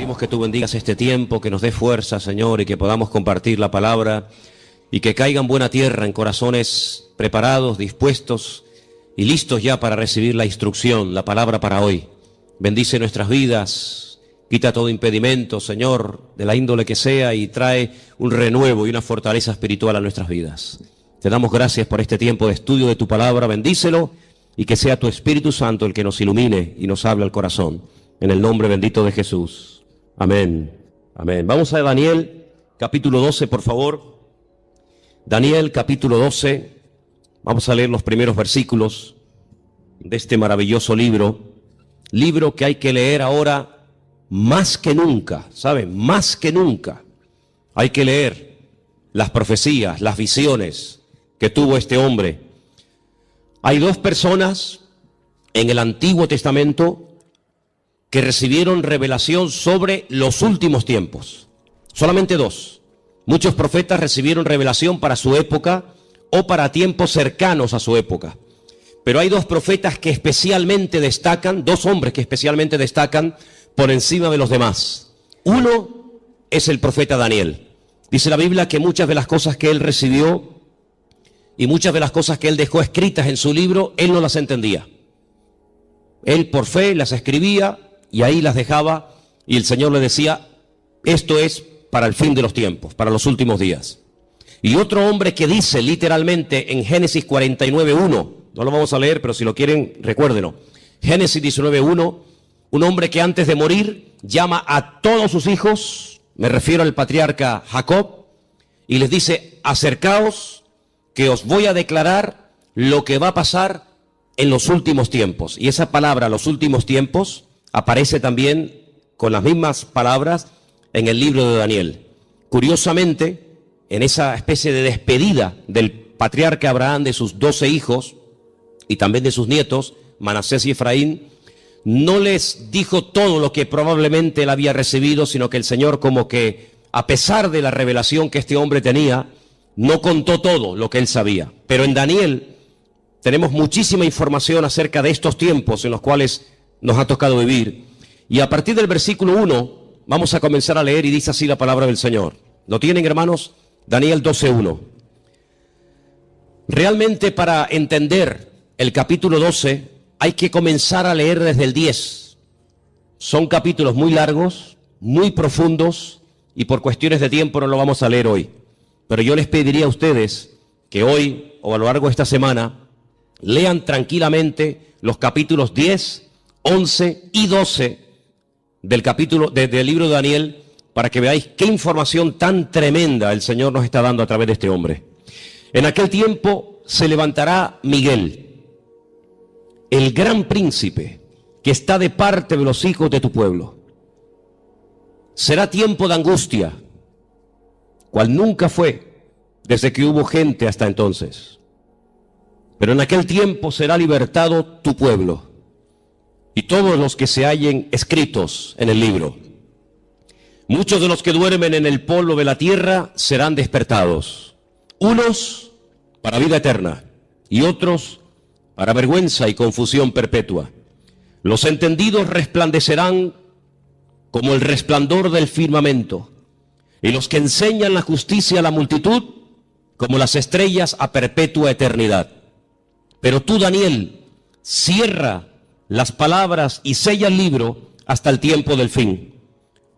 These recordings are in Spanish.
Pedimos que tú bendigas este tiempo, que nos dé fuerza, Señor, y que podamos compartir la palabra y que caiga en buena tierra, en corazones preparados, dispuestos y listos ya para recibir la instrucción, la palabra para hoy. Bendice nuestras vidas, quita todo impedimento, Señor, de la índole que sea, y trae un renuevo y una fortaleza espiritual a nuestras vidas. Te damos gracias por este tiempo de estudio de tu palabra, bendícelo y que sea tu Espíritu Santo el que nos ilumine y nos hable al corazón. En el nombre bendito de Jesús. Amén. Amén. Vamos a Daniel, capítulo 12, por favor. Daniel, capítulo 12. Vamos a leer los primeros versículos de este maravilloso libro. Libro que hay que leer ahora más que nunca, ¿saben? Más que nunca. Hay que leer las profecías, las visiones que tuvo este hombre. Hay dos personas en el Antiguo Testamento que recibieron revelación sobre los últimos tiempos. Solamente dos. Muchos profetas recibieron revelación para su época o para tiempos cercanos a su época. Pero hay dos profetas que especialmente destacan, dos hombres que especialmente destacan por encima de los demás. Uno es el profeta Daniel. Dice la Biblia que muchas de las cosas que él recibió y muchas de las cosas que él dejó escritas en su libro, él no las entendía. Él por fe las escribía y ahí las dejaba, y el Señor le decía, esto es para el fin de los tiempos, para los últimos días. Y otro hombre que dice literalmente en Génesis 49:1, no lo vamos a leer, pero si lo quieren, recuérdenlo. Génesis 19:1, un hombre que antes de morir llama a todos sus hijos, me refiero al patriarca Jacob, y les dice, acercaos, que os voy a declarar lo que va a pasar en los últimos tiempos. Y esa palabra, los últimos tiempos, aparece también con las mismas palabras en el libro de Daniel. Curiosamente, en esa especie de despedida del patriarca Abraham de sus 12 hijos y también de sus nietos, Manasés y Efraín, no les dijo todo lo que probablemente él había recibido, sino que el Señor, como que a pesar de la revelación que este hombre tenía, no contó todo lo que él sabía. Pero en Daniel tenemos muchísima información acerca de estos tiempos en los cuales nos ha tocado vivir. Y a partir del versículo 1 vamos a comenzar a leer, y dice así la palabra del Señor. ¿Lo tienen, hermanos? Daniel 12:1. Realmente, para entender el capítulo 12 hay que comenzar a leer desde el 10. Son capítulos muy largos, muy profundos, y por cuestiones de tiempo no lo vamos a leer hoy. Pero yo les pediría a ustedes que hoy o a lo largo de esta semana lean tranquilamente los capítulos 10, 11 y 12 del libro de Daniel, para que veáis qué información tan tremenda el Señor nos está dando a través de este hombre. En aquel tiempo se levantará Miguel, el gran príncipe, que está de parte de los hijos de tu pueblo. Será tiempo de angustia, cual nunca fue desde que hubo gente hasta entonces. Pero en aquel tiempo será libertado tu pueblo y todos los que se hallen escritos en el libro. Muchos de los que duermen en el polvo de la tierra serán despertados, unos para vida eterna y otros para vergüenza y confusión perpetua. Los entendidos resplandecerán como el resplandor del firmamento, y los que enseñan la justicia a la multitud como las estrellas a perpetua eternidad. Pero tú, Daniel, cierra las palabras y sella el libro hasta el tiempo del fin.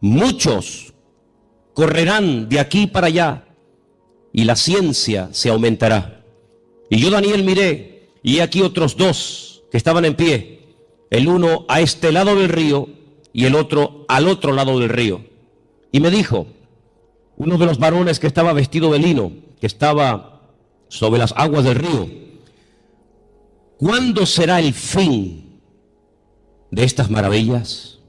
Muchos correrán de aquí para allá y la ciencia se aumentará. Y yo, Daniel, miré, y he aquí otros dos que estaban en pie, el uno a este lado del río y el otro al otro lado del río. Y me dijo, uno de los varones que estaba vestido de lino, que estaba sobre las aguas del río, ¿cuándo será el fin de estas maravillas?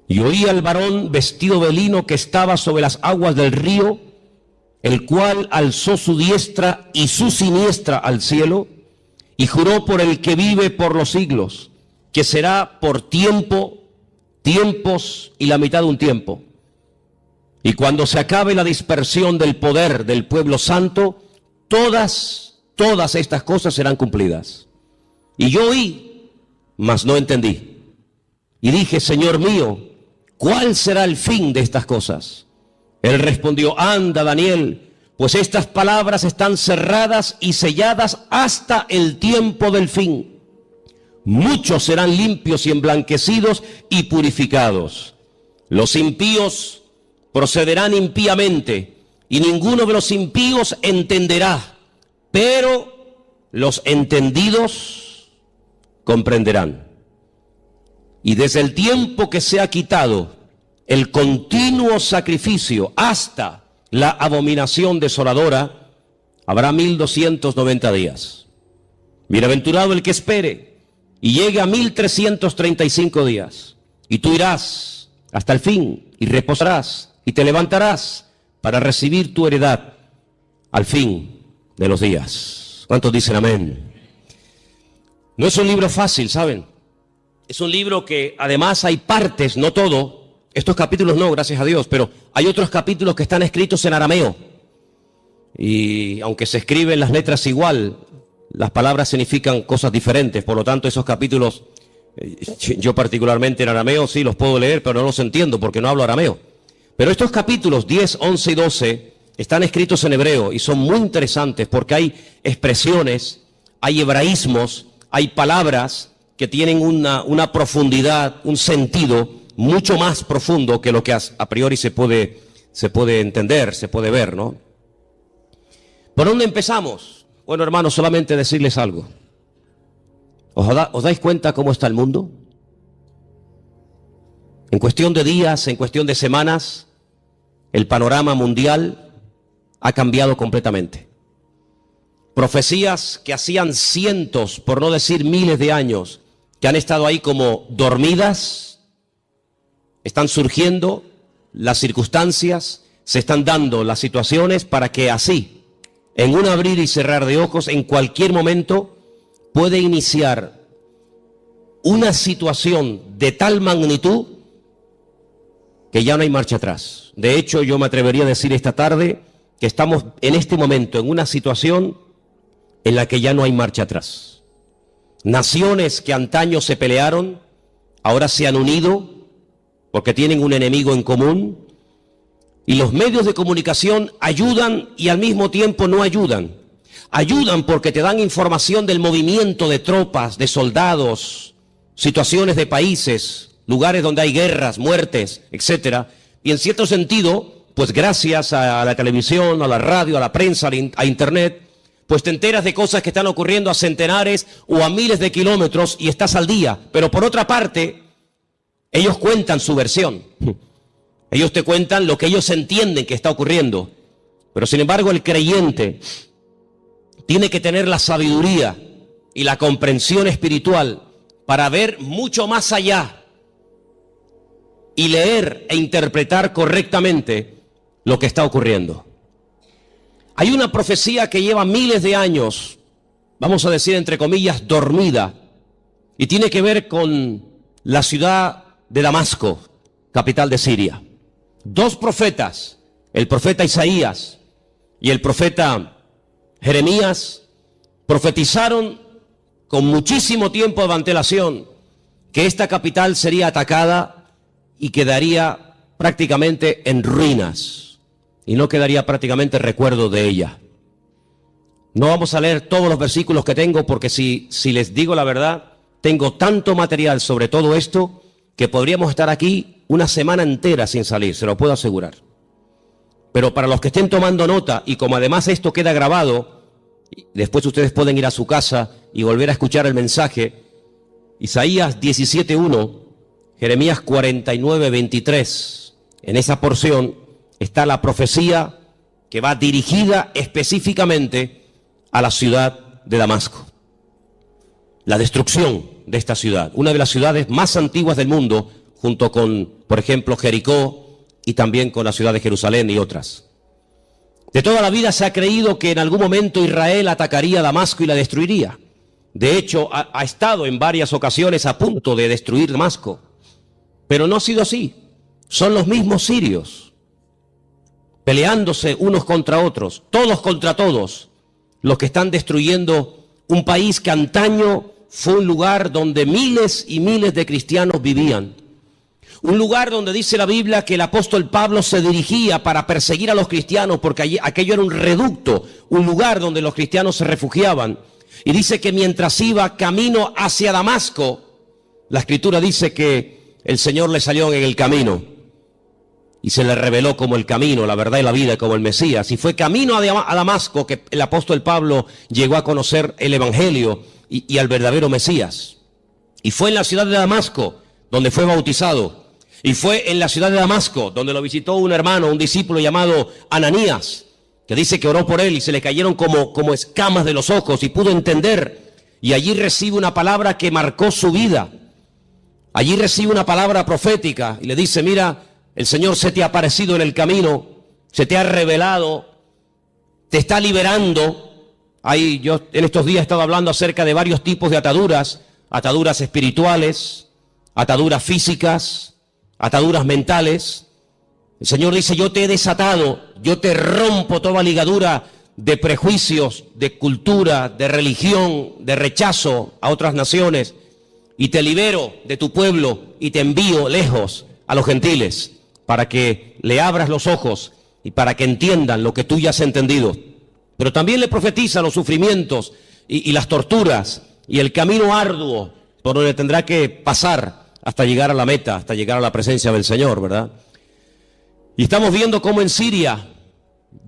Y oí al varón vestido de lino que estaba sobre las aguas del río, el cual alzó su diestra y su siniestra al cielo, y juró por el que vive por los siglos, que será por tiempo, tiempos y la mitad de un tiempo. Y cuando se acabe la dispersión del poder del pueblo santo, todas estas cosas serán cumplidas. Y yo oí, mas no entendí. Y dije, Señor mío, ¿cuál será el fin de estas cosas? Él respondió, anda, Daniel, pues estas palabras están cerradas y selladas hasta el tiempo del fin. Muchos serán limpios y emblanquecidos y purificados. Los impíos procederán impíamente, y ninguno de los impíos entenderá, pero los entendidos comprenderán. Y desde el tiempo que se ha quitado el continuo sacrificio hasta la abominación desoladora, habrá 1290 días. Bienaventurado el que espere y llegue a 1335 días. Y tú irás hasta el fin y reposarás y te levantarás para recibir tu heredad al fin de los días. ¿Cuántos dicen amén? No es un libro fácil, ¿saben? Es un libro que además hay partes, no todo. Estos capítulos no, gracias a Dios, pero hay otros capítulos que están escritos en arameo. Y aunque se escriben las letras igual, las palabras significan cosas diferentes. Por lo tanto, esos capítulos, yo particularmente en arameo sí los puedo leer, pero no los entiendo porque no hablo arameo. Pero estos capítulos 10, 11 y 12 están escritos en hebreo y son muy interesantes porque hay expresiones, hay hebraísmos, hay palabras que tienen una profundidad, un sentido mucho más profundo que lo que a priori se puede entender, se puede ver, ¿no? ¿Por dónde empezamos? Bueno, hermanos, solamente decirles algo. ¿Os dais cuenta cómo está el mundo? En cuestión de días, en cuestión de semanas, el panorama mundial ha cambiado completamente. Profecías que hacían cientos, por no decir miles de años, que han estado ahí como dormidas, están surgiendo las circunstancias, se están dando las situaciones para que así, en un abrir y cerrar de ojos, en cualquier momento, puede iniciar una situación de tal magnitud que ya no hay marcha atrás. De hecho, yo me atrevería a decir esta tarde que estamos en este momento en una situación en la que ya no hay marcha atrás. Naciones que antaño se pelearon, ahora se han unido porque tienen un enemigo en común. Y los medios de comunicación ayudan y al mismo tiempo no ayudan. Ayudan porque te dan información del movimiento de tropas, de soldados, situaciones de países, lugares donde hay guerras, muertes, etcétera. Y en cierto sentido, pues gracias a la televisión, a la radio, a la prensa, a internet, pues te enteras de cosas que están ocurriendo a centenares o a miles de kilómetros y estás al día. Pero por otra parte, ellos cuentan su versión. Ellos te cuentan lo que ellos entienden que está ocurriendo. Pero sin embargo, el creyente tiene que tener la sabiduría y la comprensión espiritual para ver mucho más allá y leer e interpretar correctamente lo que está ocurriendo. Hay una profecía que lleva miles de años, vamos a decir entre comillas, dormida, y tiene que ver con la ciudad de Damasco, capital de Siria. Dos profetas, el profeta Isaías y el profeta Jeremías, profetizaron con muchísimo tiempo de antelación que esta capital sería atacada y quedaría prácticamente en ruinas. Y no quedaría prácticamente recuerdo de ella. No vamos a leer todos los versículos que tengo porque si les digo la verdad, tengo tanto material sobre todo esto que podríamos estar aquí una semana entera sin salir, se lo puedo asegurar. Pero para los que estén tomando nota y como además esto queda grabado, después ustedes pueden ir a su casa y volver a escuchar el mensaje. Isaías 17:1, Jeremías 49:23, en esa porción está la profecía que va dirigida específicamente a la ciudad de Damasco. La destrucción de esta ciudad, una de las ciudades más antiguas del mundo, junto con, por ejemplo, Jericó y también con la ciudad de Jerusalén y otras. De toda la vida se ha creído que en algún momento Israel atacaría Damasco y la destruiría. De hecho, ha estado en varias ocasiones a punto de destruir Damasco. Pero no ha sido así. Son los mismos sirios, peleándose unos contra otros, todos contra todos, los que están destruyendo un país que antaño fue un lugar donde miles y miles de cristianos vivían. Un lugar donde dice la Biblia que el apóstol Pablo se dirigía para perseguir a los cristianos, porque aquello era un reducto, un lugar donde los cristianos se refugiaban. Y dice que mientras iba camino hacia Damasco, la Escritura dice que el Señor le salió en el camino y se le reveló como el camino, la verdad y la vida, como el Mesías. Y fue camino a Damasco que el apóstol Pablo llegó a conocer el Evangelio y al verdadero Mesías. Y fue en la ciudad de Damasco donde fue bautizado. Y fue en la ciudad de Damasco donde lo visitó un hermano, un discípulo llamado Ananías, que dice que oró por él y se le cayeron como escamas de los ojos y pudo entender. Y allí recibe una palabra que marcó su vida. Allí recibe una palabra profética y le dice: mira, el Señor se te ha aparecido en el camino, se te ha revelado, te está liberando. Ahí yo en estos días he estado hablando acerca de varios tipos de ataduras, ataduras espirituales, ataduras físicas, ataduras mentales. El Señor dice: yo te he desatado, yo te rompo toda ligadura de prejuicios, de cultura, de religión, de rechazo a otras naciones, y te libero de tu pueblo y te envío lejos a los gentiles para que le abras los ojos y para que entiendan lo que tú ya has entendido. Pero también le profetiza los sufrimientos y las torturas y el camino arduo por donde tendrá que pasar hasta llegar a la meta, hasta llegar a la presencia del Señor, ¿verdad? Y estamos viendo cómo en Siria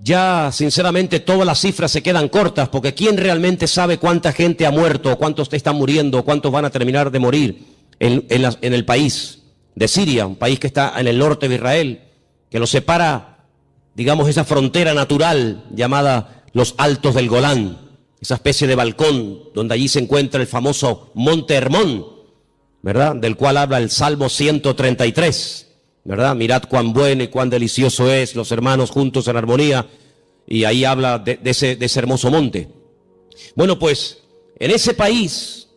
ya sinceramente todas las cifras se quedan cortas, porque ¿quién realmente sabe cuánta gente ha muerto, cuántos están muriendo, cuántos van a terminar de morir en el país de Siria, un país que está en el norte de Israel, que lo separa, digamos, esa frontera natural llamada los Altos del Golán, esa especie de balcón donde allí se encuentra el famoso Monte Hermón, ¿verdad? Del cual habla el Salmo 133, ¿verdad? Mirad cuán bueno y cuán delicioso es los hermanos juntos en armonía, y ahí habla de ese hermoso monte. Bueno, pues en ese país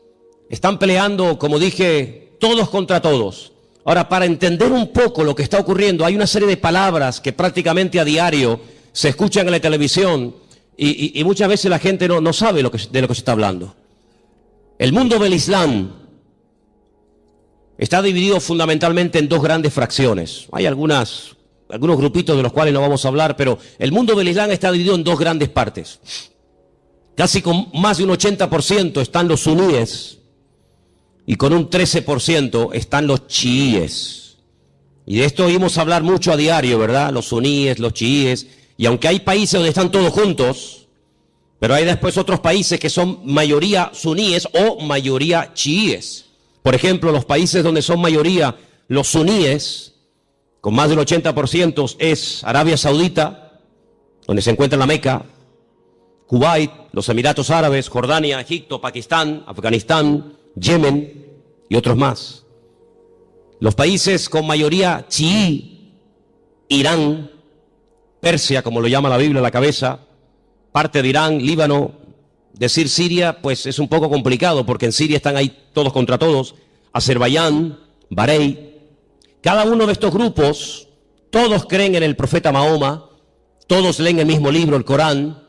están peleando, como dije, todos contra todos. Ahora, para entender un poco lo que está ocurriendo, hay una serie de palabras que prácticamente a diario se escuchan en la televisión y muchas veces la gente no sabe de lo que se está hablando. El mundo del Islam está dividido fundamentalmente en dos grandes fracciones. Hay algunos grupitos de los cuales no vamos a hablar, pero el mundo del Islam está dividido en dos grandes partes. Casi con más de un 80% están los suníes y con un 13% están los chiíes. Y de esto oímos hablar mucho a diario, ¿verdad? Los suníes, los chiíes. Y aunque hay países donde están todos juntos, pero hay después otros países que son mayoría suníes o mayoría chiíes. Por ejemplo, los países donde son mayoría los suníes, con más del 80%, es Arabia Saudita, donde se encuentra la Meca, Kuwait, los Emiratos Árabes, Jordania, Egipto, Pakistán, Afganistán, Yemen y otros más. Los países con mayoría chií, Irán, Persia, como lo llama la Biblia a la cabeza, parte de Irán, Líbano. Decir Siria, pues es un poco complicado, porque en Siria están ahí todos contra todos, Azerbaiyán, Bahrein. Cada uno de estos grupos, todos creen en el profeta Mahoma, todos leen el mismo libro, el Corán,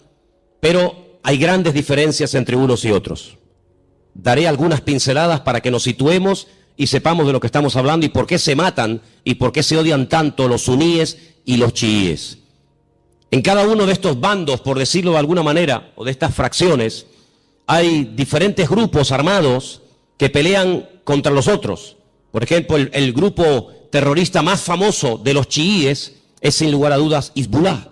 pero hay grandes diferencias entre unos y otros. Daré algunas pinceladas para que nos situemos y sepamos de lo que estamos hablando y por qué se matan y por qué se odian tanto los suníes y los chiíes. En cada uno de estos bandos, por decirlo de alguna manera, o de estas fracciones, hay diferentes grupos armados que pelean contra los otros. Por ejemplo, el grupo terrorista más famoso de los chiíes es sin lugar a dudas Hezbollah,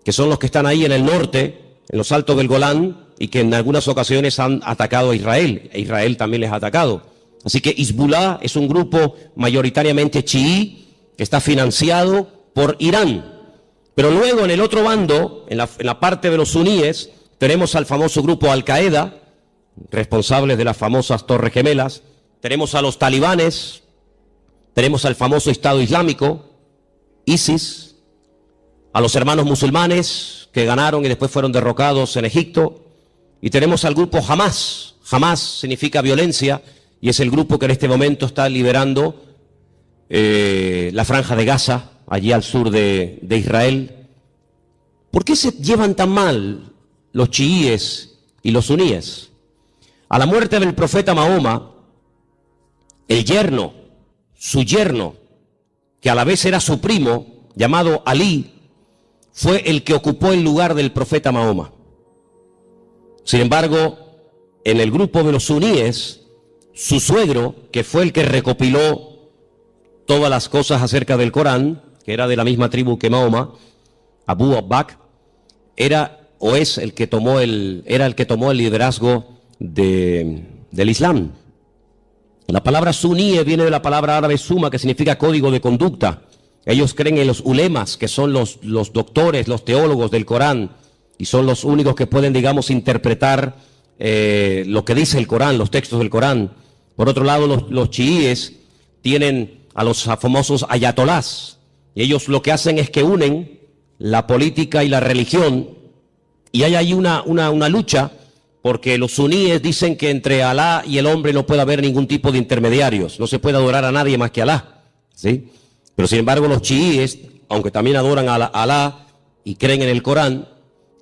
que son los que están ahí en el norte, en los Altos del Golán, y que en algunas ocasiones han atacado a Israel, e Israel también les ha atacado. Así que Hezbollah es un grupo mayoritariamente chií que está financiado por Irán. Pero luego en el otro bando, en la parte de los suníes, tenemos al famoso grupo Al-Qaeda, responsables de las famosas Torres Gemelas, tenemos a los talibanes, tenemos al famoso Estado Islámico, ISIS, a los hermanos musulmanes que ganaron y después fueron derrocados en Egipto, y tenemos al grupo Hamas. Hamas significa violencia y es el grupo que en este momento está liberando la franja de Gaza, allí al sur de Israel. ¿Por qué se llevan tan mal los chiíes y los suníes? A la muerte del profeta Mahoma, su yerno, que a la vez era su primo, llamado Alí, fue el que ocupó el lugar del profeta Mahoma. Sin embargo, en el grupo de los suníes, su suegro, que fue el que recopiló todas las cosas acerca del Corán, que era de la misma tribu que Mahoma, Abu Bakr, era el que tomó el liderazgo del Islam. La palabra suní viene de la palabra árabe suma, que significa código de conducta. Ellos creen en los ulemas, que son los doctores, los teólogos del Corán, y son los únicos que pueden, digamos, interpretar lo que dice el Corán, los textos del Corán. Por otro lado, los chiíes tienen a los famosos ayatolás, y ellos lo que hacen es que unen la política y la religión, y hay ahí una lucha, porque los suníes dicen que entre Alá y el hombre no puede haber ningún tipo de intermediarios, no se puede adorar a nadie más que a Alá, ¿sí? Pero sin embargo los chiíes, aunque también adoran a Alá y creen en el Corán,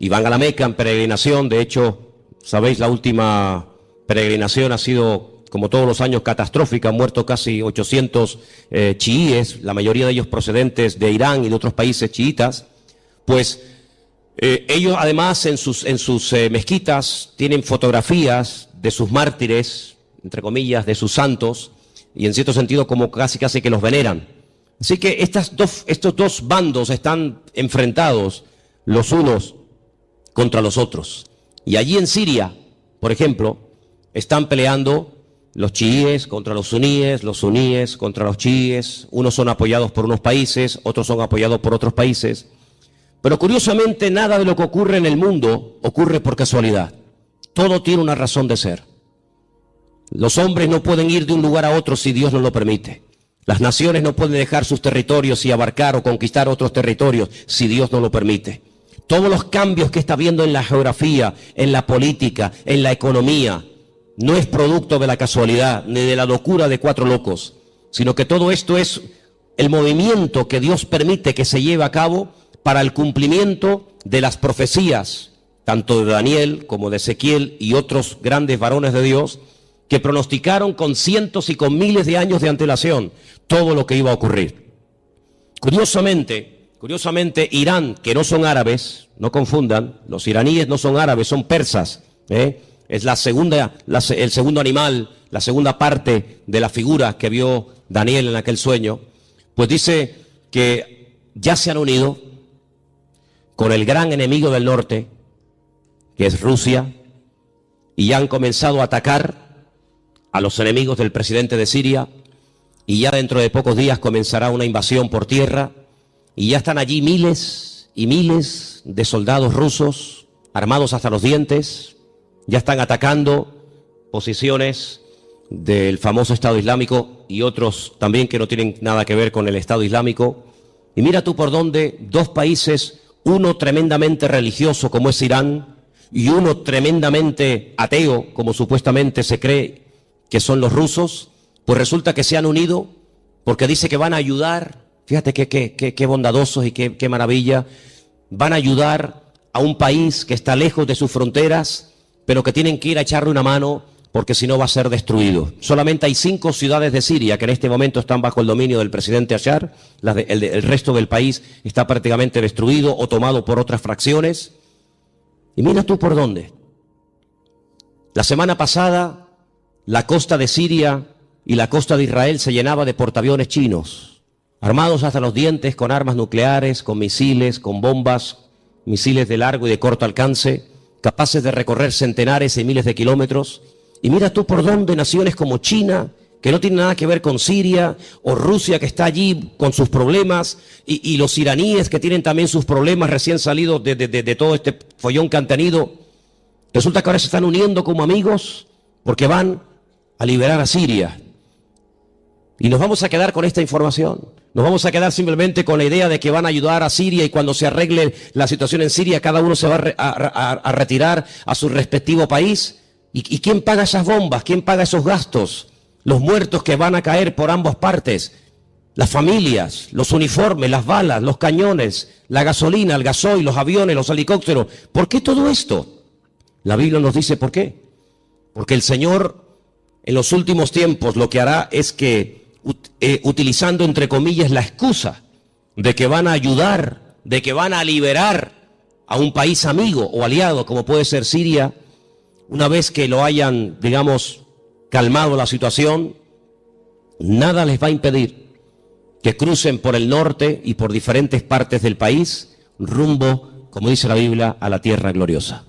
y van a la Meca en peregrinación. De hecho, sabéis, la última peregrinación ha sido, como todos los años, catastrófica. Han muerto casi 800 chiíes, la mayoría de ellos procedentes de Irán y de otros países chiitas. Pues ellos además en sus mezquitas tienen fotografías de sus mártires, entre comillas, de sus santos, y en cierto sentido como casi que los veneran. Así que estos dos bandos están enfrentados los unos contra los otros. Y allí en Siria, por ejemplo, están peleando los chiíes contra los suníes contra los chiíes. Unos son apoyados por unos países, otros son apoyados por otros países. Pero curiosamente nada de lo que ocurre en el mundo ocurre por casualidad. Todo tiene una razón de ser. Los hombres no pueden ir de un lugar a otro si Dios no lo permite. Las naciones no pueden dejar sus territorios y abarcar o conquistar otros territorios si Dios no lo permite. Todos los cambios que está habiendo en la geografía, en la política, en la economía, no es producto de la casualidad ni de la locura de cuatro locos, sino que todo esto es el movimiento que Dios permite que se lleve a cabo para el cumplimiento de las profecías, tanto de Daniel como de Ezequiel y otros grandes varones de Dios, que pronosticaron con cientos y con miles de años de antelación todo lo que iba a ocurrir. Curiosamente, Irán, que no son árabes, no confundan, los iraníes no son árabes, son persas, es el segundo animal, la segunda parte de la figura que vio Daniel en aquel sueño, pues dice que ya se han unido con el gran enemigo del norte, que es Rusia, y ya han comenzado a atacar a los enemigos del presidente de Siria, y ya dentro de pocos días comenzará una invasión por tierra, y ya están allí miles y miles de soldados rusos armados hasta los dientes, ya están atacando posiciones del famoso Estado Islámico y otros también que no tienen nada que ver con el Estado Islámico. Y mira tú por dónde dos países, uno tremendamente religioso como es Irán y uno tremendamente ateo como supuestamente se cree que son los rusos, pues resulta que se han unido porque dice que van a ayudar. Fíjate qué bondadosos y qué maravilla. Van a ayudar a un país que está lejos de sus fronteras, pero que tienen que ir a echarle una mano porque si no va a ser destruido. Solamente hay 5 ciudades de Siria que en este momento están bajo el dominio del presidente Bashar. El resto del país está prácticamente destruido o tomado por otras fracciones. Y mira tú por dónde. La semana pasada, la costa de Siria y la costa de Israel se llenaba de portaaviones chinos, armados hasta los dientes con armas nucleares, con misiles, con bombas, misiles de largo y de corto alcance, capaces de recorrer centenares y miles de kilómetros. Y mira tú por dónde naciones como China, que no tienen nada que ver con Siria, o Rusia, que está allí con sus problemas, y los iraníes, que tienen también sus problemas recién salidos de todo este follón que han tenido. Resulta que ahora se están uniendo como amigos porque van a liberar a Siria. Y nos vamos a quedar con esta información. Nos vamos a quedar simplemente con la idea de que van a ayudar a Siria y cuando se arregle la situación en Siria, cada uno se va a retirar a su respectivo país. ¿Y quién paga esas bombas? ¿Quién paga esos gastos? Los muertos que van a caer por ambas partes, las familias, los uniformes, las balas, los cañones, la gasolina, el gasoil, los aviones, los helicópteros. ¿Por qué todo esto? La Biblia nos dice por qué. Porque el Señor en los últimos tiempos lo que hará es que utilizando entre comillas la excusa de que van a ayudar, de que van a liberar a un país amigo o aliado como puede ser Siria, una vez que lo hayan, digamos, calmado la situación, nada les va a impedir que crucen por el norte y por diferentes partes del país, rumbo, como dice la Biblia, a la tierra gloriosa.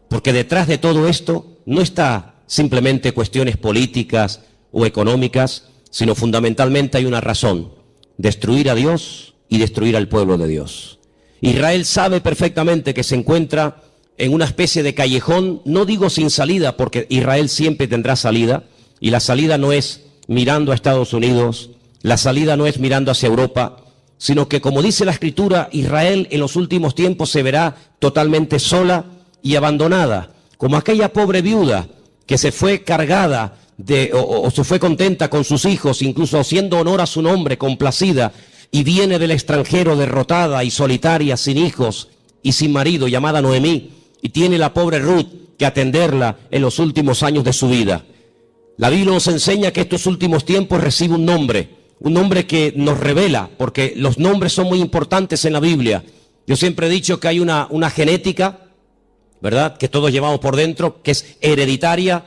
Porque detrás de todo esto no está simplemente cuestiones políticas o económicas, sino fundamentalmente hay una razón: destruir a Dios y destruir al pueblo de Dios. Israel sabe perfectamente que se encuentra en una especie de callejón, no digo sin salida, porque Israel siempre tendrá salida, y la salida no es mirando a Estados Unidos, la salida no es mirando hacia Europa, sino que, como dice la Escritura, Israel en los últimos tiempos se verá totalmente sola y abandonada, como aquella pobre viuda que se fue cargada o se fue contenta con sus hijos, incluso haciendo honor a su nombre, complacida, y viene del extranjero derrotada y solitaria, sin hijos y sin marido, llamada Noemí, y tiene la pobre Ruth que atenderla en los últimos años de su vida. La Biblia nos enseña que estos últimos tiempos recibe un nombre que nos revela, porque los nombres son muy importantes en la Biblia. Yo siempre he dicho que hay una genética, ¿verdad?, que todos llevamos por dentro, que es hereditaria,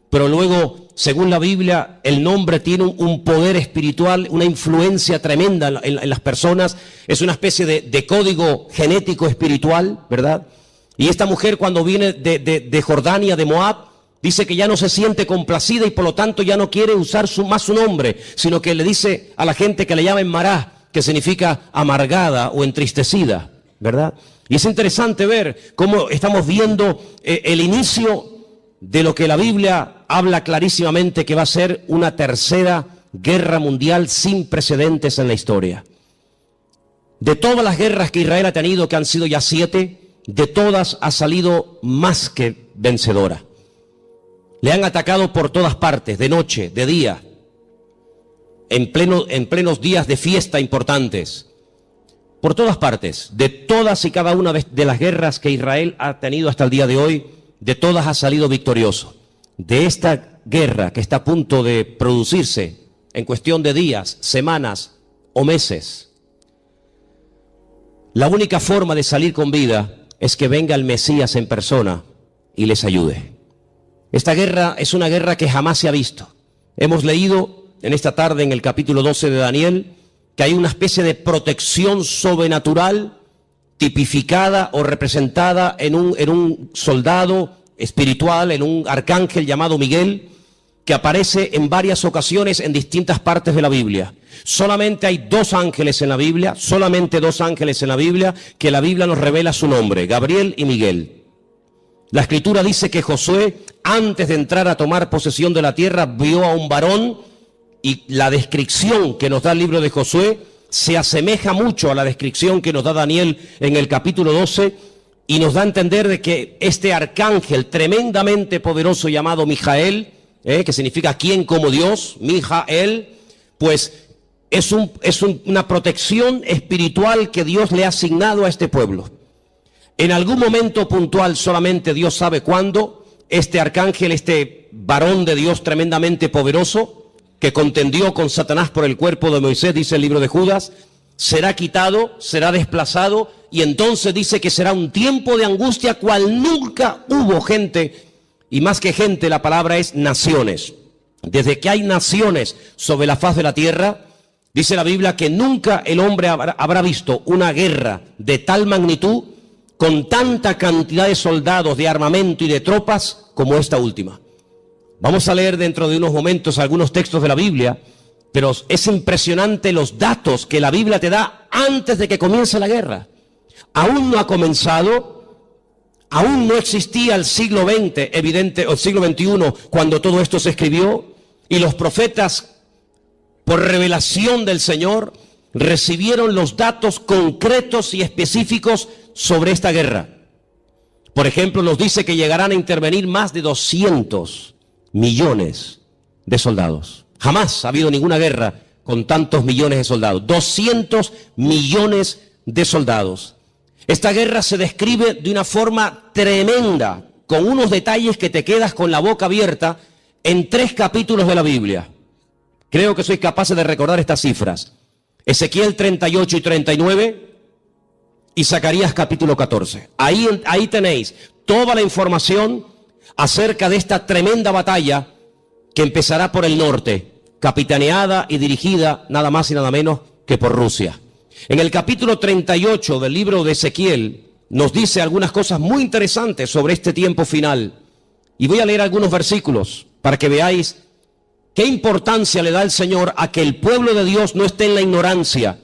pero luego, según la Biblia, el nombre tiene un poder espiritual, una influencia tremenda en las personas. Es una especie de código genético espiritual, ¿verdad? Y esta mujer, cuando viene de Jordania, de Moab, dice que ya no se siente complacida y por lo tanto ya no quiere usar más su nombre, sino que le dice a la gente que le llamen Mará, que significa amargada o entristecida, ¿verdad? Y es interesante ver cómo estamos viendo el inicio de lo que la Biblia habla clarísimamente, que va a ser una tercera guerra mundial sin precedentes en la historia. De todas las guerras que Israel ha tenido, que han sido ya 7, de todas ha salido más que vencedora. Le han atacado por todas partes, de noche, de día, en plenos días de fiesta importantes. Por todas partes, de todas y cada una de las guerras que Israel ha tenido hasta el día de hoy, de todas ha salido victorioso. De esta guerra que está a punto de producirse en cuestión de días, semanas o meses, la única forma de salir con vida es que venga el Mesías en persona y les ayude. Esta guerra es una guerra que jamás se ha visto. Hemos leído en esta tarde en el capítulo 12 de Daniel que hay una especie de protección sobrenatural tipificada o representada en un soldado espiritual, en un arcángel llamado Miguel, que aparece en varias ocasiones en distintas partes de la Biblia. Solamente hay 2 ángeles en la Biblia, solamente 2 ángeles en la Biblia, que la Biblia nos revela su nombre, Gabriel y Miguel. La Escritura dice que Josué, antes de entrar a tomar posesión de la tierra, vio a un varón, y la descripción que nos da el libro de Josué se asemeja mucho a la descripción que nos da Daniel en el capítulo 12, y nos da a entender de que este arcángel tremendamente poderoso llamado Mijael, que significa quien como Dios, Mijael, pues es una protección espiritual que Dios le ha asignado a este pueblo. En algún momento puntual, solamente Dios sabe cuándo, este arcángel, este varón de Dios tremendamente poderoso, que contendió con Satanás por el cuerpo de Moisés, dice el libro de Judas, será quitado, será desplazado, y entonces dice que será un tiempo de angustia cual nunca hubo gente, y más que gente la palabra es naciones. Desde que hay naciones sobre la faz de la tierra, dice la Biblia que nunca el hombre habrá visto una guerra de tal magnitud, con tanta cantidad de soldados, de armamento y de tropas como esta última. Vamos a leer dentro de unos momentos algunos textos de la Biblia, pero es impresionante los datos que la Biblia te da antes de que comience la guerra. Aún no ha comenzado, aún no existía el siglo XX, evidente, o el siglo XXI, cuando todo esto se escribió, y los profetas, por revelación del Señor, recibieron los datos concretos y específicos sobre esta guerra. Por ejemplo, nos dice que llegarán a intervenir más de 200 millones de soldados. Jamás ha habido ninguna guerra con tantos millones de soldados. 200 millones de soldados. Esta guerra se describe de una forma tremenda, con unos detalles que te quedas con la boca abierta en 3 capítulos de la Biblia, Creo que sois capaces de recordar estas cifras. Ezequiel 38 y 39 y Zacarías capítulo 14. Ahí tenéis toda la información acerca de esta tremenda batalla que empezará por el norte, capitaneada y dirigida nada más y nada menos que por Rusia. En el capítulo 38 del libro de Ezequiel nos dice algunas cosas muy interesantes sobre este tiempo final. Y voy a leer algunos versículos para que veáis qué importancia le da el Señor a que el pueblo de Dios no esté en la ignorancia.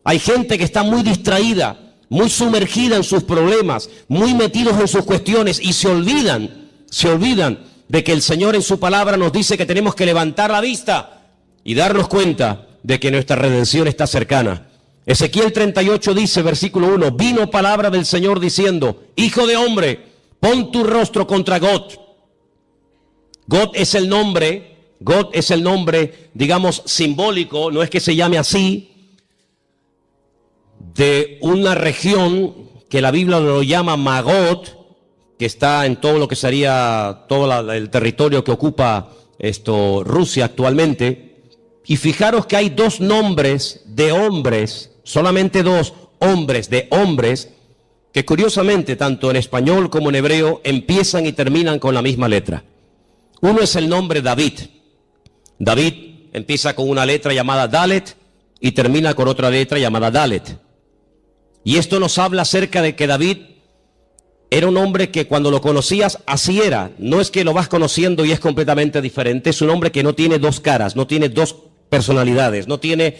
Hay gente que está muy distraída, muy sumergida en sus problemas, muy metidos en sus cuestiones y se olvidan de que el Señor en su palabra nos dice que tenemos que levantar la vista y darnos cuenta de que nuestra redención está cercana. Ezequiel 38 dice, versículo 1, vino palabra del Señor diciendo, hijo de hombre, pon tu rostro contra Gog. Gog es el nombre, digamos, simbólico, no es que se llame así, de una región que la Biblia lo llama Magot, que está en todo lo que sería todo el territorio que ocupa Rusia actualmente. Y fijaros que hay dos nombres de hombres, solamente dos hombres de hombres, que curiosamente, tanto en español como en hebreo, empiezan y terminan con la misma letra. Uno es el nombre David. David empieza con una letra llamada Dalet y termina con otra letra llamada Dalet. Y esto nos habla acerca de que David era un hombre que cuando lo conocías, así era. No es que lo vas conociendo y es completamente diferente. Es un hombre que no tiene dos caras, no tiene dos personalidades, no tiene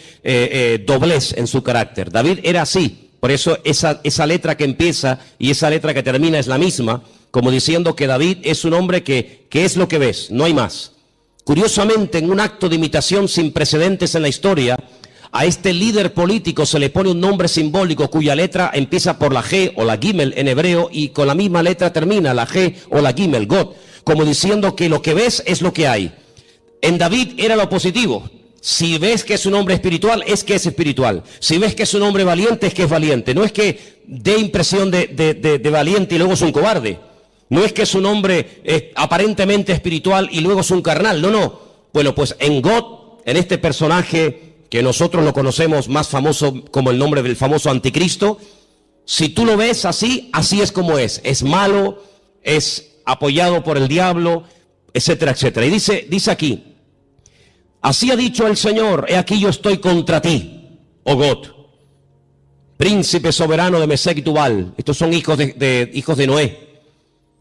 doblez en su carácter. David era así. Por eso esa letra que empieza y esa letra que termina es la misma, como diciendo que David es un hombre que es lo que ves, no hay más. Curiosamente, en un acto de imitación sin precedentes en la historia, a este líder político se le pone un nombre simbólico cuya letra empieza por la G o la Gimel en hebreo y con la misma letra termina la G o la Gimel, God, como diciendo que lo que ves es lo que hay. En David era lo positivo. Si ves que es un hombre espiritual, es que es espiritual. Si ves que es un hombre valiente, es que es valiente. No es que dé impresión de valiente y luego es un cobarde. No es que es un hombre aparentemente espiritual y luego es un carnal. No. Bueno, pues en God, en este personaje que nosotros lo conocemos más famoso como el nombre del famoso anticristo, si tú lo ves así, así es como es. Es malo, es apoyado por el diablo, etcétera, etcétera. Y dice aquí, así ha dicho el Señor, he aquí yo estoy contra ti, oh God, príncipe soberano de Mesec y Tubal. Estos son hijos de Noé.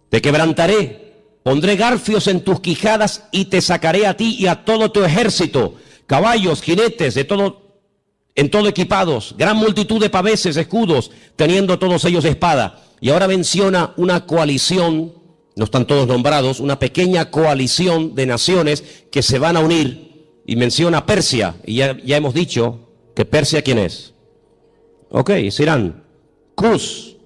Te quebrantaré, pondré garfios en tus quijadas y te sacaré a ti y a todo tu ejército, caballos, jinetes, en todo equipados, gran multitud de paveses, escudos, teniendo todos ellos espada. Y ahora menciona una coalición, no están todos nombrados, una pequeña coalición de naciones que se van a unir, y menciona Persia, y ya hemos dicho que Persia, ¿quién es? Ok, es Irán. Cus,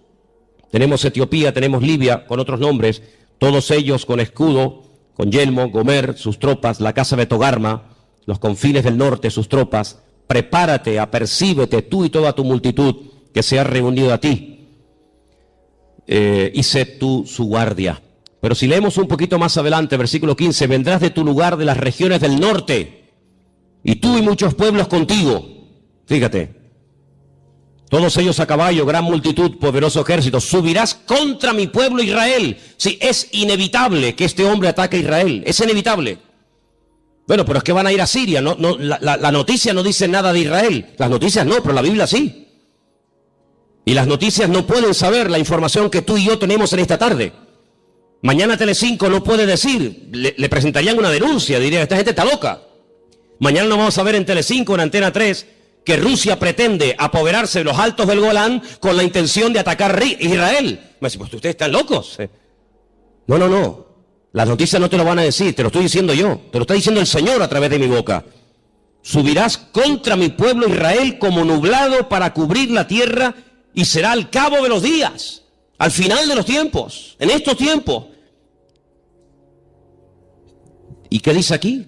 tenemos Etiopía, tenemos Libia, con otros nombres, todos ellos con escudo, con yelmo, Gomer, sus tropas, la casa de Togarma, los confines del norte, sus tropas. Prepárate, apercíbete tú y toda tu multitud que se ha reunido a ti, y sé tú su guardia. Pero si leemos un poquito más adelante, versículo 15, vendrás de tu lugar de las regiones del norte, y tú y muchos pueblos contigo. Fíjate, todos ellos a caballo, gran multitud, poderoso ejército. Subirás contra mi pueblo Israel. Sí, es inevitable que este hombre ataque a Israel, es inevitable. Bueno, pero es que van a ir a Siria. La noticia no dice nada de Israel. Las noticias no, pero la Biblia sí. Y las noticias no pueden saber la información que tú y yo tenemos en esta tarde. Mañana Telecinco no puede decir, le presentarían una denuncia, diría, esta gente está loca. Mañana no vamos a ver en Telecinco, en Antena 3, que Rusia pretende apoderarse de los altos del Golán con la intención de atacar Israel. Me dice, pues ustedes están locos. No. Las noticias no te lo van a decir, te lo estoy diciendo yo, te lo está diciendo el Señor a través de mi boca. Subirás contra mi pueblo Israel como nublado para cubrir la tierra y será al cabo de los días, al final de los tiempos, en estos tiempos. ¿Y qué dice aquí?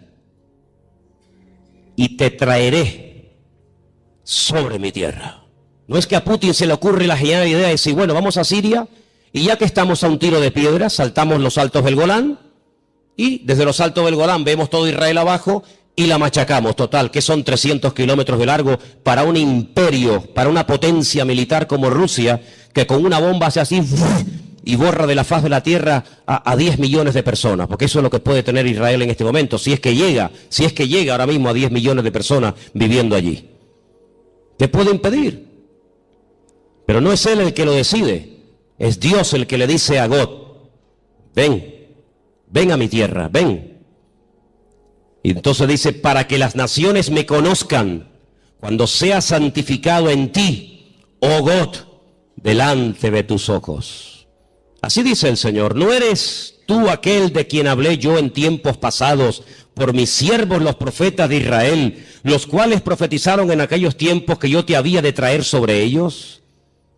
Y te traeré sobre mi tierra. No es que a Putin se le ocurre la genial idea de decir, bueno, vamos a Siria, y ya que estamos a un tiro de piedra, saltamos los altos del Golán, y desde los altos del Golán vemos todo Israel abajo, y la machacamos. Total, que son 300 kilómetros de largo para un imperio, para una potencia militar como Rusia, que con una bomba hace así y borra de la faz de la tierra a 10 millones de personas, porque eso es lo que puede tener Israel en este momento, si es que llega ahora mismo a 10 millones de personas viviendo allí. ¿Qué puede impedir? Pero no es él el que lo decide, es Dios el que le dice a God, ven a mi tierra, ven. Y entonces dice, para que las naciones me conozcan, cuando sea santificado en ti, oh God, delante de tus ojos. Así dice el Señor, ¿no eres tú aquel de quien hablé yo en tiempos pasados por mis siervos los profetas de Israel, los cuales profetizaron en aquellos tiempos que yo te había de traer sobre ellos?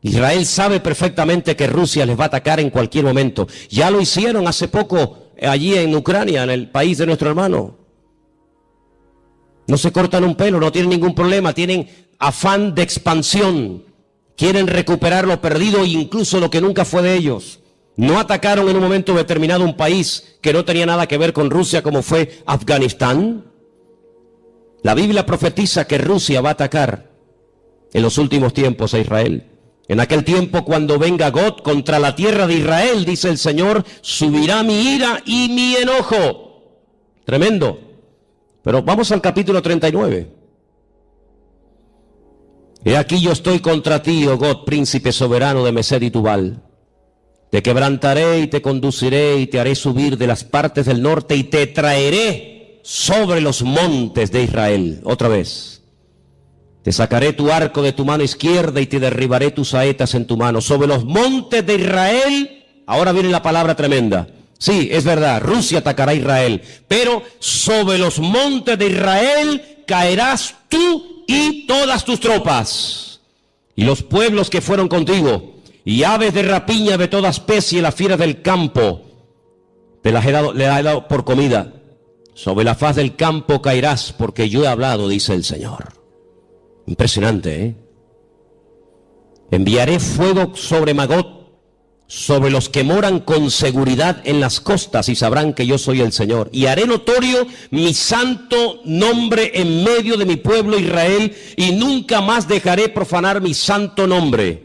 Israel sabe perfectamente que Rusia les va a atacar en cualquier momento. Ya lo hicieron hace poco allí en Ucrania, en el país de nuestro hermano. No se cortan un pelo, no tienen ningún problema, tienen afán de expansión. Quieren recuperar lo perdido e incluso lo que nunca fue de ellos. No atacaron en un momento determinado un país que no tenía nada que ver con Rusia, como fue Afganistán. La Biblia profetiza que Rusia va a atacar en los últimos tiempos a Israel. En aquel tiempo, cuando venga God contra la tierra de Israel, dice el Señor, subirá mi ira y mi enojo. Tremendo. Pero vamos al capítulo 39. He aquí yo estoy contra ti, oh God, príncipe soberano de Mesed y Tubal. Te quebrantaré y te conduciré y te haré subir de las partes del norte y te traeré sobre los montes de Israel. Otra vez. Te sacaré tu arco de tu mano izquierda y te derribaré tus saetas en tu mano. Sobre los montes de Israel, ahora viene la palabra tremenda. Sí, es verdad, Rusia atacará a Israel, pero sobre los montes de Israel caerás tú y todas tus tropas, y los pueblos que fueron contigo, y aves de rapiña de toda especie, las fieras del campo, le he dado por comida. Sobre la faz del campo caerás, porque yo he hablado, dice el Señor. Impresionante, ¿eh? Enviaré fuego sobre Magog, sobre los que moran con seguridad en las costas, y sabrán que yo soy el Señor. Y haré notorio mi santo nombre en medio de mi pueblo Israel, y nunca más dejaré profanar mi santo nombre.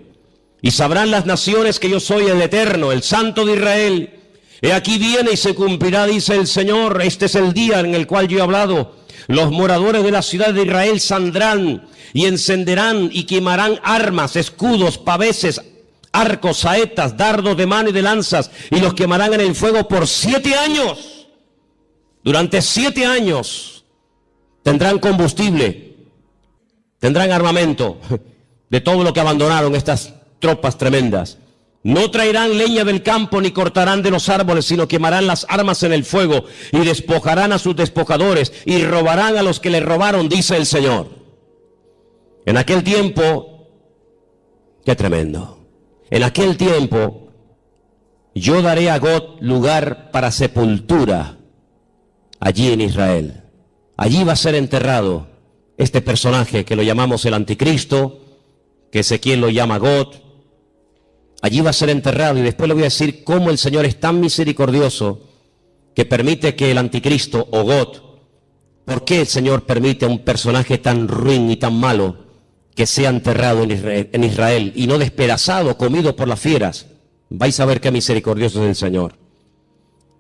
Y sabrán las naciones que yo soy el Eterno, el Santo de Israel. He aquí viene y se cumplirá, dice el Señor. Este es el día en el cual yo he hablado. Los moradores de la ciudad de Israel saldrán y encenderán y quemarán armas, escudos, paveses, arcos, saetas, dardos de mano y de lanzas, y los quemarán en el fuego por 7 años. Durante 7 años tendrán combustible, tendrán armamento de todo lo que abandonaron estas tropas tremendas. No traerán leña del campo ni cortarán de los árboles, sino quemarán las armas en el fuego y despojarán a sus despojadores y robarán a los que les robaron, dice el Señor. En aquel tiempo, qué tremendo. En aquel tiempo, yo daré a God lugar para sepultura allí en Israel. Allí va a ser enterrado este personaje que lo llamamos el anticristo, que Ezequiel lo llama God. Allí va a ser enterrado, y después le voy a decir cómo el Señor es tan misericordioso que permite que el anticristo o God, ¿por qué el Señor permite a un personaje tan ruin y tan malo que sea enterrado en Israel y no despedazado, comido por las fieras? Vais a ver qué misericordioso es el Señor.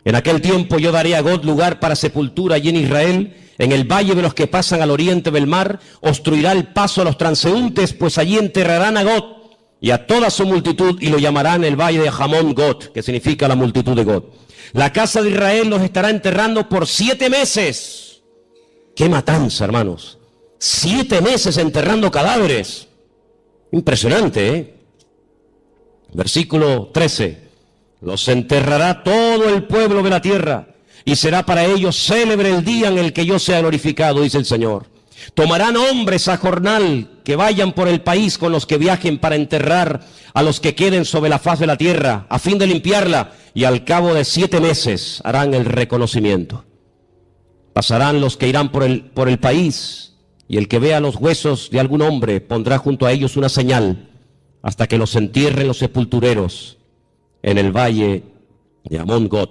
En aquel tiempo yo daré a God lugar para sepultura allí en Israel, en el valle de los que pasan al oriente del mar, obstruirá el paso a los transeúntes, pues allí enterrarán a God y a toda su multitud, y lo llamarán el valle de Hamón God, que significa la multitud de God. La casa de Israel los estará enterrando por 7 meses. ¡Qué matanza, hermanos! 7 meses enterrando cadáveres. Impresionante, ¿eh? Versículo 13. Los enterrará todo el pueblo de la tierra, y será para ellos célebre el día en el que yo sea glorificado, dice el Señor. Tomarán hombres a jornal que vayan por el país con los que viajen para enterrar a los que queden sobre la faz de la tierra, a fin de limpiarla, y al cabo de 7 meses harán el reconocimiento. Pasarán los que irán por el país, y el que vea los huesos de algún hombre pondrá junto a ellos una señal, hasta que los entierren los sepultureros en el valle de Hamón God.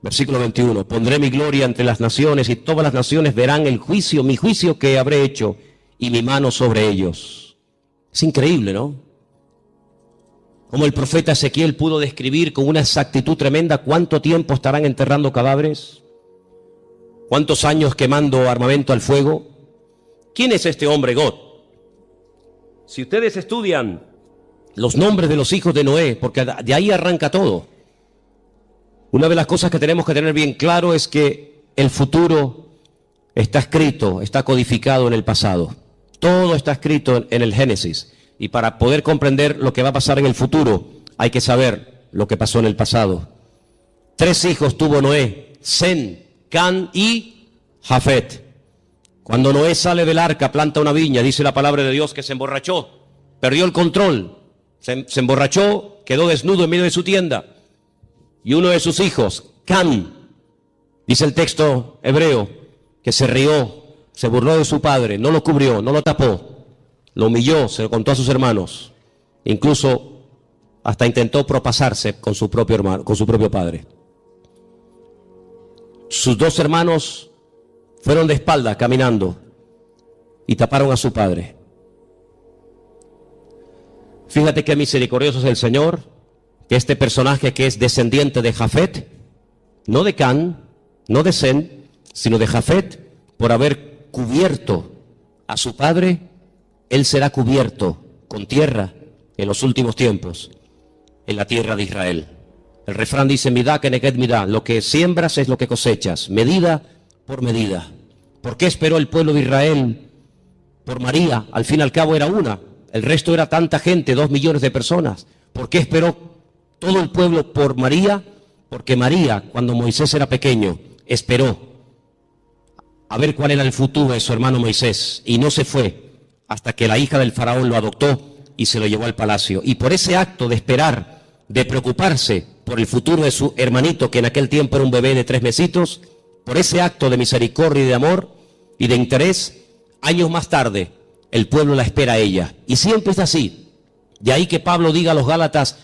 Versículo 21. Pondré mi gloria entre las naciones y todas las naciones verán el juicio, mi juicio que habré hecho y mi mano sobre ellos. Es increíble, ¿no? Como el profeta Ezequiel pudo describir con una exactitud tremenda cuánto tiempo estarán enterrando cadáveres, cuántos años quemando armamento al fuego. ¿Quién es este hombre God? Si ustedes estudian los nombres de los hijos de Noé, porque de ahí arranca todo, una de las cosas que tenemos que tener bien claro es que el futuro está escrito, está codificado en el pasado. Todo está escrito en el Génesis. Y para poder comprender lo que va a pasar en el futuro, hay que saber lo que pasó en el pasado. 3 hijos tuvo Noé: Sem, Can y Jafet. Cuando Noé sale del arca, planta una viña, dice la palabra de Dios que se emborrachó, perdió el control, se emborrachó, quedó desnudo en medio de su tienda. Y uno de sus hijos, Can, dice el texto hebreo, que se rió, se burló de su padre, no lo cubrió, no lo tapó, lo humilló, se lo contó a sus hermanos, incluso hasta intentó propasarse con su propio hermano, con su propio padre. Sus 2 hermanos fueron de espalda caminando y taparon a su padre. Fíjate qué misericordioso es el Señor, que este personaje que es descendiente de Jafet, no de Can, no de Sem, sino de Jafet, por haber cubierto a su padre, él será cubierto con tierra en los últimos tiempos, en la tierra de Israel. El refrán dice: midá keneged midá, lo que siembras es lo que cosechas, medida por medida. ¿Por qué esperó el pueblo de Israel por María? Al fin y al cabo era una, el resto era tanta gente, 2 millones de personas. ¿Por qué esperó todo el pueblo por María? Porque María, cuando Moisés era pequeño, esperó a ver cuál era el futuro de su hermano Moisés, y no se fue hasta que la hija del faraón lo adoptó y se lo llevó al palacio. Y por ese acto de esperar, de preocuparse por el futuro de su hermanito, que en aquel tiempo era un bebé de 3 mesitos, por ese acto de misericordia y de amor y de interés, años más tarde, el pueblo la espera a ella. Y siempre es así. De ahí que Pablo diga a los Gálatas: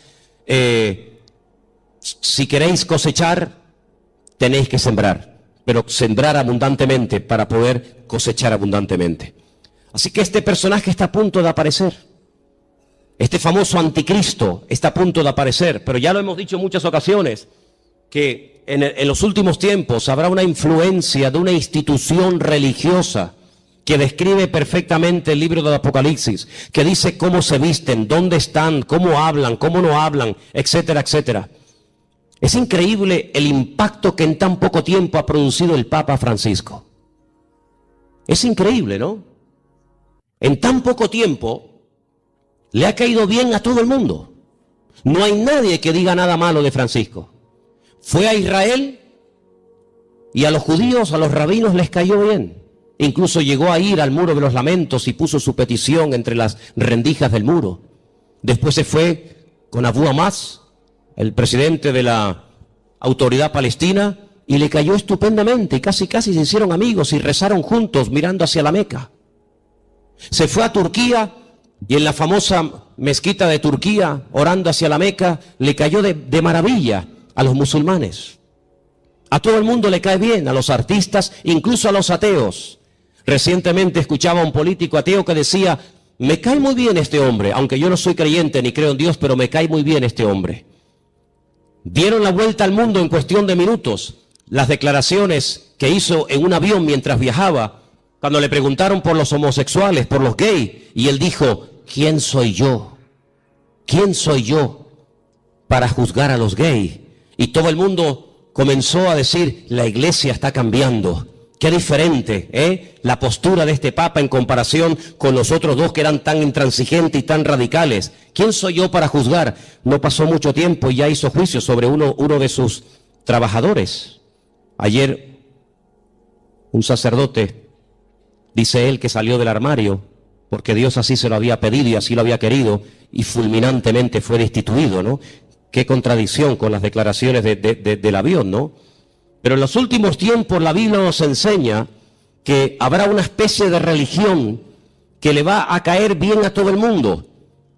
si queréis cosechar, tenéis que sembrar, pero sembrar abundantemente para poder cosechar abundantemente. Así que este personaje está a punto de aparecer. Este famoso anticristo está a punto de aparecer, pero ya lo hemos dicho en muchas ocasiones, que en los últimos tiempos habrá una influencia de una institución religiosa que describe perfectamente el libro del Apocalipsis, que dice cómo se visten, dónde están, cómo hablan, cómo no hablan, etcétera, etcétera. Es increíble el impacto que en tan poco tiempo ha producido el Papa Francisco. Es increíble, ¿no? En tan poco tiempo le ha caído bien a todo el mundo. No hay nadie que diga nada malo de Francisco. Fue a Israel y a los judíos, a los rabinos les cayó bien. Incluso llegó a ir al muro de los lamentos y puso su petición entre las rendijas del muro. Después se fue con Abu Hamas, el presidente de la autoridad palestina, y le cayó estupendamente y casi se hicieron amigos y rezaron juntos mirando hacia la Meca. Se fue a Turquía y en la famosa mezquita de Turquía, orando hacia la Meca, le cayó de maravilla a los musulmanes. A todo el mundo le cae bien, a los artistas, incluso a los ateos. Recientemente escuchaba a un político ateo que decía: me cae muy bien este hombre, aunque yo no soy creyente ni creo en Dios, pero me cae muy bien este hombre. Dieron la vuelta al mundo en cuestión de minutos las declaraciones que hizo en un avión mientras viajaba, cuando le preguntaron por los homosexuales, por los gays, y él dijo: ¿quién soy yo? ¿Quién soy yo para juzgar a los gays? Y todo el mundo comenzó a decir: la iglesia está cambiando. Qué diferente, la postura de este Papa en comparación con los otros 2 que eran tan intransigentes y tan radicales. ¿Quién soy yo para juzgar? No pasó mucho tiempo y ya hizo juicio sobre uno de sus trabajadores. Ayer un sacerdote, dice él, que salió del armario porque Dios así se lo había pedido y así lo había querido, y fulminantemente fue destituido, ¿no? Qué contradicción con las declaraciones del avión, ¿no? Pero en los últimos tiempos la Biblia nos enseña que habrá una especie de religión que le va a caer bien a todo el mundo.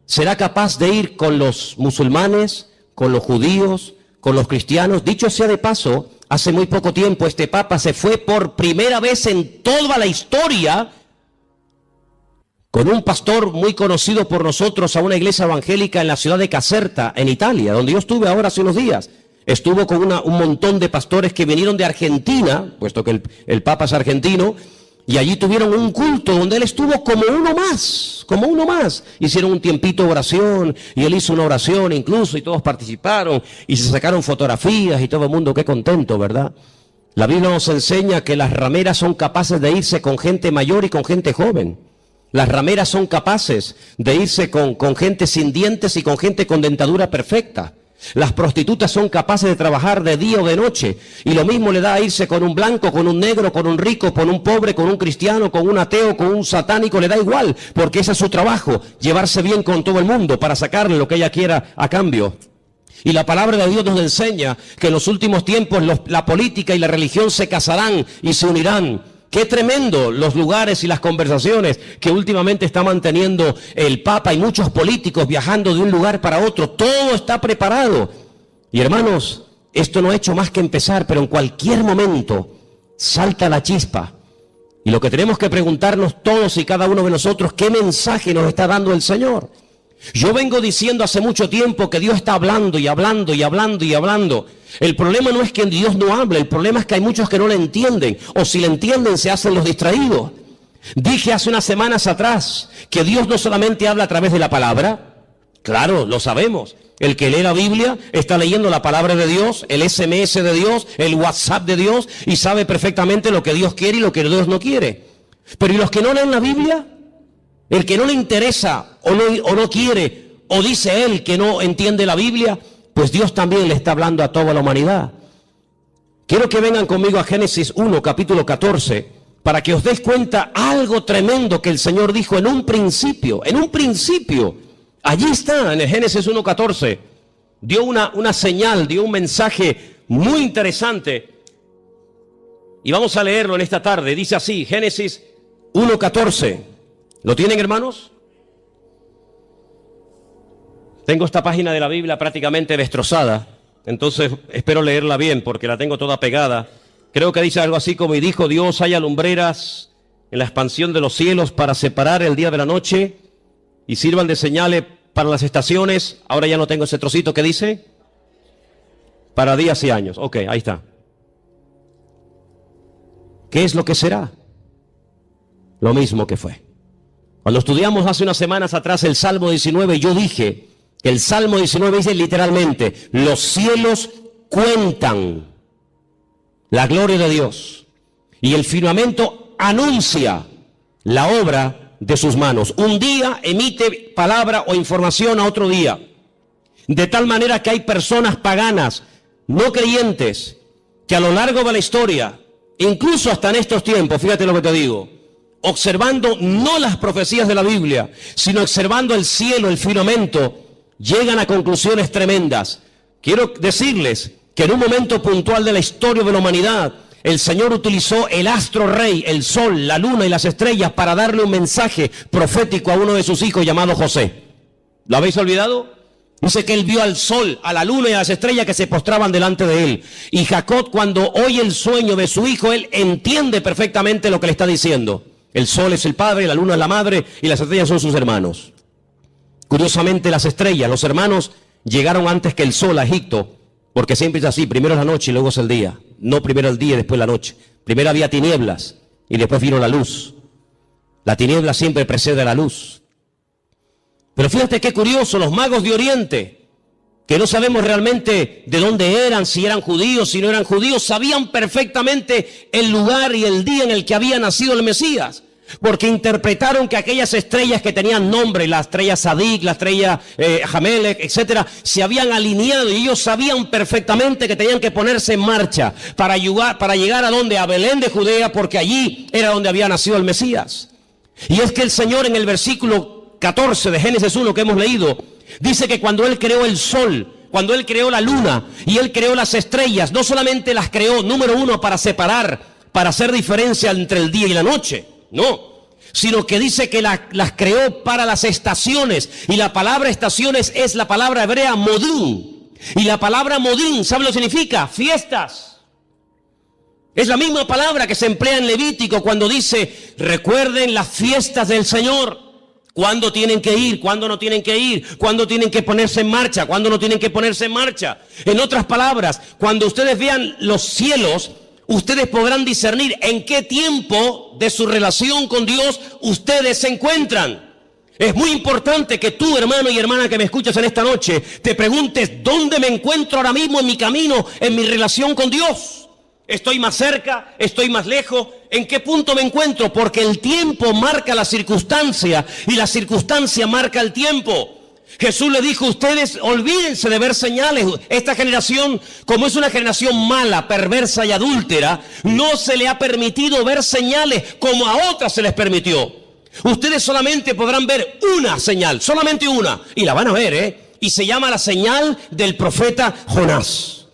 Será capaz de ir con los musulmanes, con los judíos, con los cristianos. Dicho sea de paso, Hace muy poco tiempo este Papa se fue por primera vez en toda la historia con un pastor muy conocido por nosotros a una iglesia evangélica en la ciudad de Caserta, en Italia, donde yo estuve ahora hace unos días. Estuvo con un montón de pastores que vinieron de Argentina, puesto que el Papa es argentino, y allí tuvieron un culto donde él estuvo como uno más. Hicieron un tiempito de oración, y él hizo una oración incluso, y todos participaron, y se sacaron fotografías, y todo el mundo, qué contento, ¿verdad? La Biblia nos enseña que las rameras son capaces de irse con gente mayor y con gente joven. Las rameras son capaces de irse con gente sin dientes y con gente con dentadura perfecta. Las prostitutas son capaces de trabajar de día o de noche. Y lo mismo le da a irse con un blanco, con un negro, con un rico, con un pobre, con un cristiano, con un ateo, con un satánico. Le da igual, porque ese es su trabajo, llevarse bien con todo el mundo para sacarle lo que ella quiera a cambio. Y la palabra de Dios nos enseña que en los últimos tiempos la política y la religión se casarán y se unirán. Qué tremendo los lugares y las conversaciones que últimamente está manteniendo el Papa y muchos políticos viajando de un lugar para otro. Todo está preparado. Y hermanos, esto no ha hecho más que empezar, pero en cualquier momento salta la chispa. Y lo que tenemos que preguntarnos todos y cada uno de nosotros, ¿qué mensaje nos está dando el Señor? Yo vengo diciendo hace mucho tiempo que Dios está hablando y hablando y hablando y hablando. El problema no es que Dios no hable, el problema es que hay muchos que no le entienden, o si le entienden se hacen los distraídos. Dije hace unas semanas atrás que Dios no solamente habla a través de la palabra, claro, lo sabemos. El que lee la Biblia está leyendo la palabra de Dios, el SMS de Dios, el WhatsApp de Dios, y sabe perfectamente lo que Dios quiere y lo que Dios no quiere. Pero ¿y los que no leen la Biblia? El que no le interesa o no quiere, o dice él que no entiende la Biblia, pues Dios también le está hablando a toda la humanidad. Quiero que vengan conmigo a Génesis 1, capítulo 14, para que os des cuenta algo tremendo que el Señor dijo en un principio. Allí está, en el Génesis 1, 14. Dio una señal, dio un mensaje muy interesante. Y vamos a leerlo en esta tarde. Dice así, Génesis 1, 14. ¿Lo tienen, hermanos? Tengo esta página de la Biblia prácticamente destrozada, entonces espero leerla bien porque la tengo toda pegada. Creo que dice algo así como: y dijo Dios, haya lumbreras en la expansión de los cielos para separar el día de la noche y sirvan de señales para las estaciones. Ahora ya no tengo ese trocito que dice para días y años. Ok, ahí está. ¿Qué es lo que será? Lo mismo que fue. Cuando estudiamos hace unas semanas atrás el Salmo 19, yo dije que el Salmo 19 dice literalmente: los cielos cuentan la gloria de Dios y el firmamento anuncia la obra de sus manos. Un día emite palabra o información a otro día, de tal manera que hay personas paganas, no creyentes, que a lo largo de la historia, incluso hasta en estos tiempos, fíjate lo que te digo, observando no las profecías de la Biblia, sino observando el cielo, el firmamento, llegan a conclusiones tremendas. Quiero decirles que en un momento puntual de la historia de la humanidad, el Señor utilizó el astro rey, el sol, la luna y las estrellas para darle un mensaje profético a uno de sus hijos llamado José. ¿Lo habéis olvidado? Dice que él vio al sol, a la luna y a las estrellas que se postraban delante de él. Y Jacob, cuando oye el sueño de su hijo, él entiende perfectamente lo que le está diciendo. El sol es el padre, la luna es la madre y las estrellas son sus hermanos. Curiosamente, las estrellas, los hermanos, llegaron antes que el sol a Egipto, porque siempre es así: primero es la noche y luego es el día. No primero el día y después la noche. Primero había tinieblas y después vino la luz. La tiniebla siempre precede a la luz. Pero fíjate qué curioso, los magos de Oriente, que no sabemos realmente de dónde eran, si eran judíos, si no eran judíos, sabían perfectamente el lugar y el día en el que había nacido el Mesías, porque interpretaron que aquellas estrellas que tenían nombre, la estrella Sadik, la estrella Jamelec, etcétera, se habían alineado y ellos sabían perfectamente que tenían que ponerse en marcha para llegar a donde, a Belén de Judea, porque allí era donde había nacido el Mesías. Y es que el Señor en el versículo 14 de Génesis 1 que hemos leído, dice que cuando Él creó el sol, cuando Él creó la luna y Él creó las estrellas, no solamente las creó, número uno, para separar, para hacer diferencia entre el día y la noche, no, sino que dice que las creó para las estaciones. Y la palabra estaciones es la palabra hebrea modín. Y la palabra modín, ¿sabe lo que significa? Fiestas. Es la misma palabra que se emplea en Levítico cuando dice, recuerden las fiestas del Señor. ¿Cuándo tienen que ir? ¿Cuándo no tienen que ir? ¿Cuándo tienen que ponerse en marcha? ¿Cuándo no tienen que ponerse en marcha? En otras palabras, cuando ustedes vean los cielos, ustedes podrán discernir en qué tiempo de su relación con Dios ustedes se encuentran. Es muy importante que tú, hermano y hermana que me escuchas en esta noche, te preguntes, ¿dónde me encuentro ahora mismo en mi camino, en mi relación con Dios? ¿Estoy más cerca? ¿Estoy más lejos? ¿En qué punto me encuentro? Porque el tiempo marca la circunstancia y la circunstancia marca el tiempo. Jesús le dijo, ustedes olvídense de ver señales. Esta generación, como es una generación mala, perversa y adúltera, no se le ha permitido ver señales como a otras se les permitió. Ustedes solamente podrán ver una señal, solamente una, y la van a ver, y se llama la señal del profeta Jonás.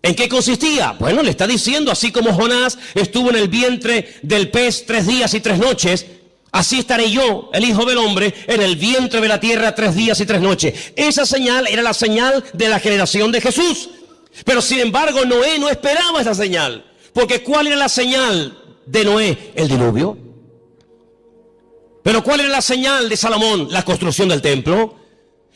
¿En qué consistía? Bueno, le está diciendo, así como Jonás estuvo en el vientre del pez 3 días y 3 noches, así estaré yo, el Hijo del Hombre, en el vientre de la tierra 3 días y 3 noches. Esa señal era la señal de la generación de Jesús. Pero sin embargo, Noé no esperaba esa señal. Porque ¿cuál era la señal de Noé? El diluvio. Pero ¿cuál era la señal de Salomón? La construcción del templo.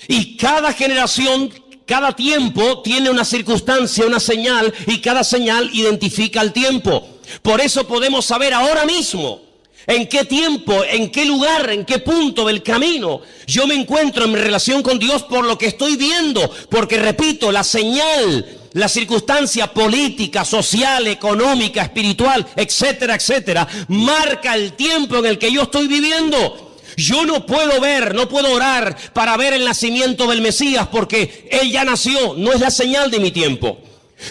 Y cada generación, cada tiempo tiene una circunstancia, una señal, y cada señal identifica el tiempo. Por eso podemos saber ahora mismo en qué tiempo, en qué lugar, en qué punto del camino yo me encuentro en mi relación con Dios por lo que estoy viendo. Porque repito, la señal, la circunstancia política, social, económica, espiritual, etcétera, etcétera, marca el tiempo en el que yo estoy viviendo. Yo no puedo ver, no puedo orar para ver el nacimiento del Mesías porque Él ya nació, no es la señal de mi tiempo.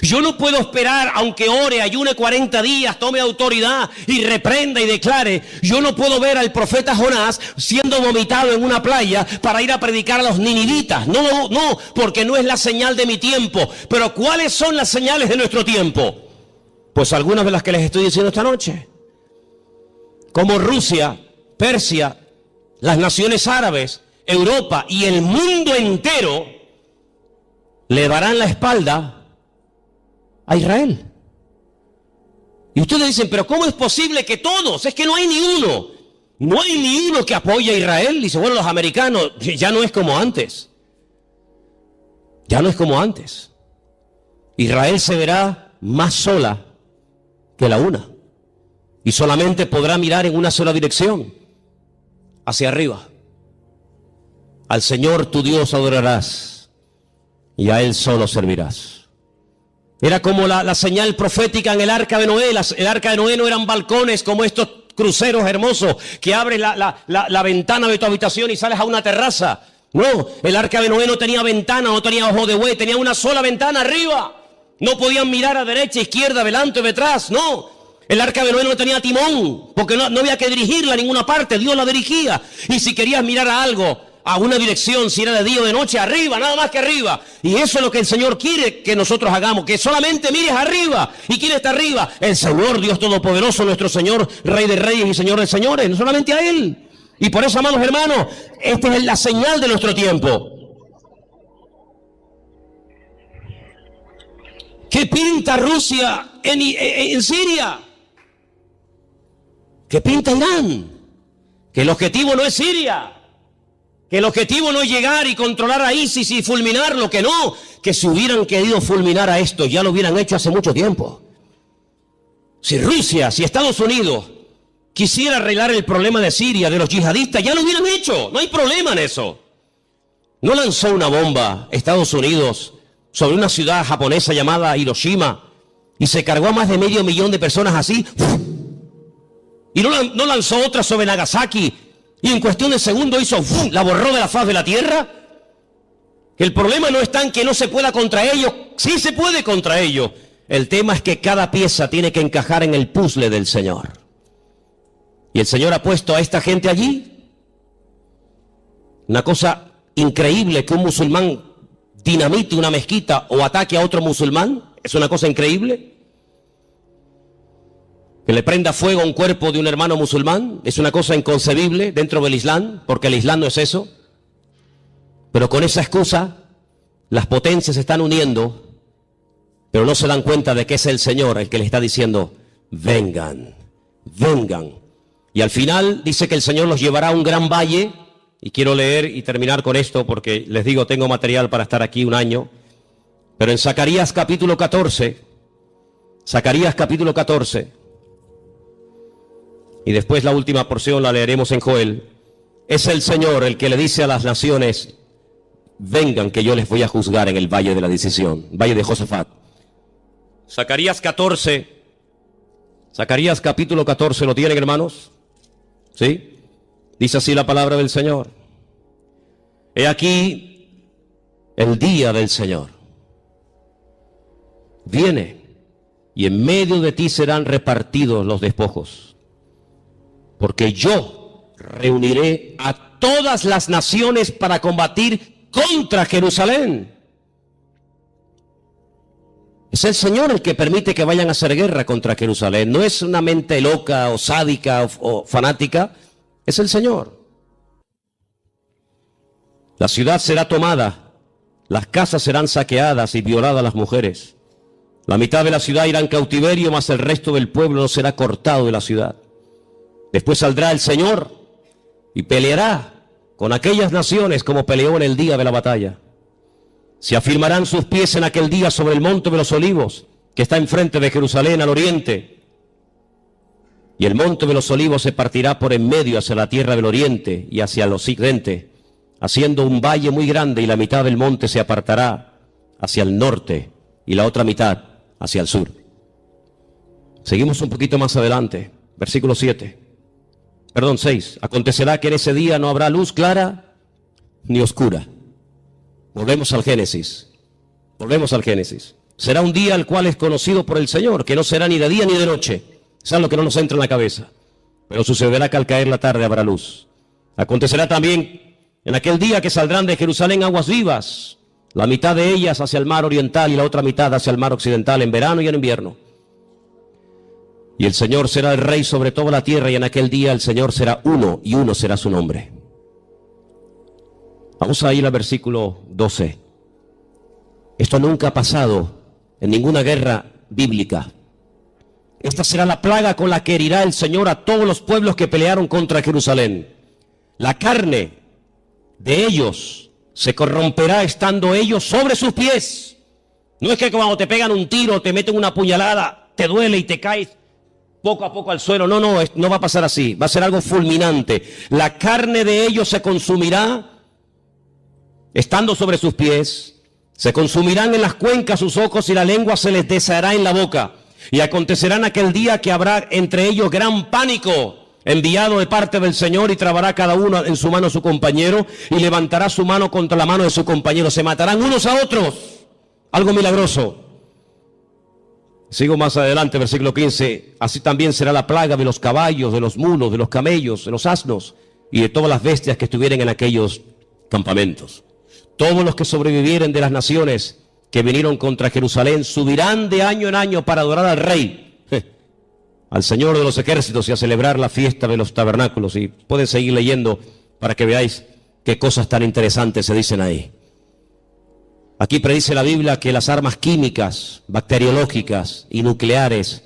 Yo no puedo esperar, aunque ore, ayune 40 días, tome autoridad y reprenda y declare. Yo no puedo ver al profeta Jonás siendo vomitado en una playa para ir a predicar a los ninivitas. No, porque no es la señal de mi tiempo. Pero ¿cuáles son las señales de nuestro tiempo? Pues algunas de las que les estoy diciendo esta noche. Como Rusia, Persia, las naciones árabes, Europa y el mundo entero le darán la espalda a Israel. Y ustedes dicen, pero ¿cómo es posible que todos? Es que no hay ni uno. No hay ni uno que apoye a Israel. Dice, bueno, los americanos, ya no es como antes. Ya no es como antes. Israel se verá más sola que la una. Y solamente podrá mirar en una sola dirección, hacia arriba. Al Señor tu Dios adorarás y a Él solo servirás. Era como la señal profética en el arca de Noé. El arca de Noé no eran balcones como estos cruceros hermosos que abres la ventana de tu habitación y sales a una terraza. No, el arca de Noé no tenía ventana, no tenía ojo de buey, tenía una sola ventana arriba. No podían mirar a derecha, izquierda, delante o detrás, no. El arca de Noé no tenía timón, porque no había que dirigirla a ninguna parte, Dios la dirigía. Y si querías mirar a algo, a una dirección, si era de día o de noche, arriba, nada más que arriba. Y eso es lo que el Señor quiere que nosotros hagamos, que solamente mires arriba. ¿Y quién está arriba? El Señor, Dios Todopoderoso, nuestro Señor, Rey de Reyes y Señor de Señores, no solamente a Él. Y por eso, amados hermanos, esta es la señal de nuestro tiempo. ¿Qué pinta Rusia en Siria? ¿Qué pinta Irán? Que el objetivo no es Siria. Que el objetivo no es llegar y controlar a ISIS y fulminarlo, que no. Que si hubieran querido fulminar a esto, ya lo hubieran hecho hace mucho tiempo. Si Rusia, si Estados Unidos quisiera arreglar el problema de Siria, de los yihadistas, ya lo hubieran hecho. No hay problema en eso. No lanzó una bomba Estados Unidos sobre una ciudad japonesa llamada Hiroshima y se cargó a más de 500.000 de personas así. Y no lanzó otra sobre Nagasaki y en cuestión de segundos la borró de la faz de la tierra. El problema no está en que no se pueda contra ellos, sí se puede contra ellos. El tema es que cada pieza tiene que encajar en el puzzle del Señor. Y el Señor ha puesto a esta gente allí. Una cosa increíble que un musulmán dinamite una mezquita o ataque a otro musulmán, es una cosa increíble. Que le prenda fuego a un cuerpo de un hermano musulmán es una cosa inconcebible dentro del Islam, porque el Islam no es eso. Pero con esa excusa, las potencias se están uniendo, pero no se dan cuenta de que es el Señor el que les está diciendo, vengan, vengan. Y al final dice que el Señor los llevará a un gran valle, y quiero leer y terminar con esto porque les digo, tengo material para estar aquí un año, pero en Zacarías capítulo 14, y después la última porción la leeremos en Joel, es el Señor el que le dice a las naciones, vengan que yo les voy a juzgar en el valle de la decisión, valle de Josafat. Zacarías capítulo 14, ¿lo tienen, hermanos? ¿Sí? Dice así la palabra del Señor. He aquí el día del Señor. Viene, y en medio de ti serán repartidos los despojos, porque yo reuniré a todas las naciones para combatir contra Jerusalén. Es el Señor el que permite que vayan a hacer guerra contra Jerusalén. No es una mente loca o sádica o fanática. Es el Señor. La ciudad será tomada, las casas serán saqueadas y violadas las mujeres. La mitad de la ciudad irá en cautiverio, mas el resto del pueblo no será cortado de la ciudad. Después saldrá el Señor y peleará con aquellas naciones como peleó en el día de la batalla. Se afirmarán sus pies en aquel día sobre el monte de los olivos, que está enfrente de Jerusalén al oriente. Y el monte de los olivos se partirá por en medio hacia la tierra del oriente y hacia el occidente, haciendo un valle muy grande, y la mitad del monte se apartará hacia el norte y la otra mitad hacia el sur. Seguimos un poquito más adelante, versículo 6. Acontecerá que en ese día no habrá luz clara ni oscura. Volvemos al Génesis. Será un día el cual es conocido por el Señor, que no será ni de día ni de noche. Eso es lo que no nos entra en la cabeza. Pero sucederá que al caer la tarde habrá luz. Acontecerá también en aquel día que saldrán de Jerusalén aguas vivas, la mitad de ellas hacia el mar oriental y la otra mitad hacia el mar occidental, en verano y en invierno. Y el Señor será el rey sobre toda la tierra, y en aquel día el Señor será uno, y uno será su nombre. Vamos a ir al versículo 12. Esto nunca ha pasado en ninguna guerra bíblica. Esta será la plaga con la que herirá el Señor a todos los pueblos que pelearon contra Jerusalén. La carne de ellos se corromperá estando ellos sobre sus pies. No es que cuando te pegan un tiro, te meten una puñalada, te duele y te caes poco a poco al suelo. No va a pasar así. Va a ser algo fulminante. La carne de ellos se consumirá estando sobre sus pies. Se consumirán en las cuencas sus ojos, y la lengua se les deshará en la boca. Y acontecerá en aquel día que habrá entre ellos gran pánico, enviado de parte del Señor, y trabará cada uno en su mano a su compañero, y levantará su mano contra la mano de su compañero. Se matarán unos a otros. Algo milagroso. Sigo más adelante, versículo 15. Así también será la plaga de los caballos, de los mulos, de los camellos, de los asnos y de todas las bestias que estuvieren en aquellos campamentos. Todos los que sobrevivieren de las naciones que vinieron contra Jerusalén subirán de año en año para adorar al Rey, al Señor de los ejércitos, y a celebrar la fiesta de los tabernáculos. Y pueden seguir leyendo para que veáis qué cosas tan interesantes se dicen ahí. Aquí predice la Biblia que las armas químicas, bacteriológicas y nucleares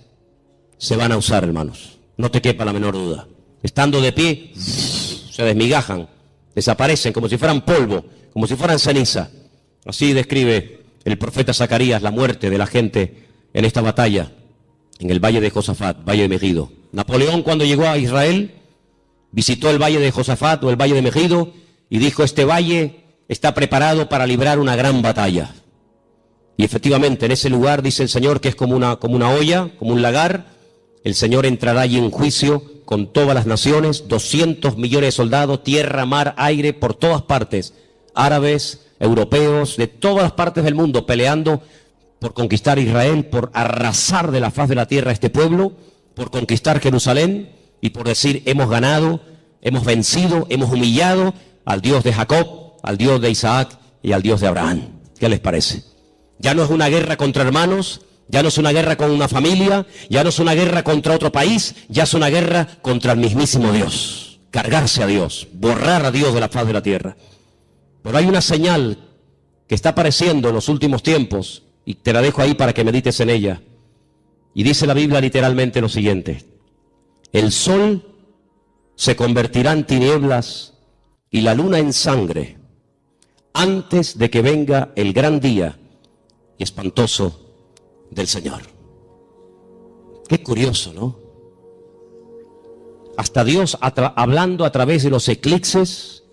se van a usar, hermanos. No te quepa la menor duda. Estando de pie, se desmigajan, desaparecen como si fueran polvo, como si fueran ceniza. Así describe el profeta Zacarías la muerte de la gente en esta batalla, en el valle de Josafat, valle de Megido. Napoleón, cuando llegó a Israel, visitó el valle de Josafat o el valle de Megido y dijo: este valle está preparado para librar una gran batalla. Y efectivamente, en ese lugar dice el Señor que es como una olla, como un lagar. El Señor entrará allí en juicio con todas las naciones, 200 millones de soldados, tierra, mar, aire, por todas partes, árabes, europeos, de todas las partes del mundo, peleando por conquistar Israel, por arrasar de la faz de la tierra a este pueblo, por conquistar Jerusalén y por decir: hemos ganado, hemos vencido, hemos humillado al Dios de Jacob, al Dios de Isaac y al Dios de Abraham. ¿Qué les parece? Ya no es una guerra contra hermanos, ya no es una guerra con una familia, ya no es una guerra contra otro país, ya es una guerra contra el mismísimo Dios. Cargarse a Dios, borrar a Dios de la faz de la tierra. Pero hay una señal que está apareciendo en los últimos tiempos, y te la dejo ahí para que medites en ella. Y dice la Biblia literalmente lo siguiente: el sol se convertirá en tinieblas y la luna en sangre antes de que venga el gran día y espantoso del Señor. Qué curioso, ¿no? Hasta Dios hablando a través de los eclipses,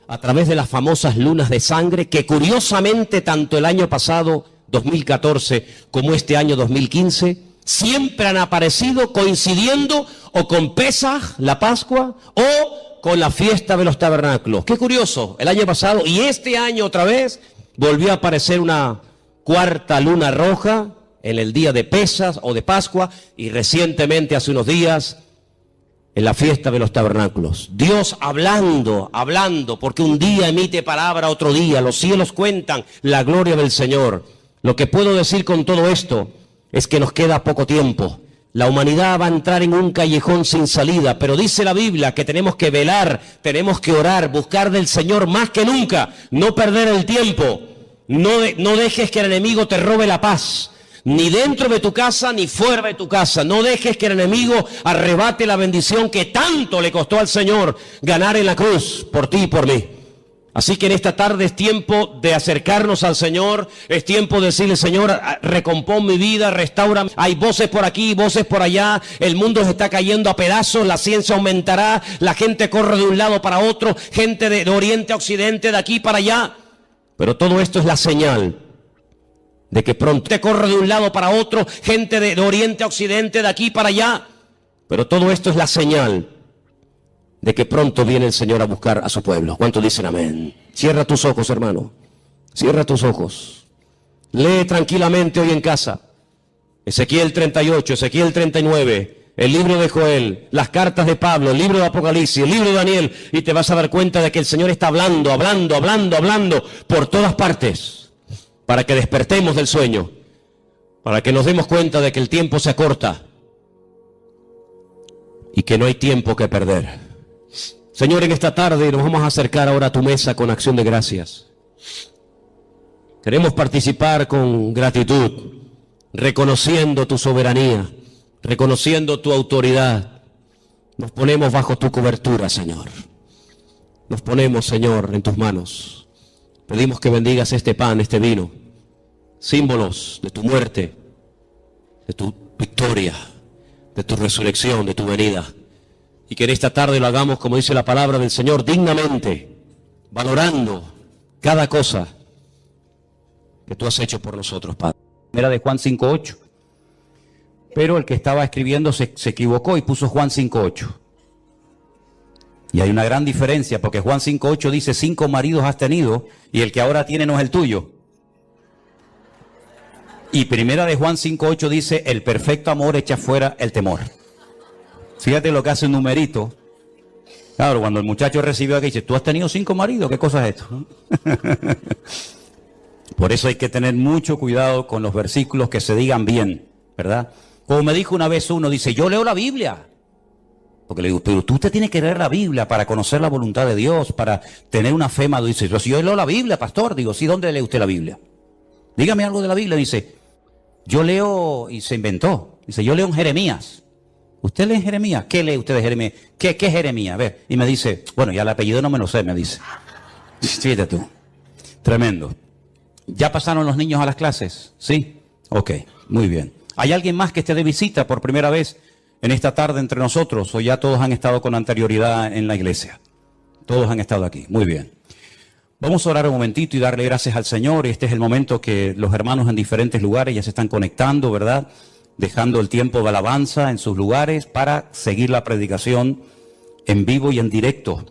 a través de las famosas lunas de sangre, que curiosamente tanto el año pasado, 2014, como este año 2015, siempre han aparecido coincidiendo o con Pesaj, la Pascua, o con la fiesta de los tabernáculos. Qué curioso, el año pasado y este año otra vez volvió a aparecer una cuarta luna roja en el día de Pesaj o de Pascua, y recientemente, hace unos días, en la fiesta de los tabernáculos. Dios hablando, porque un día emite palabra, otro día, los cielos cuentan la gloria del Señor. Lo que puedo decir con todo esto es que nos queda poco tiempo. La humanidad va a entrar en un callejón sin salida, pero dice la Biblia que tenemos que velar, tenemos que orar, buscar del Señor más que nunca, no perder el tiempo. No dejes que el enemigo te robe la paz, ni dentro de tu casa ni fuera de tu casa. No dejes que el enemigo arrebate la bendición que tanto le costó al Señor ganar en la cruz por ti y por mí. Así que en esta tarde es tiempo de acercarnos al Señor, es tiempo de decirle: Señor, recompón mi vida, restaura. Hay voces por aquí, voces por allá, el mundo se está cayendo a pedazos, la ciencia aumentará, la gente corre de un lado para otro, gente de oriente a occidente, de aquí para allá. Pero todo esto es la señal de que pronto te corre de un lado para otro, gente de oriente a occidente, de aquí para allá. Pero todo esto es la señal de que pronto viene el Señor a buscar a su pueblo. ¿Cuántos dicen amén? Cierra tus ojos, hermano. Cierra tus ojos. Lee tranquilamente hoy en casa Ezequiel 38, Ezequiel 39, el libro de Joel, las cartas de Pablo, el libro de Apocalipsis, el libro de Daniel, y te vas a dar cuenta de que el Señor está hablando por todas partes, para que despertemos del sueño, para que nos demos cuenta de que el tiempo se acorta y que no hay tiempo que perder. Señor, en esta tarde nos vamos a acercar ahora a tu mesa con acción de gracias. Queremos participar con gratitud, reconociendo tu soberanía, reconociendo tu autoridad. Nos ponemos bajo tu cobertura, Señor. Nos ponemos, Señor, en tus manos. Pedimos que bendigas este pan, este vino, símbolos de tu muerte, de tu victoria, de tu resurrección, de tu venida. Y que en esta tarde lo hagamos, como dice la palabra del Señor, dignamente, valorando cada cosa que tú has hecho por nosotros, Padre. Era de Juan 5:8, pero el que estaba escribiendo se equivocó y puso Juan 5:8. Y hay una gran diferencia, porque Juan 5:8 dice: 5 maridos has tenido y el que ahora tiene no es el tuyo. Y primera de Juan 5:8 dice: el perfecto amor echa fuera el temor. Fíjate lo que hace un numerito. Claro, cuando el muchacho recibió aquí, dice: ¿tú has tenido 5 maridos? ¿Qué cosa es esto? Por eso hay que tener mucho cuidado con los versículos que se digan bien, ¿verdad? Como me dijo una vez uno, dice: yo leo la Biblia. Porque le digo: pero tú te tienes que leer la Biblia para conocer la voluntad de Dios, para tener una fe madura. Dice: si yo leo la Biblia, pastor. Digo: sí, ¿dónde lee usted la Biblia? Dígame algo de la Biblia. Dice: yo leo, y se inventó. Dice: yo leo en Jeremías. ¿Usted lee en Jeremías? ¿Qué lee usted de Jeremías? ¿Qué es Jeremías? A ver, y me dice: bueno, ya el apellido no me lo sé, me dice. Fíjate tú. Tremendo. ¿Ya pasaron los niños a las clases? ¿Sí? Ok, muy bien. ¿Hay alguien más que esté de visita por primera vez en esta tarde entre nosotros? ¿O ya todos han estado con anterioridad en la iglesia? Todos han estado aquí. Muy bien. Vamos a orar un momentito y darle gracias al Señor. Este es el momento que los hermanos en diferentes lugares ya se están conectando, ¿verdad? Dejando el tiempo de alabanza en sus lugares para seguir la predicación en vivo y en directo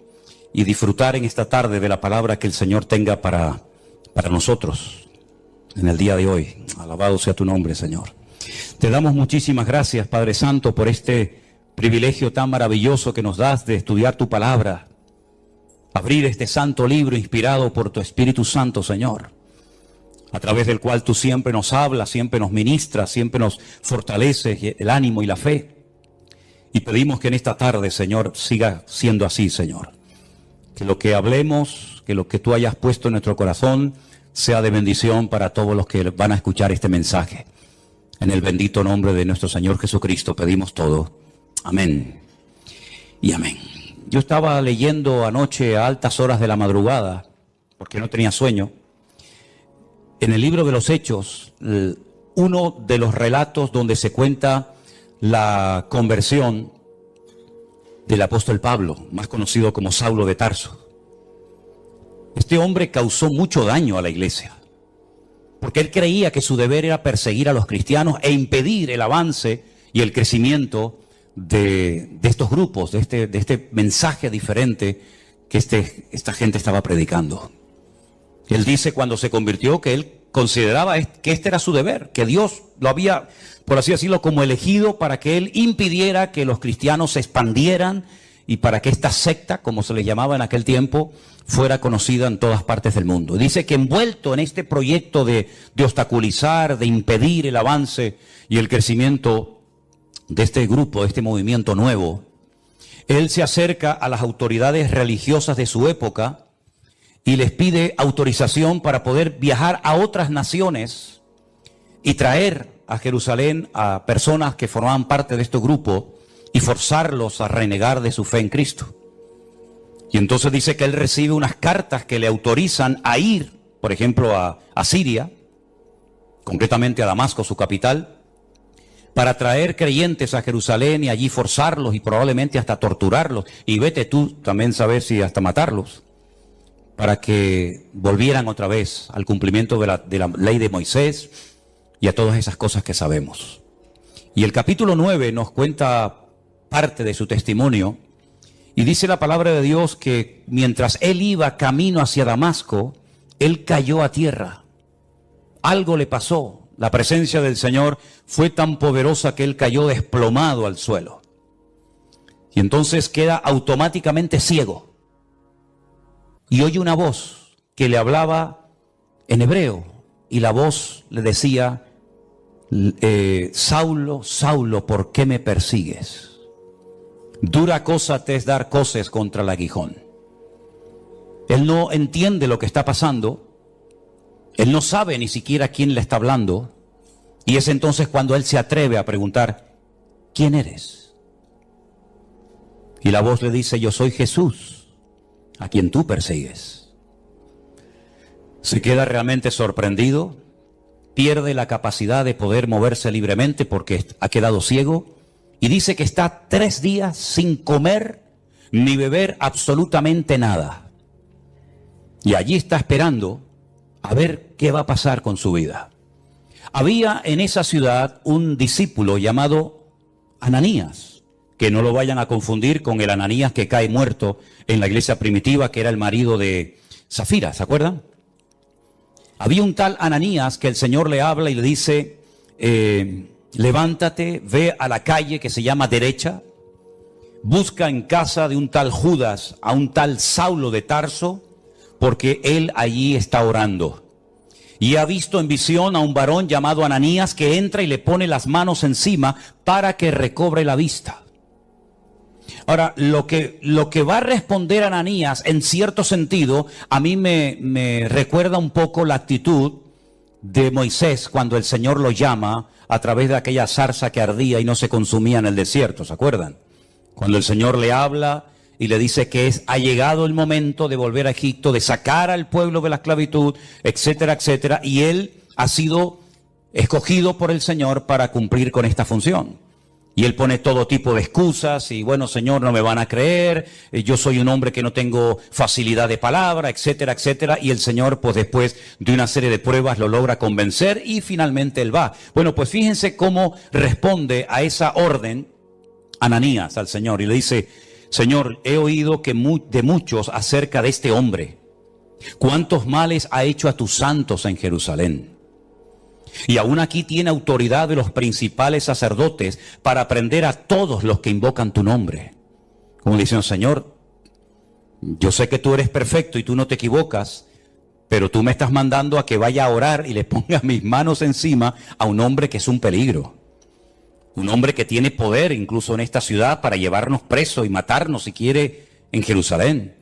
y disfrutar en esta tarde de la palabra que el Señor tenga para nosotros en el día de hoy. Alabado sea tu nombre, Señor. Te damos muchísimas gracias, Padre Santo, por este privilegio tan maravilloso que nos das de estudiar tu palabra, abrir este santo libro inspirado por tu Espíritu Santo, Señor, a través del cual tú siempre nos hablas, siempre nos ministras, siempre nos fortaleces el ánimo y la fe. Y pedimos que en esta tarde, Señor, siga siendo así, Señor. Que lo que hablemos, que lo que tú hayas puesto en nuestro corazón sea de bendición para todos los que van a escuchar este mensaje. En el bendito nombre de nuestro Señor Jesucristo pedimos todo. Amén y amén. Yo estaba leyendo anoche a altas horas de la madrugada, porque no tenía sueño, en el libro de los Hechos, uno de los relatos donde se cuenta la conversión del apóstol Pablo, más conocido como Saulo de Tarso. Este hombre causó mucho daño a la iglesia, porque él creía que su deber era perseguir a los cristianos e impedir el avance y el crecimiento de estos grupos, de este mensaje diferente que esta gente estaba predicando. Él dice cuando se convirtió que él consideraba que este era su deber, que Dios lo había, por así decirlo, como elegido para que él impidiera que los cristianos se expandieran y para que esta secta, como se le llamaba en aquel tiempo, fuera conocida en todas partes del mundo. Dice que envuelto en este proyecto de obstaculizar, de impedir el avance y el crecimiento de este grupo, de este movimiento nuevo, él se acerca a las autoridades religiosas de su época y les pide autorización para poder viajar a otras naciones y traer a Jerusalén a personas que formaban parte de este grupo y forzarlos a renegar de su fe en Cristo. Y entonces dice que él recibe unas cartas que le autorizan a ir, por ejemplo, a Siria, concretamente a Damasco, su capital, para traer creyentes a Jerusalén y allí forzarlos y probablemente hasta torturarlos. Y vete tú también saber si hasta matarlos, para que volvieran otra vez al cumplimiento de la ley de Moisés y a todas esas cosas que sabemos. Y el capítulo 9 nos cuenta parte de su testimonio y dice la palabra de Dios que mientras él iba camino hacia Damasco, él cayó a tierra. Algo le pasó. La presencia del Señor fue tan poderosa que él cayó desplomado al suelo. Y entonces queda automáticamente ciego. Y oye una voz que le hablaba en hebreo. Y la voz le decía, Saulo, Saulo, ¿por qué me persigues? Dura cosa te es dar coces contra el aguijón. Él no entiende lo que está pasando. Él no sabe ni siquiera quién le está hablando. Y es entonces cuando él se atreve a preguntar, ¿quién eres? Y la voz le dice, yo soy Jesús, a quien tú persigues. Se queda realmente sorprendido, pierde la capacidad de poder moverse libremente porque ha quedado ciego y dice que está 3 días sin comer ni beber absolutamente nada. Y allí está esperando a ver qué va a pasar con su vida. Había en esa ciudad un discípulo llamado Ananías, que no lo vayan a confundir con el Ananías que cae muerto en la iglesia primitiva, que era el marido de Zafira, ¿se acuerdan? Había un tal Ananías que el Señor le habla y le dice, levántate, ve a la calle que se llama Derecha, busca en casa de un tal Judas a un tal Saulo de Tarso, porque él allí está orando. Y ha visto en visión a un varón llamado Ananías que entra y le pone las manos encima para que recobre la vista. Ahora, lo que va a responder Ananías, en cierto sentido, a mí me recuerda un poco la actitud de Moisés cuando el Señor lo llama a través de aquella zarza que ardía y no se consumía en el desierto, ¿se acuerdan? Cuando el Señor le habla y le dice que ha llegado el momento de volver a Egipto, de sacar al pueblo de la esclavitud, etcétera, etcétera, y él ha sido escogido por el Señor para cumplir con esta función. Y él pone todo tipo de excusas y bueno, Señor, no me van a creer, yo soy un hombre que no tengo facilidad de palabra, etcétera, etcétera. Y el Señor, pues después de una serie de pruebas, lo logra convencer y finalmente él va. Bueno, pues fíjense cómo responde a esa orden Ananías al Señor y le dice, Señor, he oído de muchos acerca de este hombre. ¿Cuántos males ha hecho a tus santos en Jerusalén? Y aún aquí tiene autoridad de los principales sacerdotes para prender a todos los que invocan tu nombre. Como dicen, Señor, yo sé que tú eres perfecto y tú no te equivocas, pero tú me estás mandando a que vaya a orar y le ponga mis manos encima a un hombre que es un peligro. Un hombre que tiene poder incluso en esta ciudad para llevarnos presos y matarnos si quiere en Jerusalén.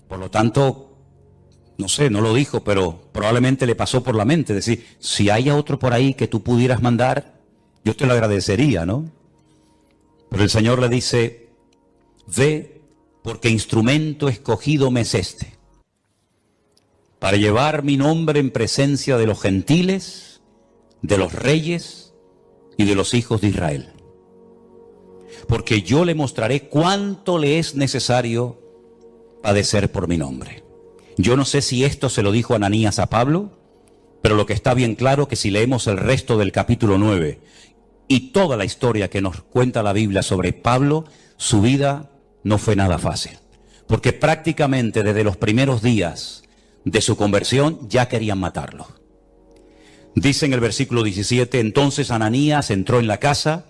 Por lo tanto, no sé, no lo dijo, pero probablemente le pasó por la mente decir, si hay otro por ahí que tú pudieras mandar, Yo te lo agradecería, ¿no? Pero el Señor le dice, ve, porque instrumento escogido me es este, para llevar mi nombre en presencia de los gentiles, de los reyes y de los hijos de Israel. Porque yo le mostraré cuánto le es necesario padecer por mi nombre. Yo no sé si esto se lo dijo Ananías a Pablo, pero lo que está bien claro que si leemos el resto del capítulo 9 y toda la historia que nos cuenta la Biblia sobre Pablo, su vida no fue nada fácil. Porque prácticamente desde los primeros días de su conversión ya querían matarlo. Dice en el versículo 17, entonces Ananías entró en la casa,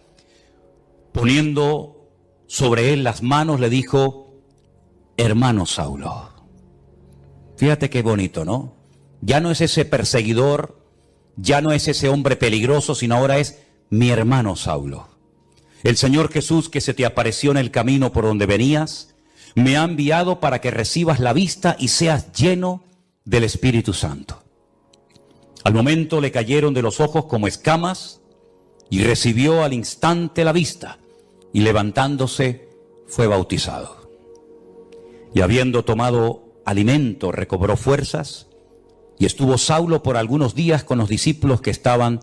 poniendo sobre él las manos, le dijo, hermano Saulo. Fíjate qué bonito, ¿no? Ya no es ese perseguidor, ya no es ese hombre peligroso, sino ahora es mi hermano Saulo. El Señor Jesús, que se te apareció en el camino por donde venías, me ha enviado para que recibas la vista y seas lleno del Espíritu Santo. Al momento le cayeron de los ojos como escamas y recibió al instante la vista y levantándose fue bautizado. Y habiendo tomado alimento recobró fuerzas y estuvo Saulo por algunos días con los discípulos que estaban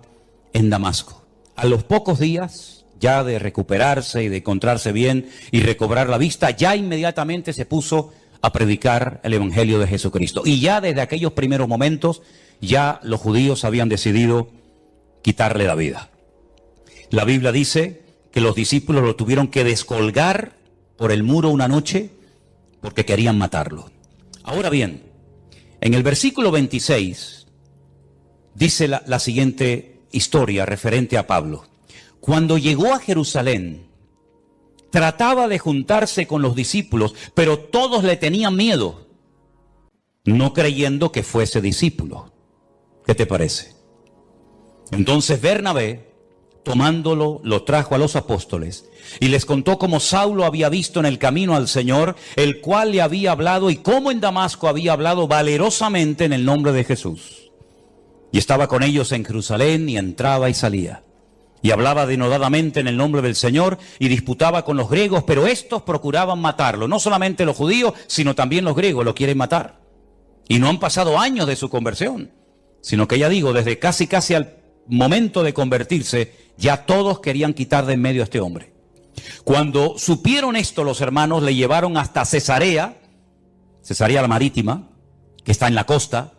en Damasco. A los pocos días ya de recuperarse y de encontrarse bien y recobrar la vista, ya inmediatamente se puso a predicar el Evangelio de Jesucristo. Y ya desde aquellos primeros momentos, ya los judíos habían decidido quitarle la vida. La Biblia dice que los discípulos lo tuvieron que descolgar por el muro una noche porque querían matarlo. Ahora bien, en el versículo 26 dice la siguiente historia referente a Pablo. Cuando llegó a Jerusalén, trataba de juntarse con los discípulos, pero todos le tenían miedo, no creyendo que fuese discípulo. ¿Qué te parece? Entonces Bernabé, tomándolo, lo trajo a los apóstoles y les contó cómo Saulo había visto en el camino al Señor, el cual le había hablado, y cómo en Damasco había hablado valerosamente en el nombre de Jesús. Y estaba con ellos en Jerusalén y entraba y salía. Y hablaba denodadamente en el nombre del Señor y disputaba con los griegos, pero estos procuraban matarlo. No solamente los judíos, sino también los griegos lo quieren matar. Y no han pasado años de su conversión, sino que ya digo, desde casi al momento de convertirse, ya todos querían quitar de en medio a este hombre. Cuando supieron esto, los hermanos le llevaron hasta Cesarea la Marítima, que está en la costa,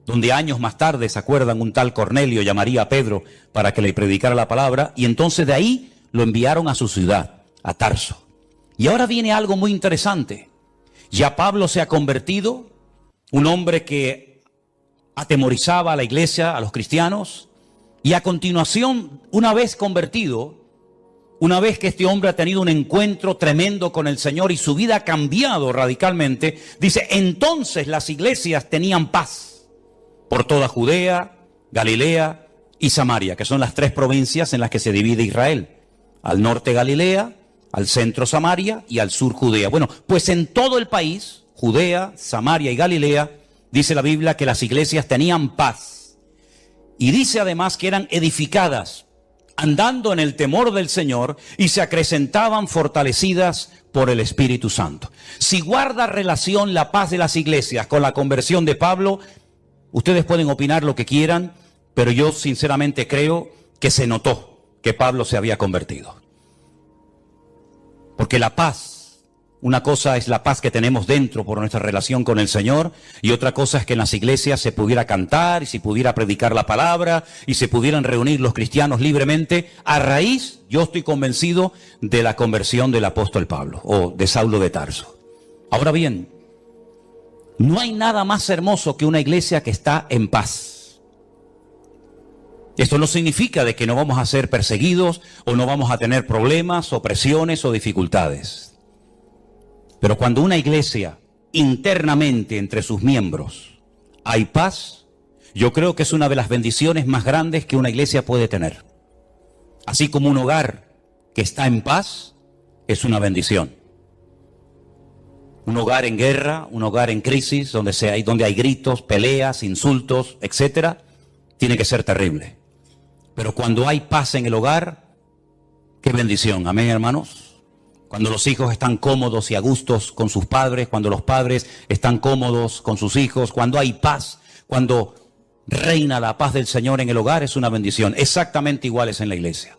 donde años más tarde, ¿se acuerdan? Un tal Cornelio llamaría a Pedro para que le predicara la palabra, y entonces de ahí lo enviaron a su ciudad, a Tarso. Y ahora viene algo muy interesante. Ya Pablo se ha convertido, un hombre que atemorizaba a la iglesia, a los cristianos, y a continuación, una vez convertido, una vez que este hombre ha tenido un encuentro tremendo con el Señor y su vida ha cambiado radicalmente, dice, entonces las iglesias tenían paz por toda Judea, Galilea y Samaria, que son las tres provincias en las que se divide Israel. Al norte Galilea, al centro Samaria y al sur Judea. Bueno, pues en todo el país, Judea, Samaria y Galilea, dice la Biblia que las iglesias tenían paz. Y dice además que eran edificadas, andando en el temor del Señor, y se acrecentaban fortalecidas por el Espíritu Santo. Si guarda relación la paz de las iglesias con la conversión de Pablo, ustedes pueden opinar lo que quieran, pero yo sinceramente creo que se notó que Pablo se había convertido. Porque la paz, una cosa es la paz que tenemos dentro por nuestra relación con el Señor, y otra cosa es que en las iglesias se pudiera cantar y se pudiera predicar la palabra y se pudieran reunir los cristianos libremente a raíz, yo estoy convencido, de la conversión del apóstol Pablo o de Saulo de Tarso. Ahora bien, no hay nada más hermoso que una iglesia que está en paz. Esto no significa de que no vamos a ser perseguidos o no vamos a tener problemas, opresiones o dificultades. Pero cuando una iglesia internamente entre sus miembros hay paz, yo creo que es una de las bendiciones más grandes que una iglesia puede tener. Así como un hogar que está en paz es una bendición. Un hogar en guerra, un hogar en crisis, donde hay gritos, peleas, insultos, etcétera, tiene que ser terrible. Pero cuando hay paz en el hogar, Qué bendición, amén, hermanos. Cuando los hijos están cómodos y a gustos con sus padres, cuando los padres están cómodos con sus hijos, cuando hay paz, cuando reina la paz del Señor en el hogar, es una bendición. Exactamente igual es en la iglesia.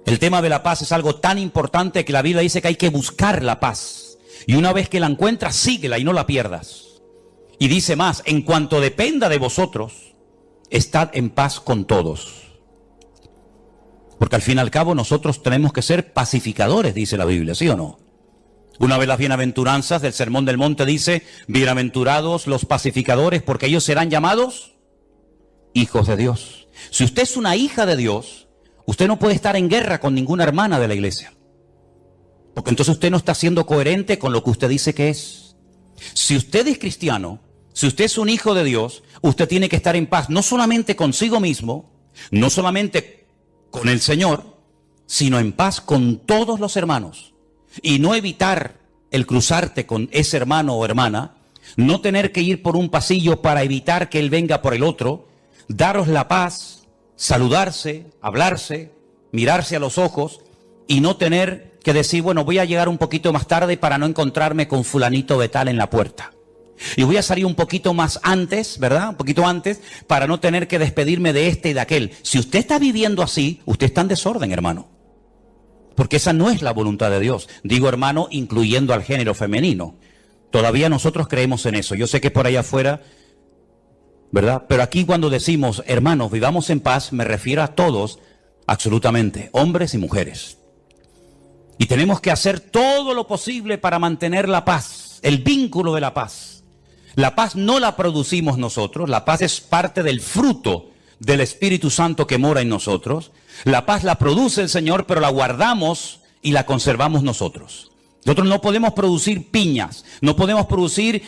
El tema de la paz es algo tan importante que la Biblia dice que hay que buscar la paz. Y una vez que la encuentras, síguela y no la pierdas. Y dice más, en cuanto dependa de vosotros, estad en paz con todos. Porque al fin y al cabo nosotros tenemos que ser pacificadores, dice la Biblia, ¿sí o no? Una de las bienaventuranzas del Sermón del Monte dice, bienaventurados los pacificadores, porque ellos serán llamados hijos de Dios. Si usted es una hija de Dios, usted no puede estar en guerra con ninguna hermana de la iglesia. Porque entonces usted no está siendo coherente con lo que usted dice que es. Si usted es cristiano, si usted es un hijo de Dios, usted tiene que estar en paz, no solamente consigo mismo, no solamente con el Señor, sino en paz con todos los hermanos. Y no evitar el cruzarte con ese hermano o hermana, no tener que ir por un pasillo para evitar que él venga por el otro, daros la paz, saludarse, hablarse, mirarse a los ojos y no tener que decir, bueno, voy a llegar un poquito más tarde para no encontrarme con fulanito de tal en la puerta. Y voy a salir un poquito más antes, ¿verdad? Un poquito antes para no tener que despedirme de este y de aquel. Si usted está viviendo así, usted está en desorden, hermano. Porque esa no es la voluntad de Dios. Digo, hermano, incluyendo al género femenino. Todavía nosotros creemos en eso. Yo sé que por allá afuera, ¿verdad? Pero aquí cuando decimos, hermanos, vivamos en paz, me refiero a todos, absolutamente, hombres y mujeres. Y tenemos que hacer todo lo posible para mantener la paz, el vínculo de la paz. La paz no la producimos nosotros, la paz es parte del fruto del Espíritu Santo que mora en nosotros. La paz la produce el Señor, pero la guardamos y la conservamos nosotros. Nosotros no podemos producir piñas, no podemos producir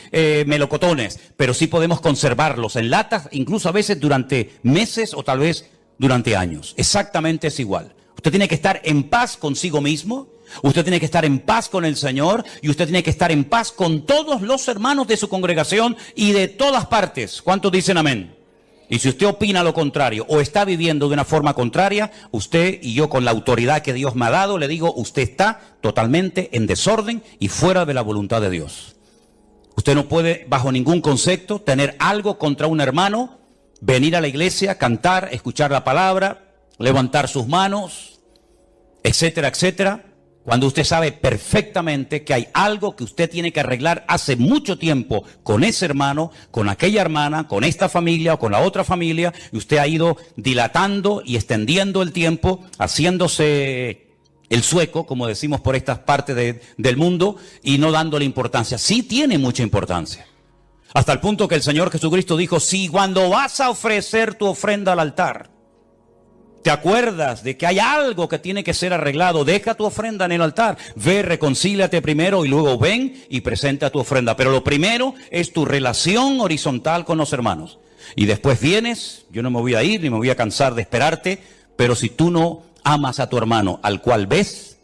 melocotones, pero sí podemos conservarlos en latas, incluso a veces durante meses o tal vez durante años. Exactamente es igual. Usted tiene que estar en paz consigo mismo, usted tiene que estar en paz con el Señor y usted tiene que estar en paz con todos los hermanos de su congregación y de todas partes. ¿Cuántos dicen amén? Y si usted opina lo contrario o está viviendo de una forma contraria, usted y yo con la autoridad que Dios me ha dado, le digo, usted está totalmente en desorden y fuera de la voluntad de Dios. Usted no puede, bajo ningún concepto, tener algo contra un hermano, venir a la iglesia, cantar, escuchar la palabra, levantar sus manos, etcétera, etcétera, cuando usted sabe perfectamente que hay algo que usted tiene que arreglar hace mucho tiempo con ese hermano, con aquella hermana, con esta familia o con la otra familia, y usted ha ido dilatando y extendiendo el tiempo, haciéndose el sueco, como decimos por estas partes del mundo, y no dándole importancia. Sí tiene mucha importancia. Hasta el punto que el Señor Jesucristo dijo, si cuando vas a ofrecer tu ofrenda al altar, te acuerdas de que hay algo que tiene que ser arreglado, deja tu ofrenda en el altar, ve, reconcíliate primero y luego ven y presenta tu ofrenda. Pero lo primero es tu relación horizontal con los hermanos. Y después vienes, yo no me voy a ir ni me voy a cansar de esperarte, pero si tú no amas a tu hermano al cual ves,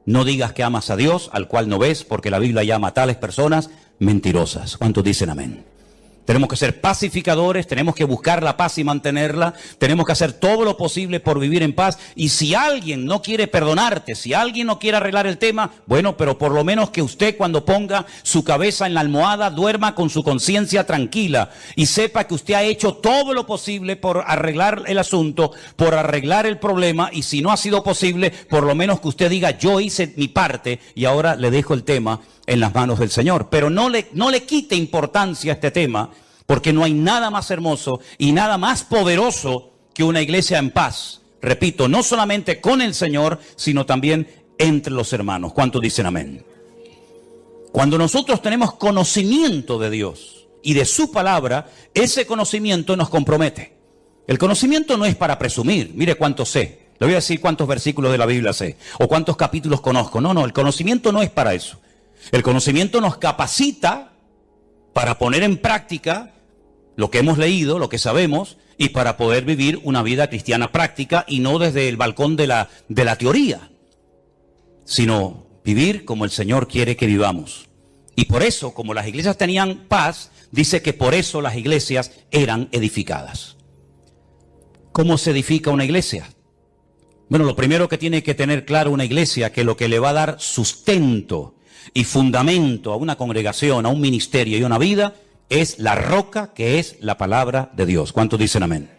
no digas que amas a Dios al cual no ves, porque la Biblia llama a tales personas mentirosas. ¿Cuántos dicen amén? Tenemos que ser pacificadores, tenemos que buscar la paz y mantenerla, tenemos que hacer todo lo posible por vivir en paz. Y si alguien no quiere perdonarte, si alguien no quiere arreglar el tema, bueno, pero por lo menos que usted cuando ponga su cabeza en la almohada duerma con su conciencia tranquila y sepa que usted ha hecho todo lo posible por arreglar el asunto, por arreglar el problema, y si no ha sido posible, por lo menos que usted diga, yo hice mi parte y ahora le dejo el tema en las manos del Señor. Pero no le quite importancia a este tema, porque no hay nada más hermoso y nada más poderoso que una iglesia en paz. Repito, no solamente con el Señor, sino también entre los hermanos. ¿Cuántos dicen amén? Cuando nosotros tenemos conocimiento de Dios y de su palabra, ese conocimiento nos compromete. El conocimiento no es para presumir, mire cuánto sé. Le voy a decir cuántos versículos de la Biblia sé o cuántos capítulos conozco. No, el conocimiento no es para eso. El conocimiento nos capacita para poner en práctica lo que hemos leído, lo que sabemos, y para poder vivir una vida cristiana práctica y no desde el balcón de la teoría, sino vivir como el Señor quiere que vivamos. Y por eso, como las iglesias tenían paz, dice que por eso las iglesias eran edificadas. ¿Cómo se edifica una iglesia? Bueno, lo primero que tiene que tener claro una iglesia, que lo que le va a dar sustento y fundamento a una congregación, a un ministerio y a una vida, es la roca que es la palabra de Dios. ¿Cuántos dicen amén?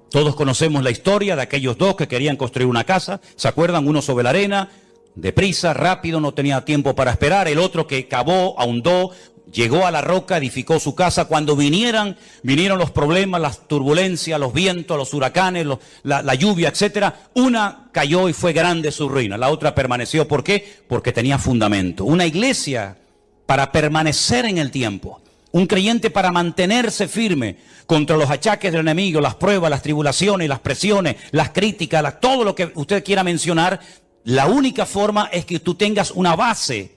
Todos conocemos la historia de aquellos dos que querían construir una casa. ¿Se acuerdan? Uno sobre la arena, deprisa, rápido, no tenía tiempo para esperar. El otro que cavó, ahondó, llegó a la roca, edificó su casa. Cuando vinieron los problemas, las turbulencias, los vientos, los huracanes, la lluvia, etcétera, una cayó y fue grande su ruina. La otra permaneció. ¿Por qué? Porque tenía fundamento. Una iglesia para permanecer en el tiempo. Un creyente para mantenerse firme contra los achaques del enemigo, las pruebas, las tribulaciones, las presiones, las críticas, todo lo que usted quiera mencionar. La única forma es que tú tengas una base,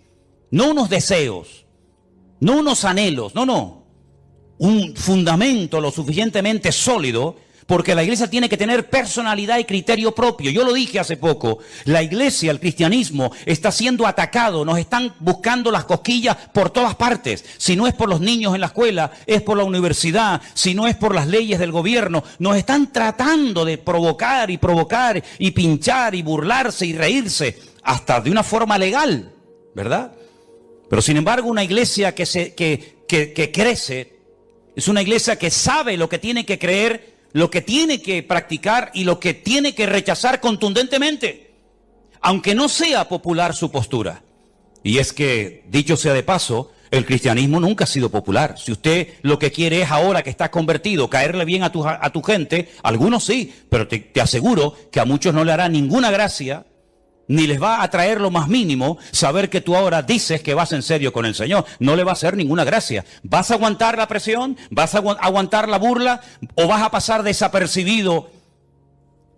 no unos deseos, no unos anhelos, no. Un fundamento lo suficientemente sólido, porque la iglesia tiene que tener personalidad y criterio propio. Yo lo dije hace poco, la iglesia, el cristianismo, está siendo atacado, nos están buscando las cosquillas por todas partes. Si no es por los niños en la escuela, es por la universidad, si no es por las leyes del gobierno, nos están tratando de provocar y pinchar y burlarse y reírse, hasta de una forma legal, ¿verdad? Pero sin embargo, una iglesia que crece, es una iglesia que sabe lo que tiene que creer, lo que tiene que practicar y lo que tiene que rechazar contundentemente, aunque no sea popular su postura. Y es que, dicho sea de paso, el cristianismo nunca ha sido popular. Si usted lo que quiere es, ahora que está convertido, caerle bien a tu gente, algunos sí, pero te aseguro que a muchos no le hará ninguna gracia, ni les va a traer lo más mínimo saber que tú ahora dices que vas en serio con el Señor. No le va a hacer ninguna gracia. ¿Vas a aguantar la presión? ¿Vas a aguantar la burla? ¿O vas a pasar desapercibido?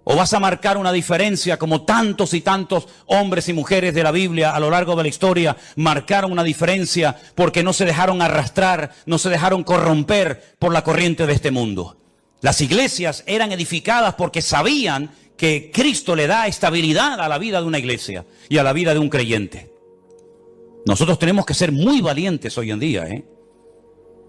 ¿O vas a marcar una diferencia como tantos y tantos hombres y mujeres de la Biblia a lo largo de la historia marcaron una diferencia porque no se dejaron arrastrar, no se dejaron corromper por la corriente de este mundo? Las iglesias eran edificadas porque sabían que Cristo le da estabilidad a la vida de una iglesia y a la vida de un creyente. Nosotros tenemos que ser muy valientes hoy en día,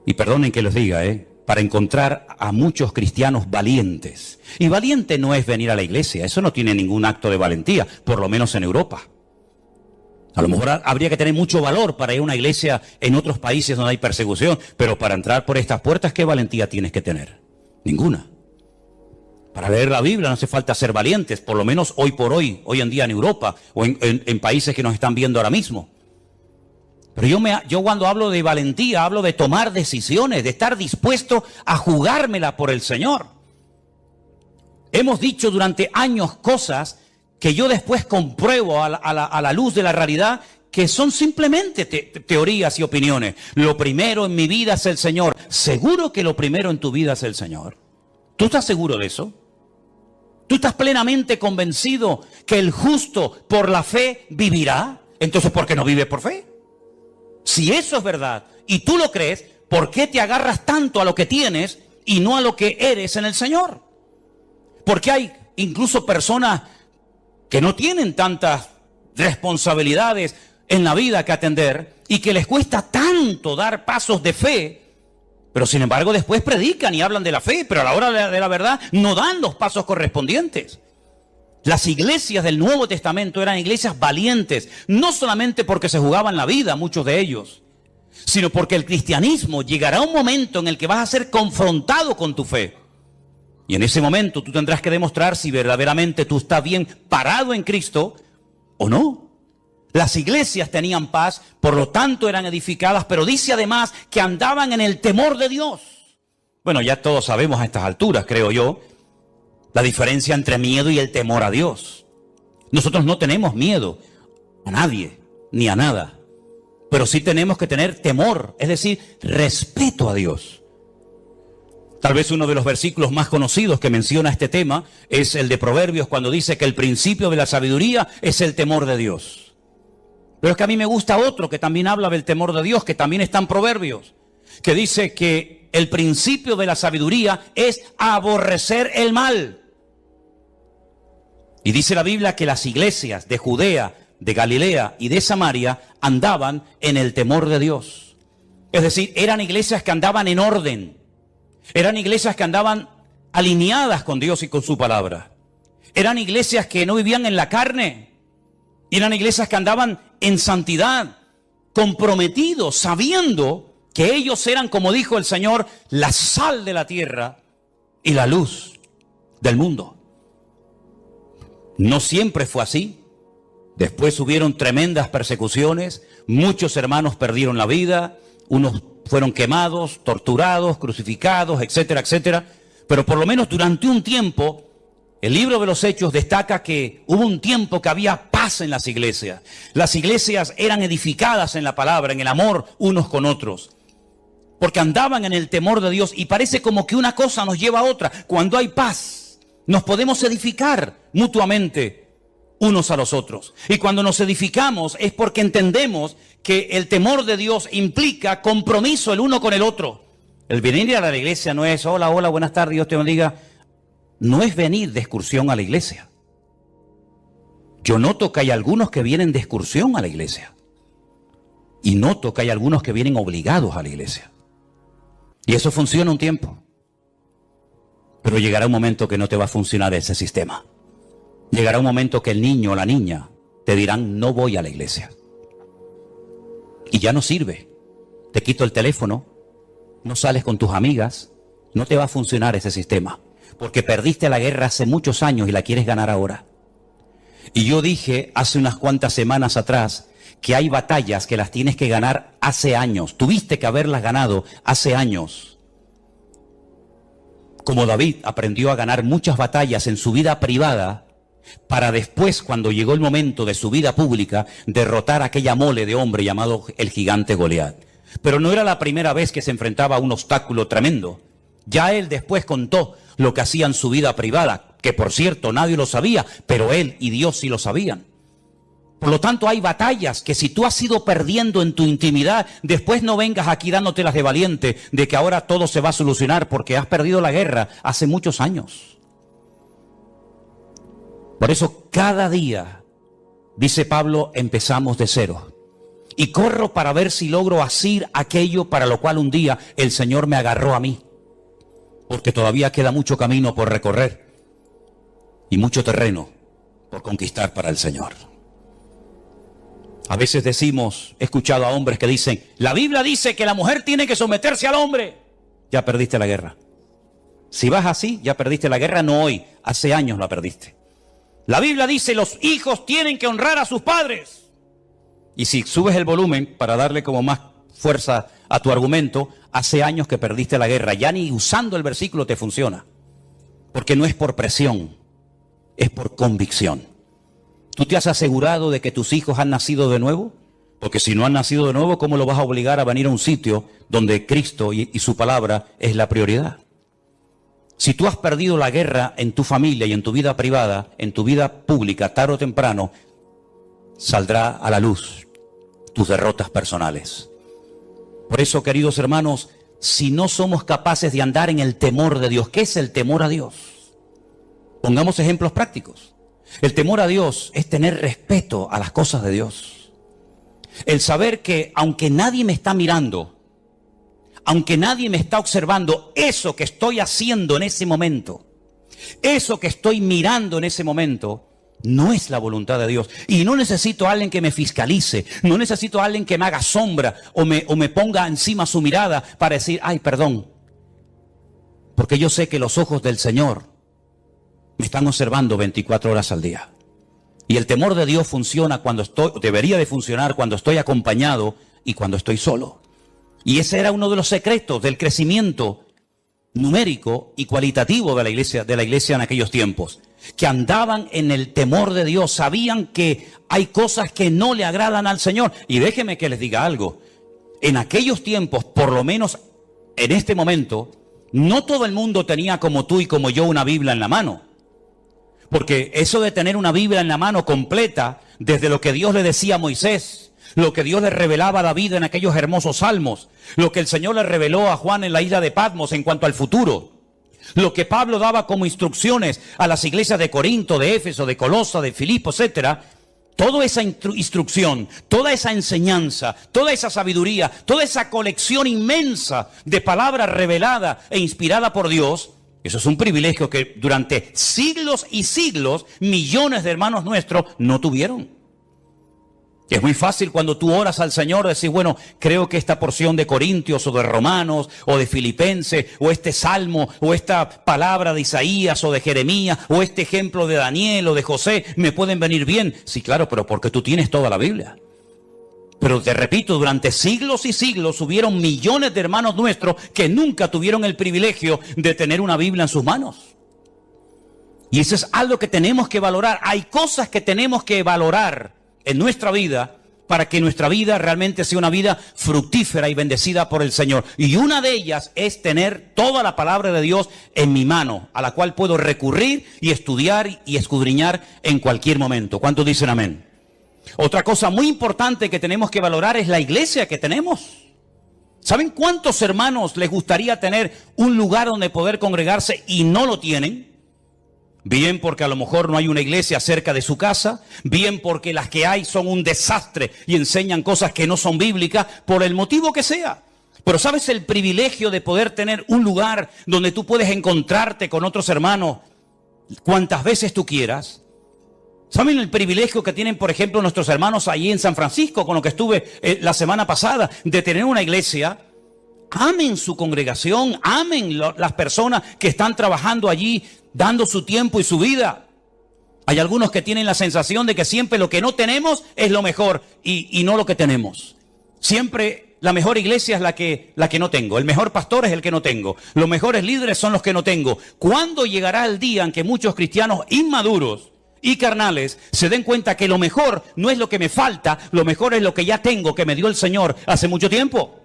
y perdonen que les diga, para encontrar a muchos cristianos valientes. Y valiente no es venir a la iglesia, eso no tiene ningún acto de valentía, por lo menos en Europa. A lo mejor habría que tener mucho valor para ir a una iglesia en otros países donde hay persecución, pero para entrar por estas puertas, ¿qué valentía tienes que tener? Ninguna. Para leer la Biblia no hace falta ser valientes, por lo menos hoy por hoy, hoy en día en Europa o en países que nos están viendo ahora mismo. Pero yo cuando hablo de valentía, hablo de tomar decisiones, de estar dispuesto a jugármela por el Señor. Hemos dicho durante años cosas que yo después compruebo a la luz de la realidad, que son simplemente teorías y opiniones. Lo primero en mi vida es el Señor. ¿Seguro que lo primero en tu vida es el Señor? ¿Tú estás seguro de eso? ¿Tú estás plenamente convencido que el justo por la fe vivirá? Entonces, ¿por qué no vive por fe? Si eso es verdad y tú lo crees, ¿por qué te agarras tanto a lo que tienes y no a lo que eres en el Señor? Porque hay incluso personas que no tienen tantas responsabilidades en la vida que atender y que les cuesta tanto dar pasos de fe, pero sin embargo después predican y hablan de la fe, pero a la hora de la verdad no dan los pasos correspondientes. Las iglesias del Nuevo Testamento eran iglesias valientes, no solamente porque se jugaban la vida, muchos de ellos, sino porque el cristianismo llegará un momento en el que vas a ser confrontado con tu fe. Y en ese momento tú tendrás que demostrar si verdaderamente tú estás bien parado en Cristo o no. Las iglesias tenían paz, por lo tanto eran edificadas, pero dice además que andaban en el temor de Dios. Bueno, ya todos sabemos a estas alturas, creo yo, la diferencia entre miedo y el temor a Dios. Nosotros no tenemos miedo a nadie, ni a nada, pero sí tenemos que tener temor, es decir, respeto a Dios. Tal vez uno de los versículos más conocidos que menciona este tema es el de Proverbios, cuando dice que el principio de la sabiduría es el temor de Dios. Pero es que a mí me gusta otro que también habla del temor de Dios, que también está en Proverbios, que dice que el principio de la sabiduría es aborrecer el mal. Y dice la Biblia que las iglesias de Judea, de Galilea y de Samaria andaban en el temor de Dios. Es decir, eran iglesias que andaban en orden. Eran iglesias que andaban alineadas con Dios y con su palabra. Eran iglesias que no vivían en la carne. Eran iglesias que andaban en santidad, comprometidos, sabiendo que ellos eran, como dijo el Señor, la sal de la tierra y la luz del mundo. No siempre fue así. Después hubieron tremendas persecuciones, muchos hermanos perdieron la vida, unos fueron quemados, torturados, crucificados, etcétera, etcétera. Pero por lo menos durante un tiempo, el libro de los Hechos destaca que hubo un tiempo que había paz en las iglesias. Las iglesias eran edificadas en la palabra, en el amor unos con otros, porque andaban en el temor de Dios. Y parece como que una cosa nos lleva a otra. Cuando hay paz, nos podemos edificar mutuamente unos a los otros. Y cuando nos edificamos es porque entendemos que el temor de Dios implica compromiso el uno con el otro. El venir a la iglesia no es hola, hola, buenas tardes, Dios te bendiga. No es venir de excursión a la iglesia. Yo noto que hay algunos que vienen de excursión a la iglesia. Y noto que hay algunos que vienen obligados a la iglesia. Y eso funciona un tiempo. Pero llegará un momento que no te va a funcionar ese sistema. Llegará un momento que el niño o la niña te dirán, no voy a la iglesia. Y ya no sirve. Te quito el teléfono, no sales con tus amigas, no te va a funcionar ese sistema. Porque perdiste la guerra hace muchos años y la quieres ganar ahora. Y yo dije hace unas cuantas semanas atrás que hay batallas que las tienes que ganar hace años. Tuviste que haberlas ganado hace años. Como David aprendió a ganar muchas batallas en su vida privada, para después, cuando llegó el momento de su vida pública, derrotar a aquella mole de hombre llamado el gigante Goliat. Pero no era la primera vez que se enfrentaba a un obstáculo tremendo. Ya él después contó lo que hacía en su vida privada, que por cierto nadie lo sabía, pero él y Dios sí lo sabían. Por lo tanto, hay batallas que si tú has ido perdiendo en tu intimidad, después no vengas aquí dándotelas de valiente, de que ahora todo se va a solucionar porque has perdido la guerra hace muchos años. Por eso cada día, dice Pablo, empezamos de cero. Y corro para ver si logro hacer aquello para lo cual un día el Señor me agarró a mí. Porque todavía queda mucho camino por recorrer y mucho terreno por conquistar para el Señor. A veces decimos, he escuchado a hombres que dicen, la Biblia dice que la mujer tiene que someterse al hombre. Ya perdiste la guerra. Si vas así, ya perdiste la guerra, no hoy, hace años la perdiste. La Biblia dice, los hijos tienen que honrar a sus padres. Y si subes el volumen para darle como más fuerza a tu argumento, hace años que perdiste la guerra. Ya ni usando el versículo te funciona. Porque no es por presión, es por convicción. ¿Tú te has asegurado de que tus hijos han nacido de nuevo? Porque si no han nacido de nuevo, ¿cómo lo vas a obligar a venir a un sitio donde Cristo y su palabra es la prioridad? Si tú has perdido la guerra en tu familia y en tu vida privada, en tu vida pública, tarde o temprano, saldrá a la luz tus derrotas personales. Por eso, queridos hermanos, si no somos capaces de andar en el temor de Dios, ¿qué es el temor a Dios? Pongamos ejemplos prácticos. El temor a Dios es tener respeto a las cosas de Dios. El saber que aunque nadie me está mirando, aunque nadie me está observando, eso que estoy haciendo en ese momento, eso que estoy mirando en ese momento, no es la voluntad de Dios. Y no necesito a alguien que me fiscalice, no necesito a alguien que me haga sombra o me ponga encima su mirada para decir, ay, perdón. Porque yo sé que los ojos del Señor me están observando 24 horas al día. Y el temor de Dios funciona debería de funcionar cuando estoy acompañado y cuando estoy solo. Y ese era uno de los secretos del crecimiento numérico y cualitativo de la iglesia en aquellos tiempos. Que andaban en el temor de Dios, sabían que hay cosas que no le agradan al Señor. Y déjeme que les diga algo. En aquellos tiempos, por lo menos en este momento, no todo el mundo tenía como tú y como yo una Biblia en la mano. Porque eso de tener una Biblia en la mano completa, desde lo que Dios le decía a Moisés, lo que Dios le revelaba a David en aquellos hermosos salmos, lo que el Señor le reveló a Juan en la isla de Patmos en cuanto al futuro, lo que Pablo daba como instrucciones a las iglesias de Corinto, de Éfeso, de Colosa, de Filipo, etcétera. Toda esa instrucción, toda esa enseñanza, toda esa sabiduría, toda esa colección inmensa de palabras reveladas e inspirada por Dios, Eso es un privilegio que durante siglos y siglos millones de hermanos nuestros no tuvieron. Es muy fácil cuando tú oras al Señor decir, bueno, creo que esta porción de Corintios o de Romanos o de Filipenses o este Salmo o esta palabra de Isaías o de Jeremías o este ejemplo de Daniel o de José me pueden venir bien. Sí, claro, pero porque tú tienes toda la Biblia. Pero te repito, durante siglos y siglos hubieron millones de hermanos nuestros que nunca tuvieron el privilegio de tener una Biblia en sus manos. Y eso es algo que tenemos que valorar. Hay cosas que tenemos que valorar en nuestra vida para que nuestra vida realmente sea una vida fructífera y bendecida por el Señor. Y una de ellas es tener toda la palabra de Dios en mi mano, a la cual puedo recurrir y estudiar y escudriñar en cualquier momento. ¿Cuántos dicen amén? Otra cosa muy importante que tenemos que valorar es la iglesia que tenemos. ¿Saben cuántos hermanos les gustaría tener un lugar donde poder congregarse y no lo tienen? Bien porque a lo mejor no hay una iglesia cerca de su casa, bien porque las que hay son un desastre y enseñan cosas que no son bíblicas, por el motivo que sea. Pero ¿sabes el privilegio de poder tener un lugar donde tú puedes encontrarte con otros hermanos cuantas veces tú quieras? ¿Saben el privilegio que tienen, por ejemplo, nuestros hermanos allí en San Francisco, con lo que estuve la semana pasada, de tener una iglesia? Amen su congregación, amen las personas que están trabajando allí, dando su tiempo y su vida. Hay algunos que tienen la sensación de que siempre lo que no tenemos es lo mejor y no lo que tenemos. Siempre la mejor iglesia es la que no tengo. El mejor pastor es el que no tengo. Los mejores líderes son los que no tengo. ¿Cuándo llegará el día en que muchos cristianos inmaduros y carnales se den cuenta que lo mejor no es lo que me falta, lo mejor es lo que ya tengo, que me dio el Señor hace mucho tiempo?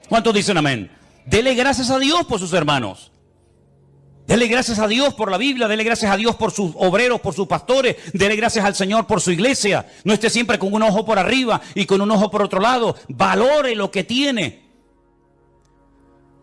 ¿Cuántos dicen amén? Dele gracias a Dios por sus hermanos. Dele gracias a Dios por la Biblia, dele gracias a Dios por sus obreros, por sus pastores, dele gracias al Señor por su iglesia. No esté siempre con un ojo por arriba y con un ojo por otro lado. Valore lo que tiene.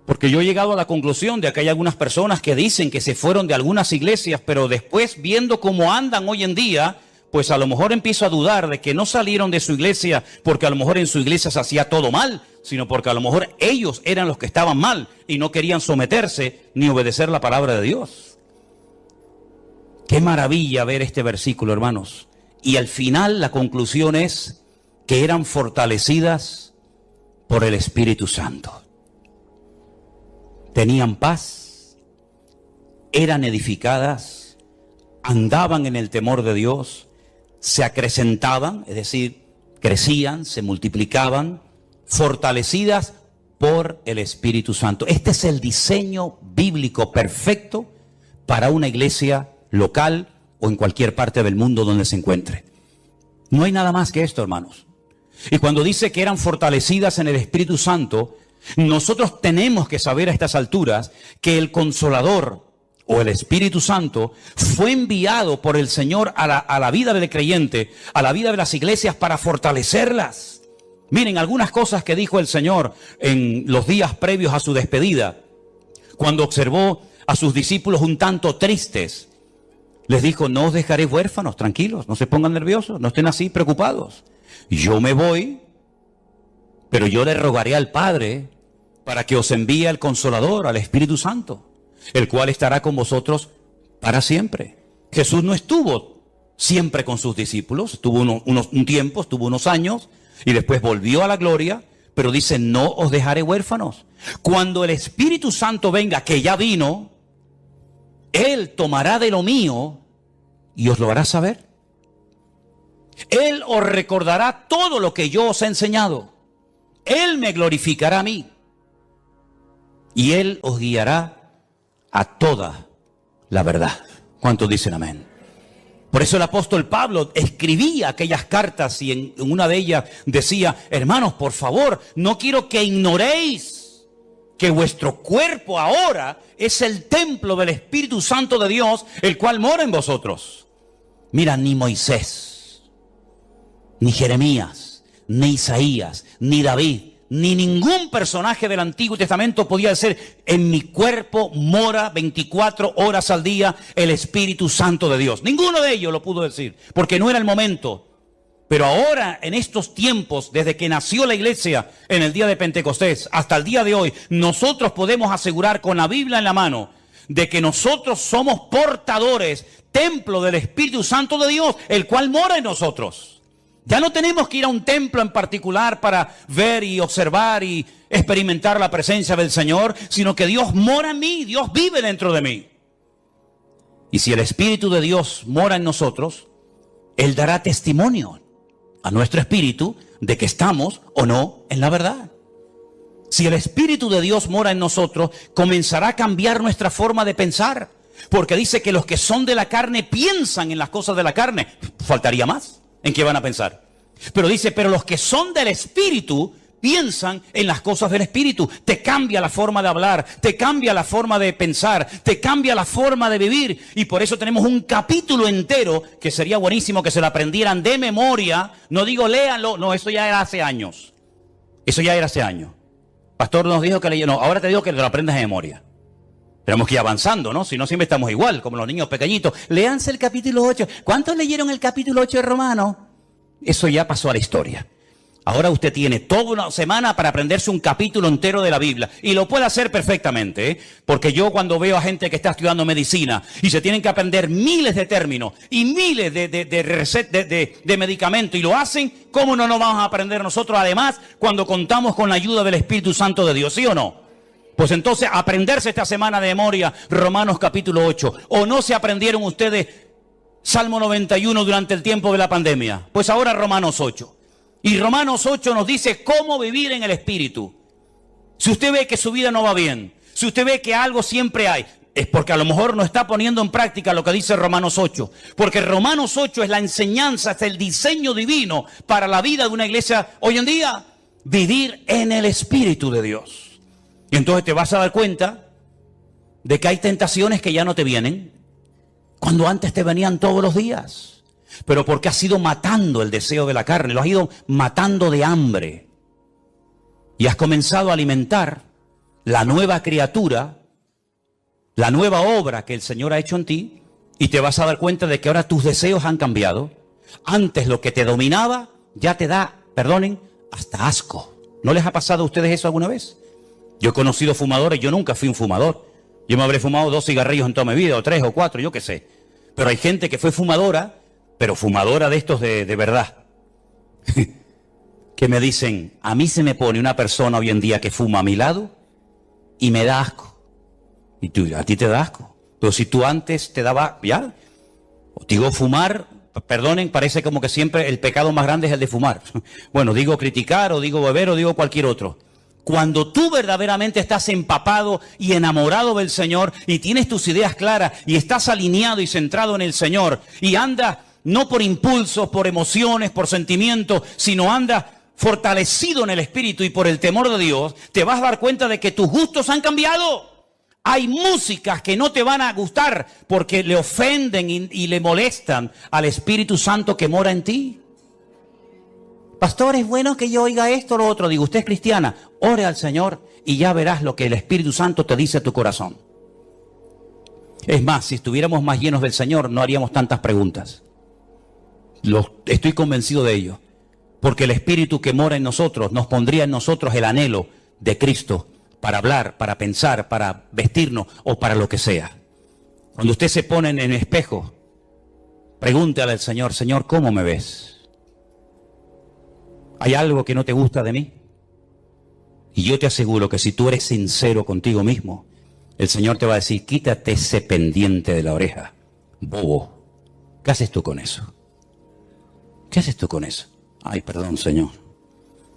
Porque yo he llegado a la conclusión de que hay algunas personas que dicen que se fueron de algunas iglesias, pero después viendo cómo andan hoy en día, pues a lo mejor empiezo a dudar de que no salieron de su iglesia porque a lo mejor en su iglesia se hacía todo mal, sino porque a lo mejor ellos eran los que estaban mal y no querían someterse ni obedecer la palabra de Dios. Qué maravilla ver este versículo, hermanos. Y al final la conclusión es que eran fortalecidas por el Espíritu Santo. Tenían paz, eran edificadas, andaban en el temor de Dios, se acrecentaban, es decir, crecían, se multiplicaban, fortalecidas por el Espíritu Santo. Este es el diseño bíblico perfecto para una iglesia local o en cualquier parte del mundo donde se encuentre. No hay nada más que esto, hermanos. Y cuando dice que eran fortalecidas en el Espíritu Santo, nosotros tenemos que saber a estas alturas que el Consolador o el Espíritu Santo fue enviado por el Señor a la vida del creyente, a la vida de las iglesias para fortalecerlas. Miren algunas cosas que dijo el Señor en los días previos a su despedida, cuando observó a sus discípulos un tanto tristes. Les dijo, no os dejaré huérfanos, tranquilos, no se pongan nerviosos, no estén así preocupados. Yo me voy, pero yo le rogaré al Padre para que os envíe al Consolador, al Espíritu Santo, el cual estará con vosotros para siempre. Jesús no estuvo siempre con sus discípulos, estuvo un tiempo, estuvo unos años, y después volvió a la gloria, pero dice, no os dejaré huérfanos. Cuando el Espíritu Santo venga, que ya vino, Él tomará de lo mío y os lo hará saber. Él os recordará todo lo que yo os he enseñado. Él me glorificará a mí. Y Él os guiará a toda la verdad. ¿Cuántos dicen amén? Por eso el apóstol Pablo escribía aquellas cartas y en una de ellas decía, hermanos, por favor, no quiero que ignoréis que vuestro cuerpo ahora es el templo del Espíritu Santo de Dios, el cual mora en vosotros. Mira, ni Moisés, ni Jeremías, ni Isaías, ni David, ni ningún personaje del Antiguo Testamento podía decir, en mi cuerpo mora 24 horas al día el Espíritu Santo de Dios. Ninguno de ellos lo pudo decir, porque no era el momento. Pero ahora, en estos tiempos, desde que nació la iglesia en el día de Pentecostés hasta el día de hoy, nosotros podemos asegurar con la Biblia en la mano de que nosotros somos portadores, templo del Espíritu Santo de Dios, el cual mora en nosotros. Ya no tenemos que ir a un templo en particular para ver y observar y experimentar la presencia del Señor, sino que Dios mora en mí, Dios vive dentro de mí. Y si el Espíritu de Dios mora en nosotros, Él dará testimonio a nuestro espíritu de que estamos o no en la verdad. Si el Espíritu de Dios mora en nosotros, comenzará a cambiar nuestra forma de pensar. Porque dice que los que son de la carne piensan en las cosas de la carne. Faltaría más. ¿En qué van a pensar? Pero dice, pero los que son del Espíritu piensan en las cosas del Espíritu. Te cambia la forma de hablar, te cambia la forma de pensar, te cambia la forma de vivir. Y por eso tenemos un capítulo entero que sería buenísimo que se lo aprendieran de memoria. No digo léanlo, no, eso ya era hace años. Eso ya era hace años. Pastor nos dijo que leyó, no, ahora te digo que lo aprendas de memoria. Tenemos que ir avanzando, ¿no? Si no, siempre estamos igual, como los niños pequeñitos. Léanse el capítulo 8. ¿Cuántos leyeron el capítulo 8 de Romanos? Eso ya pasó a la historia. Ahora usted tiene toda una semana para aprenderse un capítulo entero de la Biblia. Y lo puede hacer perfectamente, ¿eh? Porque yo cuando veo a gente que está estudiando medicina y se tienen que aprender miles de términos y miles de medicamentos y lo hacen, ¿cómo no nos vamos a aprender nosotros? Además, cuando contamos con la ayuda del Espíritu Santo de Dios, ¿sí o no? Pues entonces, aprenderse esta semana de memoria Romanos capítulo 8. ¿O no se aprendieron ustedes Salmo 91 durante el tiempo de la pandemia? Pues ahora Romanos 8. Y Romanos 8 nos dice cómo vivir en el Espíritu. Si usted ve que su vida no va bien, si usted ve que algo siempre hay, es porque a lo mejor no está poniendo en práctica lo que dice Romanos 8. Porque Romanos 8 es la enseñanza, es el diseño divino para la vida de una iglesia hoy en día. Vivir en el Espíritu de Dios. Y entonces te vas a dar cuenta de que hay tentaciones que ya no te vienen, cuando antes te venían todos los días. Pero porque has ido matando el deseo de la carne, lo has ido matando de hambre. Y has comenzado a alimentar la nueva criatura, la nueva obra que el Señor ha hecho en ti, y te vas a dar cuenta de que ahora tus deseos han cambiado. Antes lo que te dominaba ya te da, perdonen, hasta asco. ¿No les ha pasado a ustedes eso alguna vez? Yo he conocido fumadores, yo nunca fui un fumador. Yo me habré fumado 2 cigarrillos en toda mi vida, o 3 o 4, yo qué sé. Pero hay gente que fue fumadora, pero fumadora de estos de verdad. Que me dicen, a mí se me pone una persona hoy en día que fuma a mi lado y me da asco. Y tú, a ti te da asco. Pero si tú antes te daba, ya. Digo, fumar, perdonen, parece como que siempre el pecado más grande es el de fumar. Bueno, digo criticar, o digo beber, o digo cualquier otro. Cuando tú verdaderamente estás empapado y enamorado del Señor y tienes tus ideas claras y estás alineado y centrado en el Señor y andas no por impulsos, por emociones, por sentimientos, sino andas fortalecido en el Espíritu y por el temor de Dios, te vas a dar cuenta de que tus gustos han cambiado. Hay músicas que no te van a gustar porque le ofenden y le molestan al Espíritu Santo que mora en ti. Pastor, es bueno que yo oiga esto o lo otro. Digo, usted es cristiana, ore al Señor y ya verás lo que el Espíritu Santo te dice a tu corazón. Es más, si estuviéramos más llenos del Señor, no haríamos tantas preguntas. Estoy convencido de ello. Porque el Espíritu que mora en nosotros nos pondría en nosotros el anhelo de Cristo para hablar, para pensar, para vestirnos o para lo que sea. Cuando usted se pone en el espejo, pregúntale al Señor, Señor, ¿cómo me ves? ¿Hay algo que no te gusta de mí? Y yo te aseguro que si tú eres sincero contigo mismo, el Señor te va a decir, quítate ese pendiente de la oreja, bobo. ¿Qué haces tú con eso? ¿Qué haces tú con eso? Ay, perdón, Señor.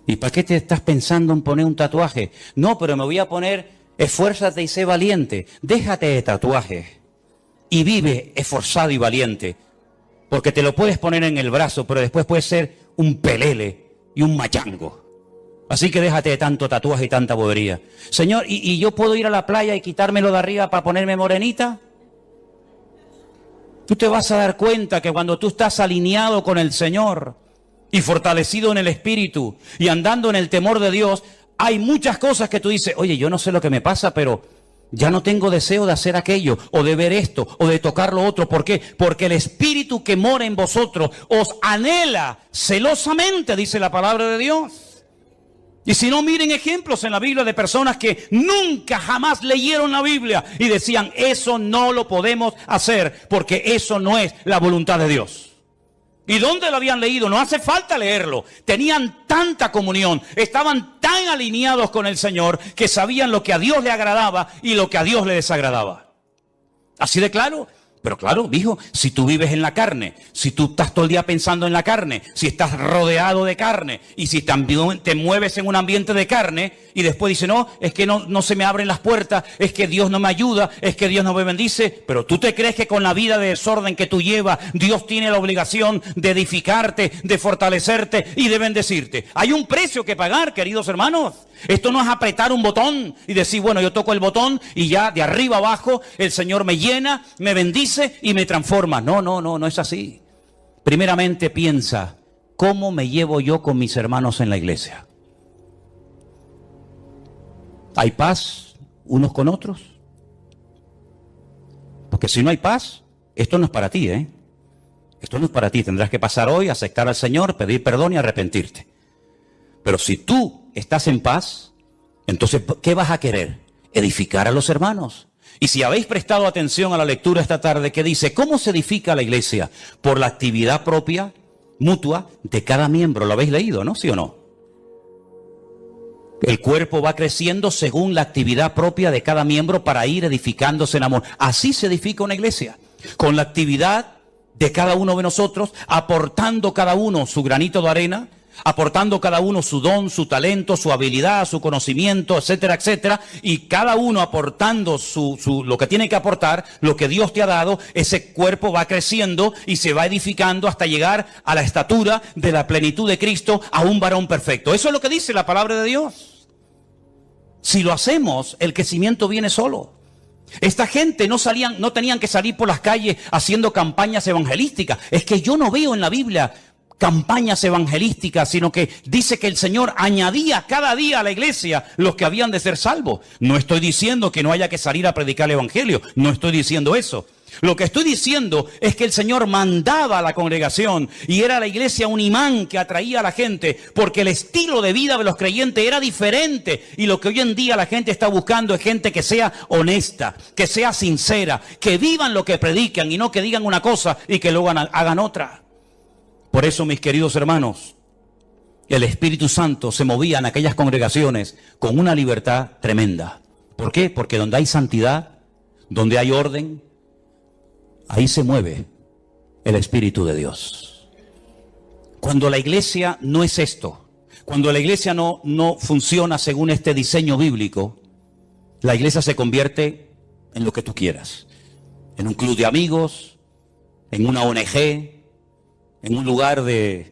¿Y para qué te estás pensando en poner un tatuaje? No, pero me voy a poner, esfuérzate y sé valiente. Déjate de tatuaje y vive esforzado y valiente. Porque te lo puedes poner en el brazo, pero después puedes ser un pelele y un machango. Así que déjate de tanto tatuaje y tanta bobería. Señor, ¿y yo puedo ir a la playa y quitármelo de arriba para ponerme morenita? Tú te vas a dar cuenta que cuando tú estás alineado con el Señor y fortalecido en el Espíritu y andando en el temor de Dios, hay muchas cosas que tú dices, oye, yo no sé lo que me pasa, pero ya no tengo deseo de hacer aquello, o de ver esto, o de tocar lo otro. ¿Por qué? Porque el Espíritu que mora en vosotros os anhela celosamente, dice la palabra de Dios. Y si no, miren ejemplos en la Biblia de personas que nunca jamás leyeron la Biblia y decían, eso no lo podemos hacer porque eso no es la voluntad de Dios. ¿Y dónde lo habían leído? No hace falta leerlo. Tenían tanta comunión, estaban tan alineados con el Señor que sabían lo que a Dios le agradaba y lo que a Dios le desagradaba. Así de claro. Pero claro, hijo, si tú vives en la carne, si tú estás todo el día pensando en la carne, si estás rodeado de carne y si también te mueves en un ambiente de carne y después dices, no, es que no se me abren las puertas, es que Dios no me ayuda, es que Dios no me bendice, pero tú te crees que con la vida de desorden que tú llevas, Dios tiene la obligación de edificarte, de fortalecerte y de bendecirte. Hay un precio que pagar, queridos hermanos. Esto no es apretar un botón y decir, bueno, yo toco el botón y ya de arriba abajo el Señor me llena, me bendice y me transforma. No es así. Primeramente piensa, ¿cómo me llevo yo con mis hermanos en la iglesia? ¿Hay paz unos con otros? Porque si no hay paz, esto no es para ti, ¿eh? Esto no es para ti. Tendrás que pasar hoy, aceptar al Señor, pedir perdón y arrepentirte. Pero si tú estás en paz, entonces, ¿qué vas a querer? Edificar a los hermanos. Y si habéis prestado atención a la lectura esta tarde que dice, ¿cómo se edifica la iglesia? Por la actividad propia, mutua, de cada miembro. ¿Lo habéis leído, no? ¿Sí o no? El cuerpo va creciendo según la actividad propia de cada miembro para ir edificándose en amor. Así se edifica una iglesia. Con la actividad de cada uno de nosotros, aportando cada uno su granito de arena, aportando cada uno su don, su talento, su habilidad, su conocimiento, etcétera, etcétera, y cada uno aportando lo que tiene que aportar, lo que Dios te ha dado, ese cuerpo va creciendo y se va edificando hasta llegar a la estatura de la plenitud de Cristo, a un varón perfecto. Eso es lo que dice la palabra de Dios. Si lo hacemos, el crecimiento viene solo. Esta gente no tenían que salir por las calles haciendo campañas evangelísticas. Es que yo no veo en la Biblia campañas evangelísticas, sino que dice que el Señor añadía cada día a la iglesia los que habían de ser salvos. No estoy diciendo que no haya que salir a predicar el evangelio, no estoy diciendo eso. Lo que estoy diciendo es que el Señor mandaba a la congregación y era la iglesia un imán que atraía a la gente, porque el estilo de vida de los creyentes era diferente, y lo que hoy en día la gente está buscando es gente que sea honesta, que sea sincera, que vivan lo que predican y no que digan una cosa y que luego hagan otra. Por eso, mis queridos hermanos, el Espíritu Santo se movía en aquellas congregaciones con una libertad tremenda. ¿Por qué? Porque donde hay santidad, donde hay orden, ahí se mueve el Espíritu de Dios. Cuando la iglesia no es esto, cuando la iglesia no funciona según este diseño bíblico, la iglesia se convierte en lo que tú quieras. En un club de amigos, en una ONG, en un lugar de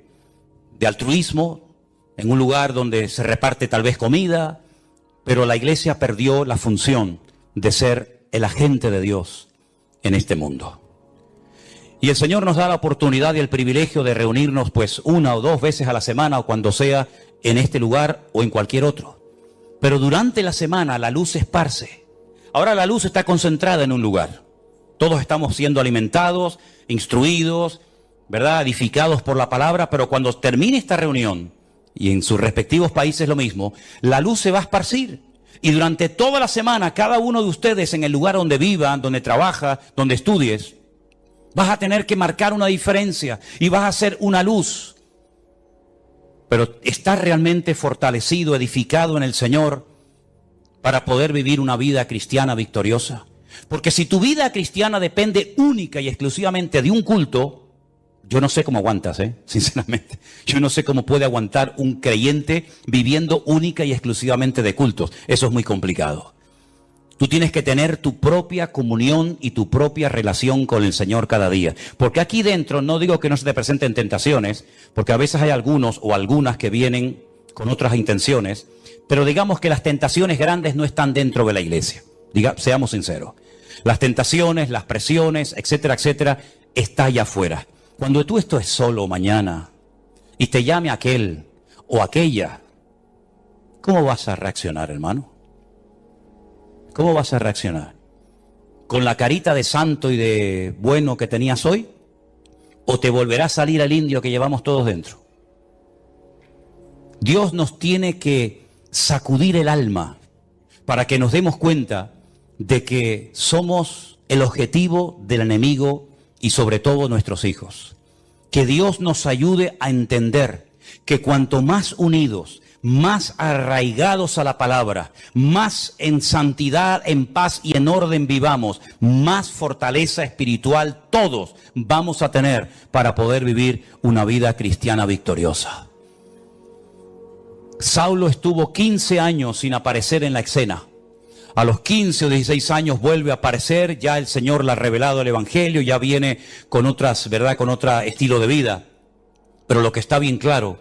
altruismo, en un lugar donde se reparte tal vez comida, pero la iglesia perdió la función de ser el agente de Dios en este mundo. Y el Señor nos da la oportunidad y el privilegio de reunirnos pues 1 o 2 veces a la semana o cuando sea en este lugar o en cualquier otro. Pero durante la semana la luz se esparce. Ahora la luz está concentrada en un lugar. Todos estamos siendo alimentados, instruidos, ¿verdad? Edificados por la palabra, pero cuando termine esta reunión, y en sus respectivos países lo mismo, la luz se va a esparcir. Y durante toda la semana, cada uno de ustedes en el lugar donde viva, donde trabaja, donde estudies, vas a tener que marcar una diferencia y vas a ser una luz. Pero estás realmente fortalecido, edificado en el Señor para poder vivir una vida cristiana victoriosa. Porque si tu vida cristiana depende única y exclusivamente de un culto, yo no sé cómo aguantas, sinceramente. Yo no sé cómo puede aguantar un creyente viviendo única y exclusivamente de cultos. Eso es muy complicado. Tú tienes que tener tu propia comunión y tu propia relación con el Señor cada día. Porque aquí dentro, no digo que no se te presenten tentaciones, porque a veces hay algunos o algunas que vienen con otras intenciones, pero digamos que las tentaciones grandes no están dentro de la iglesia. Seamos sinceros. Las tentaciones, las presiones, etcétera, etcétera, está allá afuera. Cuando tú estés solo mañana y te llame aquel o aquella, ¿cómo vas a reaccionar, hermano? ¿Cómo vas a reaccionar? ¿Con la carita de santo y de bueno que tenías hoy? ¿O te volverá a salir el indio que llevamos todos dentro? Dios nos tiene que sacudir el alma para que nos demos cuenta de que somos el objetivo del enemigo y sobre todo nuestros hijos. Que Dios nos ayude a entender que cuanto más unidos, más arraigados a la palabra, más en santidad, en paz y en orden vivamos, más fortaleza espiritual todos vamos a tener para poder vivir una vida cristiana victoriosa. Saulo estuvo 15 años sin aparecer en la escena. A los 15 o 16 años vuelve a aparecer, ya el Señor le ha revelado el Evangelio, ya viene con otras, ¿verdad?, con otro estilo de vida. Pero lo que está bien claro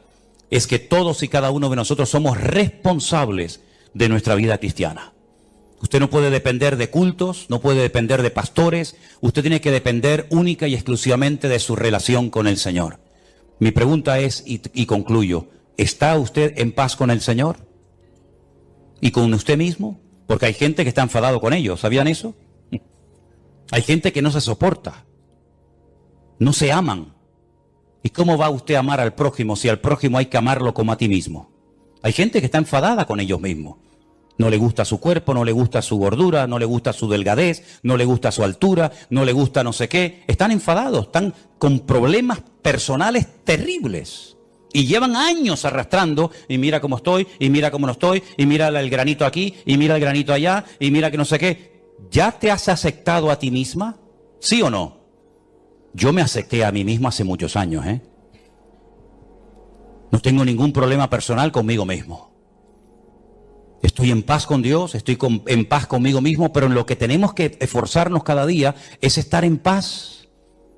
es que todos y cada uno de nosotros somos responsables de nuestra vida cristiana. Usted no puede depender de cultos, no puede depender de pastores, usted tiene que depender única y exclusivamente de su relación con el Señor. Mi pregunta es, y concluyo, ¿está usted en paz con el Señor? ¿Y con usted mismo? Porque hay gente que está enfadado con ellos, ¿sabían eso? Hay gente que no se soporta, no se aman. ¿Y cómo va usted a amar al prójimo si al prójimo hay que amarlo como a ti mismo? Hay gente que está enfadada con ellos mismos. No le gusta su cuerpo, no le gusta su gordura, no le gusta su delgadez, no le gusta su altura, no le gusta no sé qué. Están enfadados, están con problemas personales terribles. Y llevan años arrastrando, y mira cómo estoy, y mira cómo no estoy, y mira el granito aquí, y mira el granito allá, y mira que no sé qué. ¿Ya te has aceptado a ti misma? ¿Sí o no? Yo me acepté a mí mismo hace muchos años, ¿eh? No tengo ningún problema personal conmigo mismo. Estoy en paz con Dios, estoy en paz conmigo mismo, pero en lo que tenemos que esforzarnos cada día es estar en paz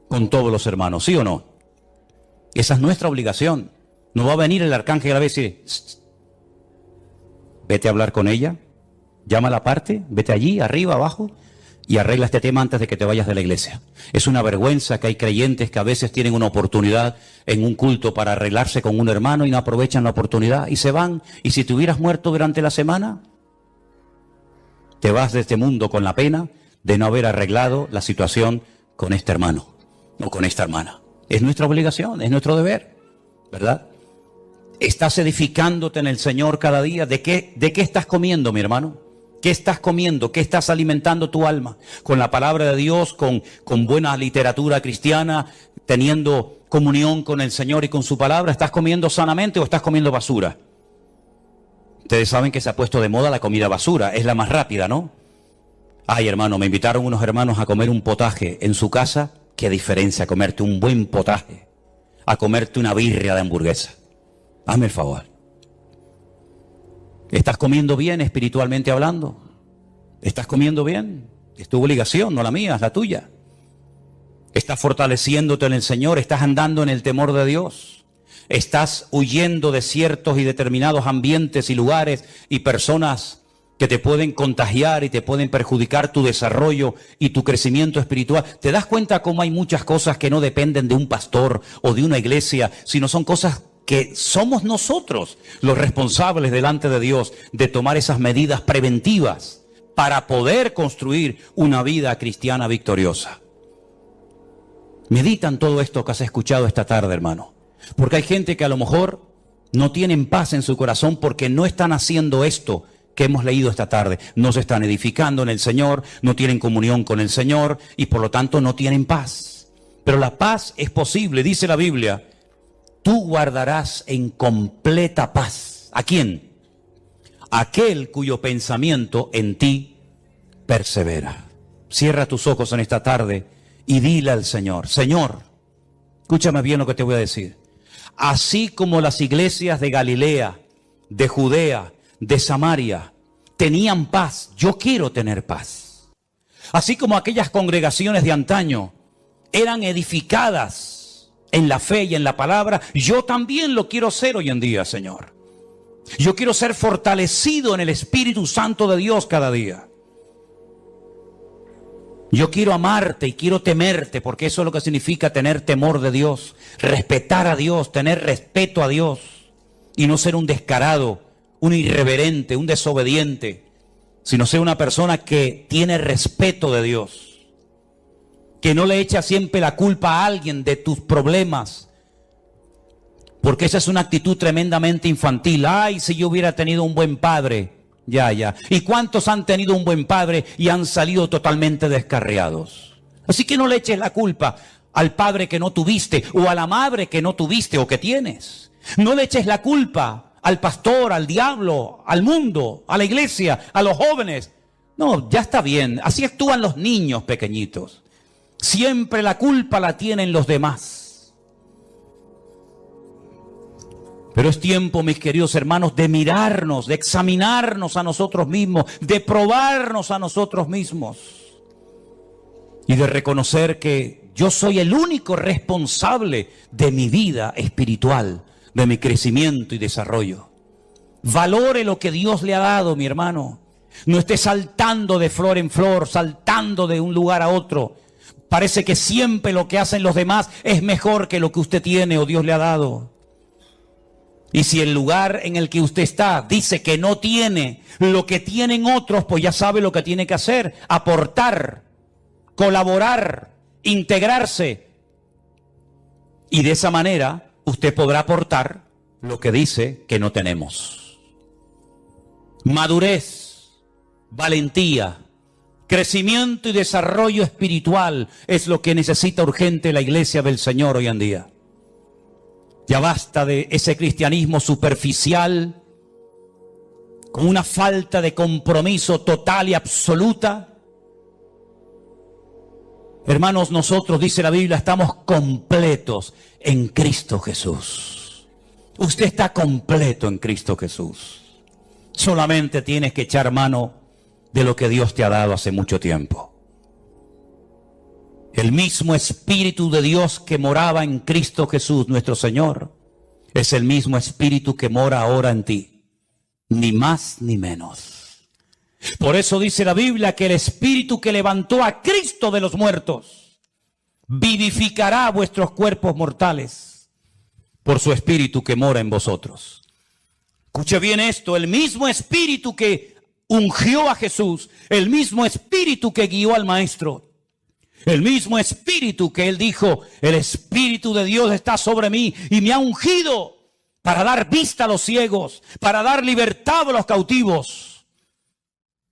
con todos los hermanos, ¿sí o no? Esa es nuestra obligación. No va a venir el arcángel a veces y decir, vete a hablar con ella, llámala aparte, vete allí, arriba, abajo, y arregla este tema antes de que te vayas de la iglesia. Es una vergüenza que hay creyentes que a veces tienen una oportunidad en un culto para arreglarse con un hermano y no aprovechan la oportunidad y se van. Y si te hubieras muerto durante la semana, te vas de este mundo con la pena de no haber arreglado la situación con este hermano o con esta hermana. Es nuestra obligación, es nuestro deber, ¿verdad? ¿Estás edificándote en el Señor cada día? ¿De qué estás comiendo, mi hermano? ¿Qué estás comiendo? ¿Qué estás alimentando tu alma? ¿Con la palabra de Dios? ¿Con buena literatura cristiana? ¿Teniendo comunión con el Señor y con su palabra? ¿Estás comiendo sanamente o estás comiendo basura? Ustedes saben que se ha puesto de moda la comida basura. Es la más rápida, ¿no? Ay, hermano, me invitaron unos hermanos a comer un potaje en su casa. ¿Qué diferencia comerte un buen potaje a comerte una birria de hamburguesa? Hazme el favor. ¿Estás comiendo bien espiritualmente hablando? ¿Estás comiendo bien? Es tu obligación, no la mía, es la tuya. ¿Estás fortaleciéndote en el Señor? ¿Estás andando en el temor de Dios? ¿Estás huyendo de ciertos y determinados ambientes y lugares y personas que te pueden contagiar y te pueden perjudicar tu desarrollo y tu crecimiento espiritual? ¿Te das cuenta cómo hay muchas cosas que no dependen de un pastor o de una iglesia, sino son cosas que somos nosotros los responsables delante de Dios de tomar esas medidas preventivas para poder construir una vida cristiana victoriosa? Medita en todo esto que has escuchado esta tarde, hermano, porque hay gente que a lo mejor no tienen paz en su corazón porque no están haciendo esto que hemos leído esta tarde. No se están edificando en el Señor, no tienen comunión con el Señor y por lo tanto no tienen paz. Pero la paz es posible, dice la Biblia. Tú guardarás en completa paz. ¿A quién? Aquel cuyo pensamiento en ti persevera. Cierra tus ojos en esta tarde y dile al Señor, Señor, escúchame bien lo que te voy a decir. Así como las iglesias de Galilea, de Judea, de Samaria tenían paz, yo quiero tener paz. Así como aquellas congregaciones de antaño eran edificadas en la fe y en la palabra, yo también lo quiero ser hoy en día, Señor. Yo quiero ser fortalecido en el Espíritu Santo de Dios cada día. Yo quiero amarte y quiero temerte, porque eso es lo que significa tener temor de Dios, respetar a Dios, tener respeto a Dios y no ser un descarado, un irreverente, un desobediente, sino ser una persona que tiene respeto de Dios. Que no le echa siempre la culpa a alguien de tus problemas, Porque esa es una actitud tremendamente infantil. Ay, si yo hubiera tenido un buen padre. Ya. ¿Y cuántos han tenido un buen padre y han salido totalmente descarriados? Así que no le eches la culpa al padre que no tuviste o a la madre que no tuviste o que tienes. No le eches la culpa al pastor, al diablo, al mundo, a la iglesia, a los jóvenes. No, ya está bien. Así actúan los niños pequeñitos. Siempre la culpa la tienen los demás. Pero es tiempo, mis queridos hermanos, de mirarnos, de examinarnos a nosotros mismos, de probarnos a nosotros mismos y de reconocer que yo soy el único responsable de mi vida espiritual, de mi crecimiento y desarrollo. Valore lo que Dios le ha dado, mi hermano. No esté saltando de flor en flor, saltando de un lugar a otro. Parece que siempre lo que hacen los demás es mejor que lo que usted tiene o Dios le ha dado. Y si el lugar en el que usted está dice que no tiene lo que tienen otros, pues ya sabe lo que tiene que hacer: aportar, colaborar, integrarse. Y de esa manera usted podrá aportar lo que dice que no tenemos. Madurez, valentía, crecimiento y desarrollo espiritual es lo que necesita urgente la iglesia del Señor hoy en día. Ya basta de ese cristianismo superficial, con una falta de compromiso total y absoluta. Hermanos, nosotros, dice la Biblia, estamos completos en Cristo Jesús. Usted está completo en Cristo Jesús. Solamente tienes que echar mano de lo que Dios te ha dado hace mucho tiempo. El mismo Espíritu de Dios que moraba en Cristo Jesús, nuestro Señor, es el mismo Espíritu que mora ahora en ti. Ni más ni menos. Por eso dice la Biblia que el Espíritu que levantó a Cristo de los muertos vivificará vuestros cuerpos mortales por su Espíritu que mora en vosotros. Escuche bien esto: el mismo Espíritu que ungió a Jesús, el mismo Espíritu que guió al Maestro, el mismo Espíritu que Él dijo: el Espíritu de Dios está sobre mí y me ha ungido para dar vista a los ciegos, para dar libertad a los cautivos,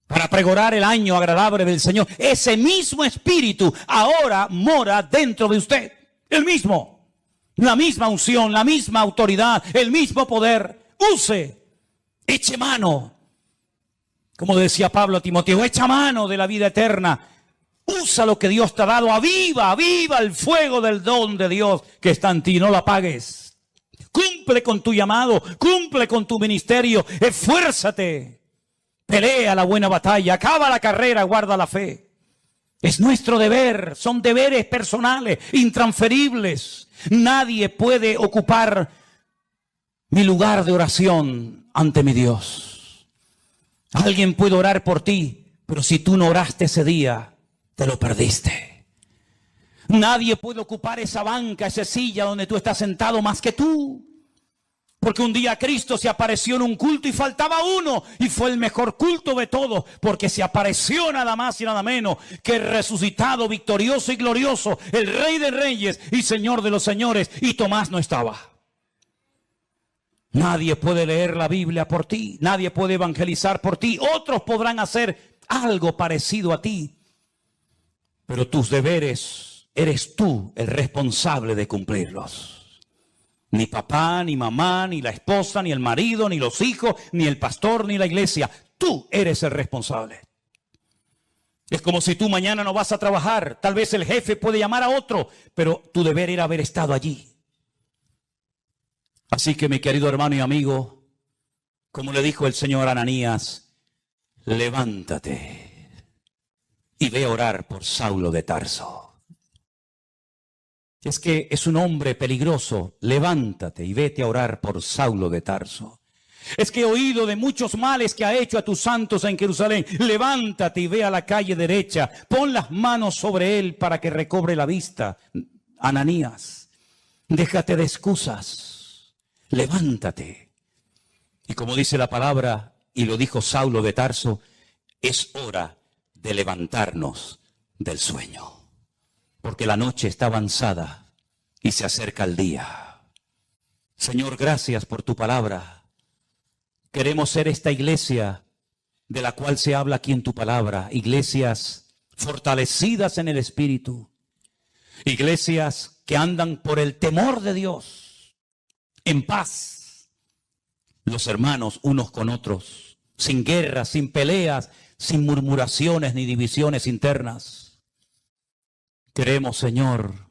para pregonar el año agradable del Señor. Ese mismo Espíritu ahora mora dentro de usted. El mismo, la misma unción, la misma autoridad, el mismo poder. Use, eche mano. Como decía Pablo a Timoteo, echa mano de la vida eterna. Usa lo que Dios te ha dado. Aviva el fuego del don de Dios que está en ti. No lo apagues. Cumple con tu llamado. Cumple con tu ministerio. Esfuérzate. Pelea la buena batalla. Acaba la carrera. Guarda la fe. Es nuestro deber. Son deberes personales, intransferibles. Nadie puede ocupar mi lugar de oración ante mi Dios. Alguien puede orar por ti, pero si tú no oraste ese día, te lo perdiste. Nadie puede ocupar esa banca, esa silla donde tú estás sentado más que tú. Porque un día Cristo se apareció en un culto y faltaba uno, y fue el mejor culto de todos, porque se apareció nada más y nada menos que el resucitado, victorioso y glorioso, el Rey de Reyes y Señor de los Señores, y Tomás no estaba. Nadie puede leer la Biblia por ti, nadie puede evangelizar por ti. Otros podrán hacer algo parecido a ti, pero tus deberes eres tú el responsable de cumplirlos. Ni papá, ni mamá, ni la esposa, ni el marido, ni los hijos, ni el pastor, ni la iglesia. Tú eres el responsable. Es como si tú mañana no vas a trabajar. Tal vez el jefe puede llamar a otro, pero tu deber era haber estado allí. Así que, mi querido hermano y amigo, como le dijo el Señor a Ananías, levántate y ve a orar por Saulo de Tarso. Es que es un hombre peligroso. Levántate y vete a orar por Saulo de Tarso. Es que he oído de muchos males que ha hecho a tus santos en Jerusalén. Levántate y ve a la calle derecha. Pon las manos sobre él para que recobre la vista. Ananías, déjate de excusas. Levántate. Y como dice la palabra, y lo dijo Saulo de Tarso, es hora de levantarnos del sueño. Porque la noche está avanzada y se acerca el día. Señor, gracias por tu palabra. Queremos ser esta iglesia de la cual se habla aquí en tu palabra. Iglesias fortalecidas en el Espíritu. Iglesias que andan por el temor de Dios, en paz. Los hermanos unos con otros, sin guerras, sin peleas, sin murmuraciones ni divisiones internas. Queremos, Señor,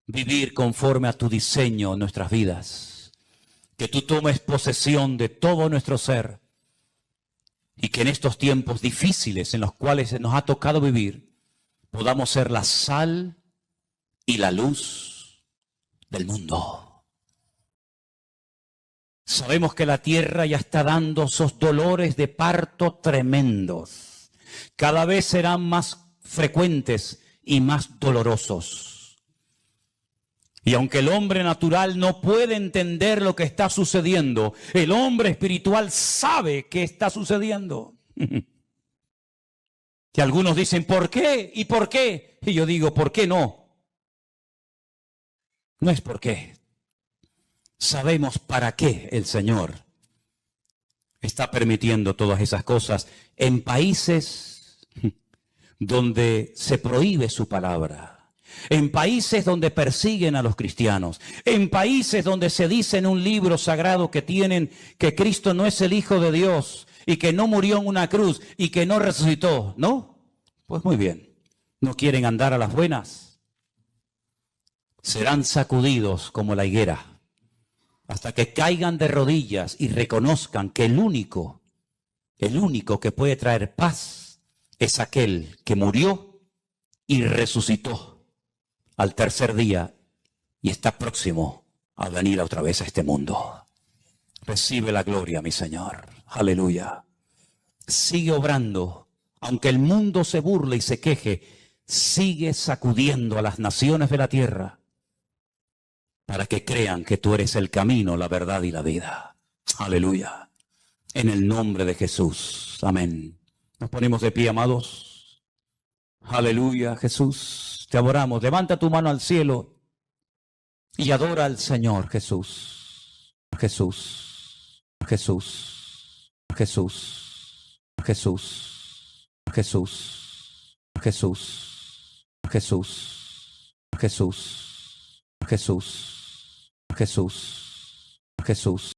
vivir conforme a tu diseño en nuestras vidas. Que tú tomes posesión de todo nuestro ser y que en estos tiempos difíciles en los cuales nos ha tocado vivir, podamos ser la sal y la luz del mundo. Sabemos que la tierra ya está dando esos dolores de parto tremendos. Cada vez serán más frecuentes y más dolorosos. Y aunque el hombre natural no puede entender lo que está sucediendo, el hombre espiritual sabe qué está sucediendo. Que algunos dicen, ¿por qué? ¿Y por qué? Y yo digo, ¿por qué no? No es por qué. Sabemos para qué el Señor está permitiendo todas esas cosas en países donde se prohíbe su palabra, en países donde persiguen a los cristianos, en países donde se dice en un libro sagrado que tienen que Cristo no es el Hijo de Dios y que no murió en una cruz y que no resucitó, ¿no? Pues muy bien, no quieren andar a las buenas. Serán sacudidos como la higuera hasta que caigan de rodillas y reconozcan que el único que puede traer paz es aquel que murió y resucitó al tercer día y está próximo a venir otra vez a este mundo. Recibe la gloria, mi Señor. Aleluya. Sigue obrando, aunque el mundo se burle y se queje, sigue sacudiendo a las naciones de la tierra para que crean que tú eres el camino, la verdad y la vida. Aleluya. En el nombre de Jesús. Amén. Nos ponemos de pie, amados. Aleluya, Jesús. Te adoramos. Levanta tu mano al cielo y adora al Señor, Jesús. Jesús. Jesús. Jesús. Jesús. Jesús. Jesús. Jesús. Jesús. Jesús. Jesús. Jesús.